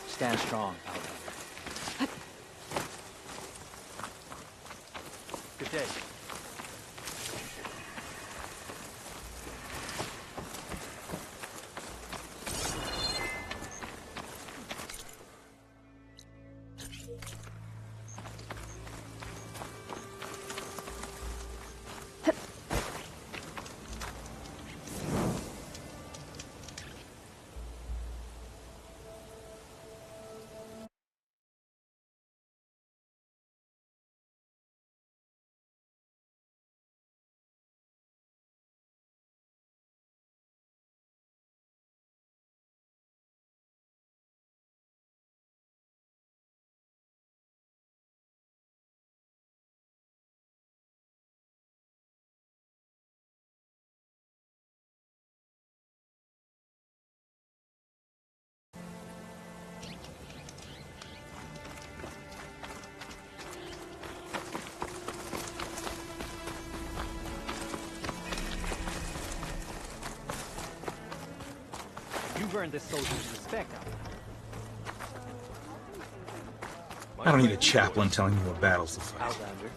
Stand strong, Aloy. Good day. You've earned this soldier's respect, I don't need a chaplain telling me what battles to fight. Outlander.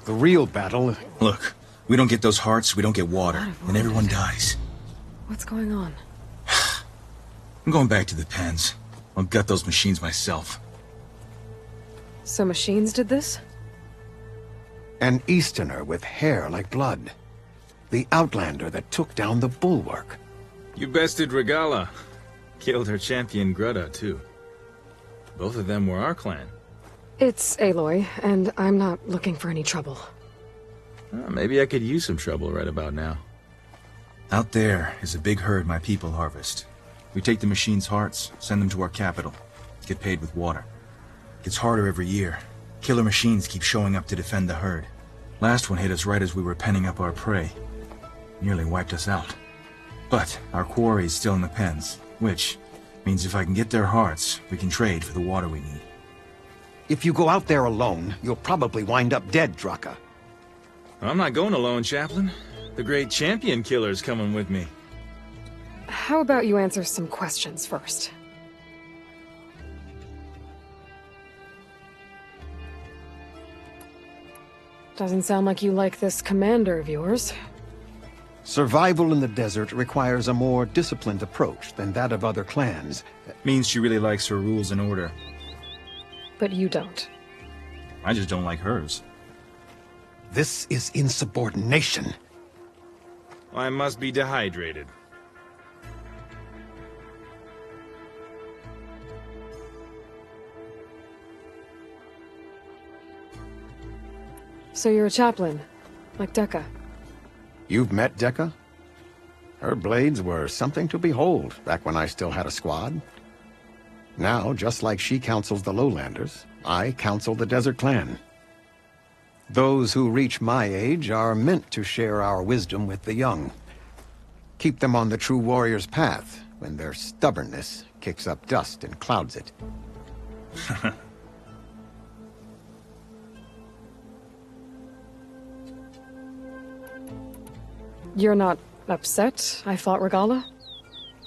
The real battle... Look, we don't get those hearts, we don't get water, and everyone dies. What's going on? I'm going back to the pens. I'll gut those machines myself. So machines did this? An Easterner with hair like blood. The Outlander that took down the bulwark. You bested Regala. Killed her champion Greta, too. Both of them were our clan. It's Aloy, and I'm not looking for any trouble. Maybe I could use some trouble right about now. Out there is a big herd my people harvest. We take the machines' hearts, send them to our capital, get paid with water. Gets harder every year. Killer machines keep showing up to defend the herd. Last one hit us right as we were penning up our prey. Nearly wiped us out. But our quarry is still in the pens, which means if I can get their hearts, we can trade for the water we need. If you go out there alone, you'll probably wind up dead, Draka. I'm not going alone, Chaplain. The great champion killer's coming with me. How about you answer some questions first? Doesn't sound like you like this commander of yours. Survival in the desert requires a more disciplined approach than that of other clans. Means she really likes her rules and order. But you don't. I just don't like hers. This is insubordination. I must be dehydrated. So you're a chaplain, like Dekka. You've met Dekka? Her blades were something to behold back when I still had a squad. Now, just like she counsels the Lowlanders, I counsel the Desert Clan. Those who reach my age are meant to share our wisdom with the young. Keep them on the true warrior's path when their stubbornness kicks up dust and clouds it. You're not upset I fought Regala?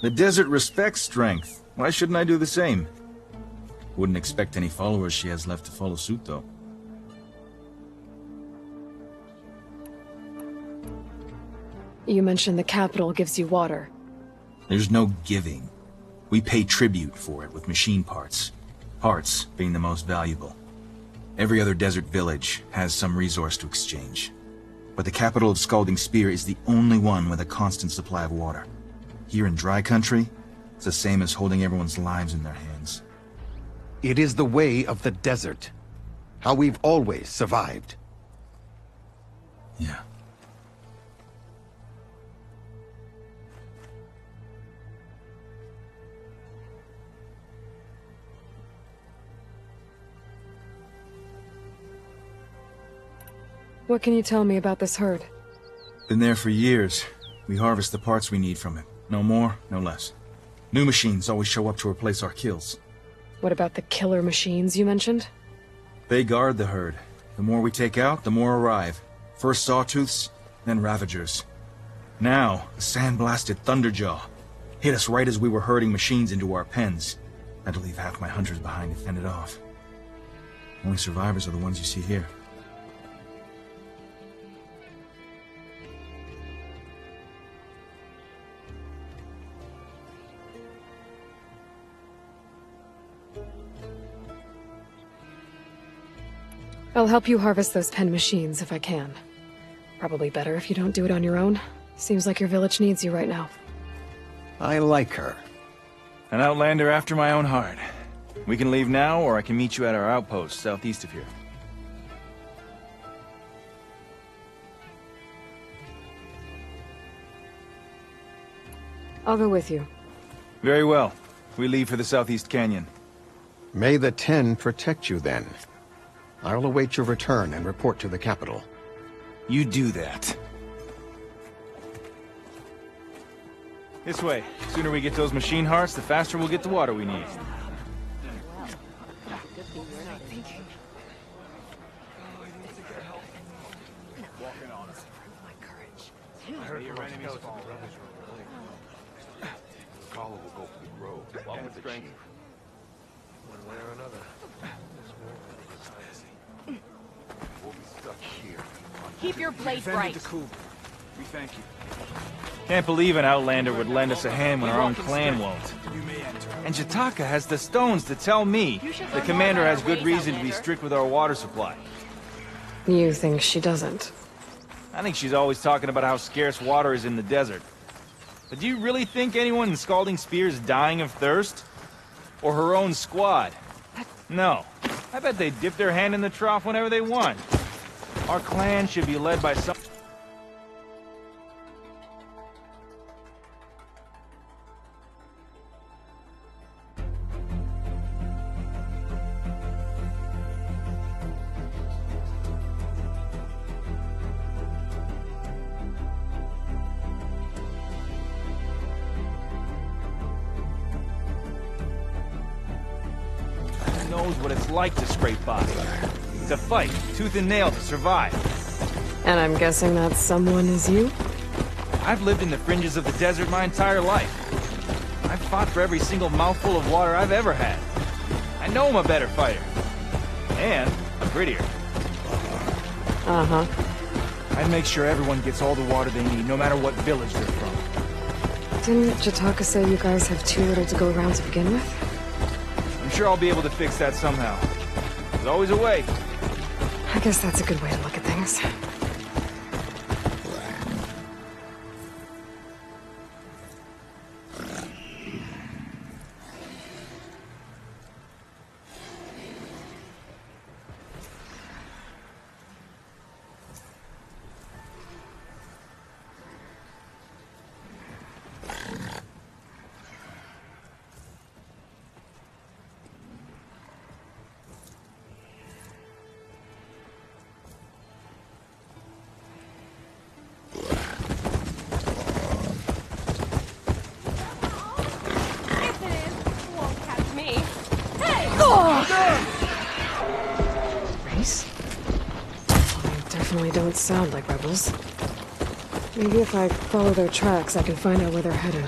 The desert respects strength. Why shouldn't I do the same? Wouldn't expect any followers she has left to follow suit, though. You mentioned the capital gives you water. There's no giving. We pay tribute for it with machine parts. Hearts being the most valuable. Every other desert village has some resource to exchange. But the capital of Scalding Spear is the only one with a constant supply of water. Here in dry country, it's the same as holding everyone's lives in their hands. It is the way of the desert. How we've always survived. Yeah. What can you tell me about this herd? Been there for years. We harvest the parts we need from it. No more, no less. New machines always show up to replace our kills. What about the killer machines you mentioned? They guard the herd. The more we take out, the more arrive. First sawtooths, then ravagers. Now, the sand-blasted Thunderjaw hit us right as we were herding machines into our pens. Had to leave half my hunters behind to fend it off. Only survivors are the ones you see here. I'll help you harvest those pen machines if I can. Probably better if you don't do it on your own. Seems like your village needs you right now. I like her. An outlander after my own heart. We can leave now, or I can meet you at our outpost southeast of here. I'll go with you. Very well. We leave for the Southeast Canyon. May the 10 protect you then. I'll await your return and report to the capital. You do that. This way. The sooner we get those machine hearts, the faster we'll get the water we need. Keep your blade bright. We thank you. Can't believe an outlander would lend us a hand when our own clan won't. And Jataka has the stones to tell me the commander has good reason to be strict with our water supply. You think she doesn't? I think she's always talking about how scarce water is in the desert. But do you really think anyone in Scalding Spear is dying of thirst? Or her own squad? No. I bet they dip their hand in the trough whenever they want. Our clan should be led by some... knows what it's like to scrape by. To fight, tooth and nail to survive. And I'm guessing that someone is you? I've lived in the fringes of the desert my entire life. I've fought for every single mouthful of water I've ever had. I know I'm a better fighter. And I'm prettier. Uh-huh. I'd make sure everyone gets all the water they need, no matter what village they're from. Didn't Jataka say you guys have too little to go around to begin with? I'm sure I'll be able to fix that somehow. There's always a way. I guess that's a good way to look at things. Don't sound like rebels. Maybe if I follow their tracks, I can find out where they're headed.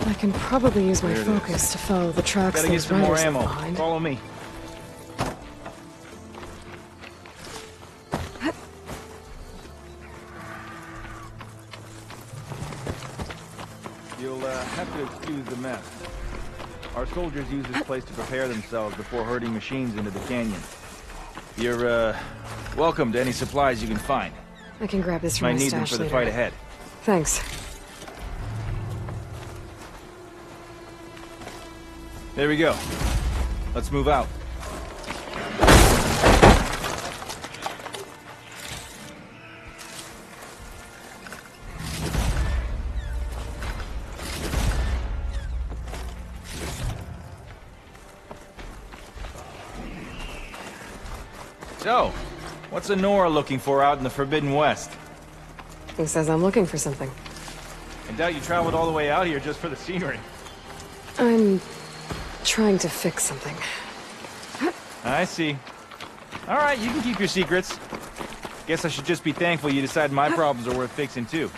I can probably use my focus to follow the tracks Gotta get those some more riders left ammo. behind. Follow me. You'll have to excuse the mess. Our soldiers use this place to prepare themselves before herding machines into the canyon. You're, welcome to any supplies you can find. I can grab this from Might my need them stash for the later. fight ahead. Thanks. There we go. Let's move out. So, what's Honora looking for out in the Forbidden West? Who says I'm looking for something? I doubt you traveled all the way out here just for the scenery. I'm trying to fix something. I see. Alright, you can keep your secrets. Guess I should just be thankful you decided my problems are worth fixing too.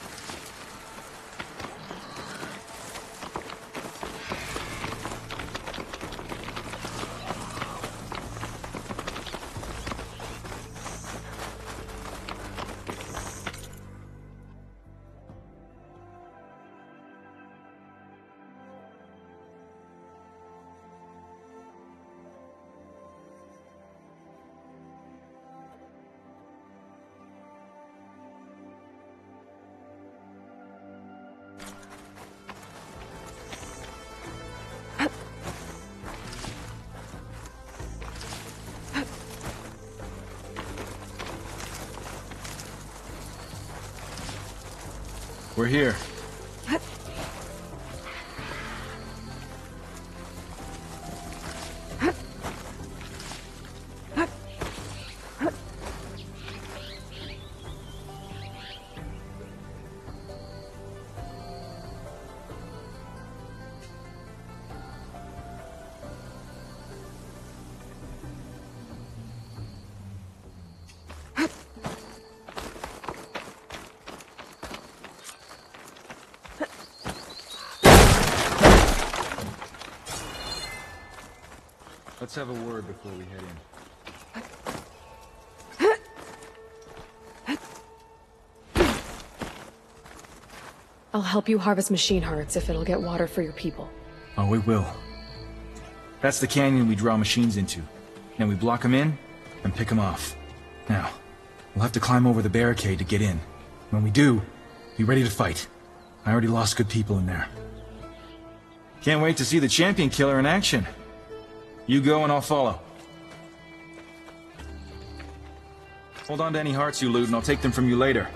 We're here. Let's have a word before we head in. I'll help you harvest machine hearts if it'll get water for your people. Oh, we will. That's the canyon we draw machines into. Then we block them in and pick them off. Now, we'll have to climb over the barricade to get in. When we do, be ready to fight. I already lost good people in there. Can't wait to see the champion killer in action. You go and I'll follow. Hold on to any hearts you loot and I'll take them from you later.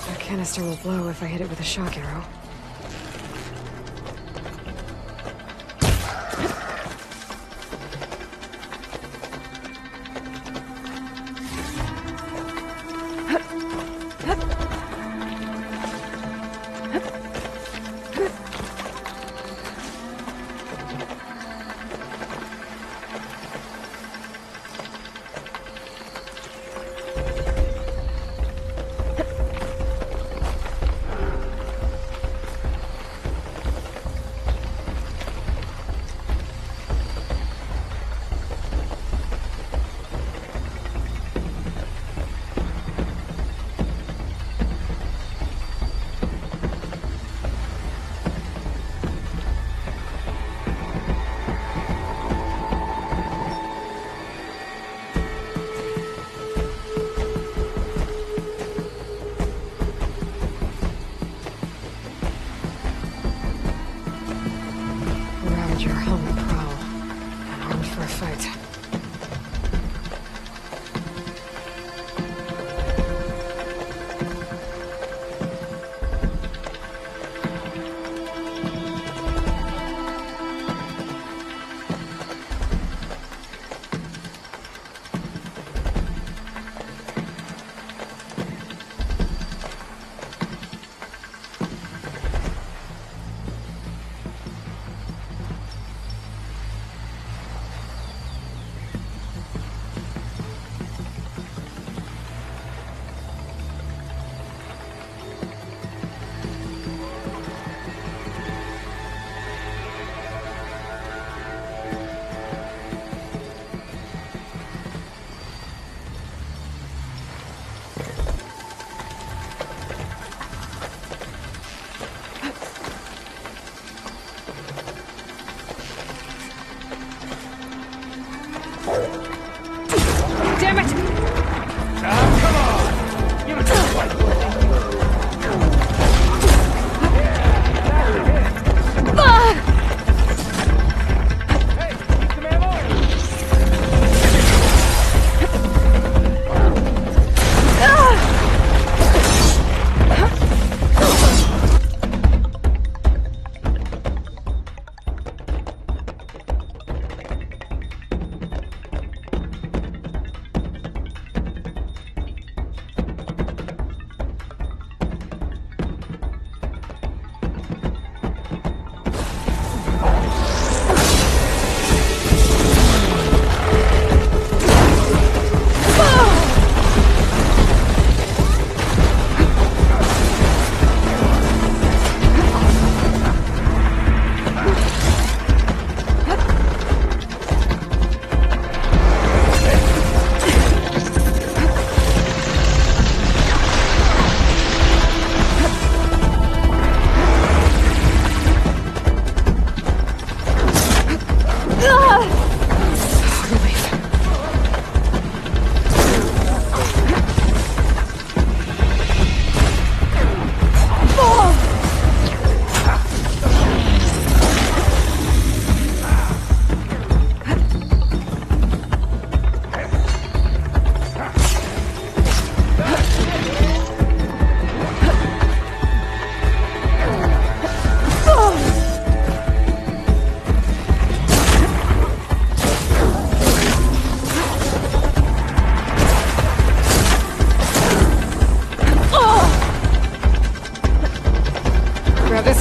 The canister will blow if I hit it with a shock arrow. Damn it! Come on! Give it a fight!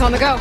On the go.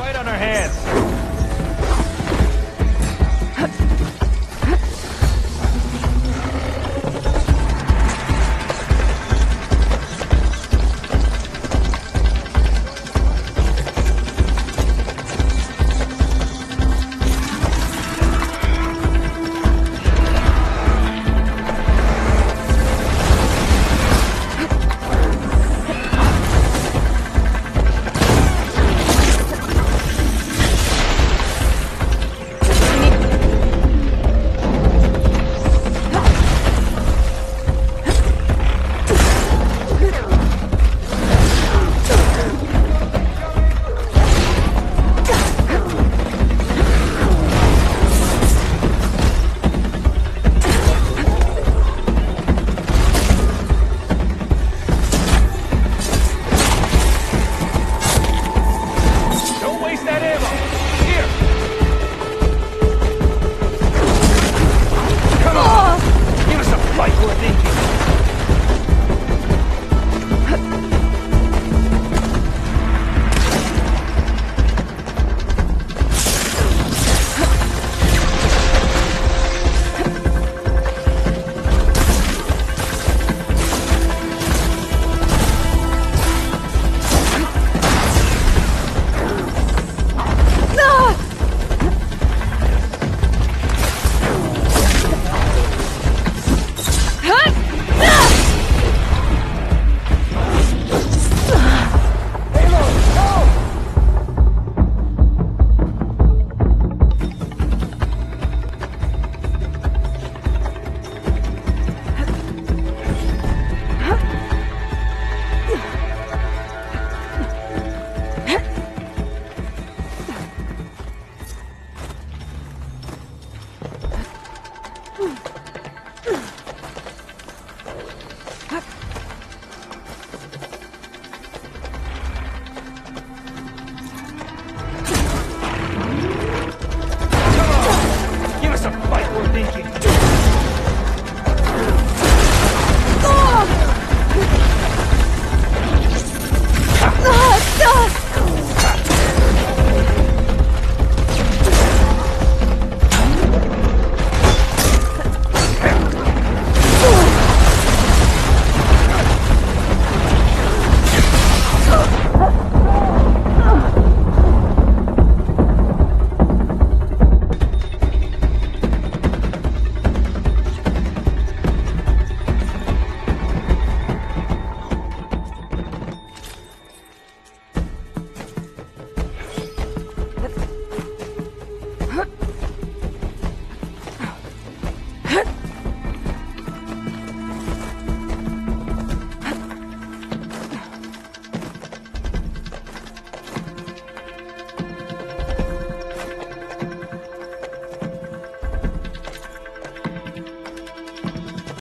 fight on our hands.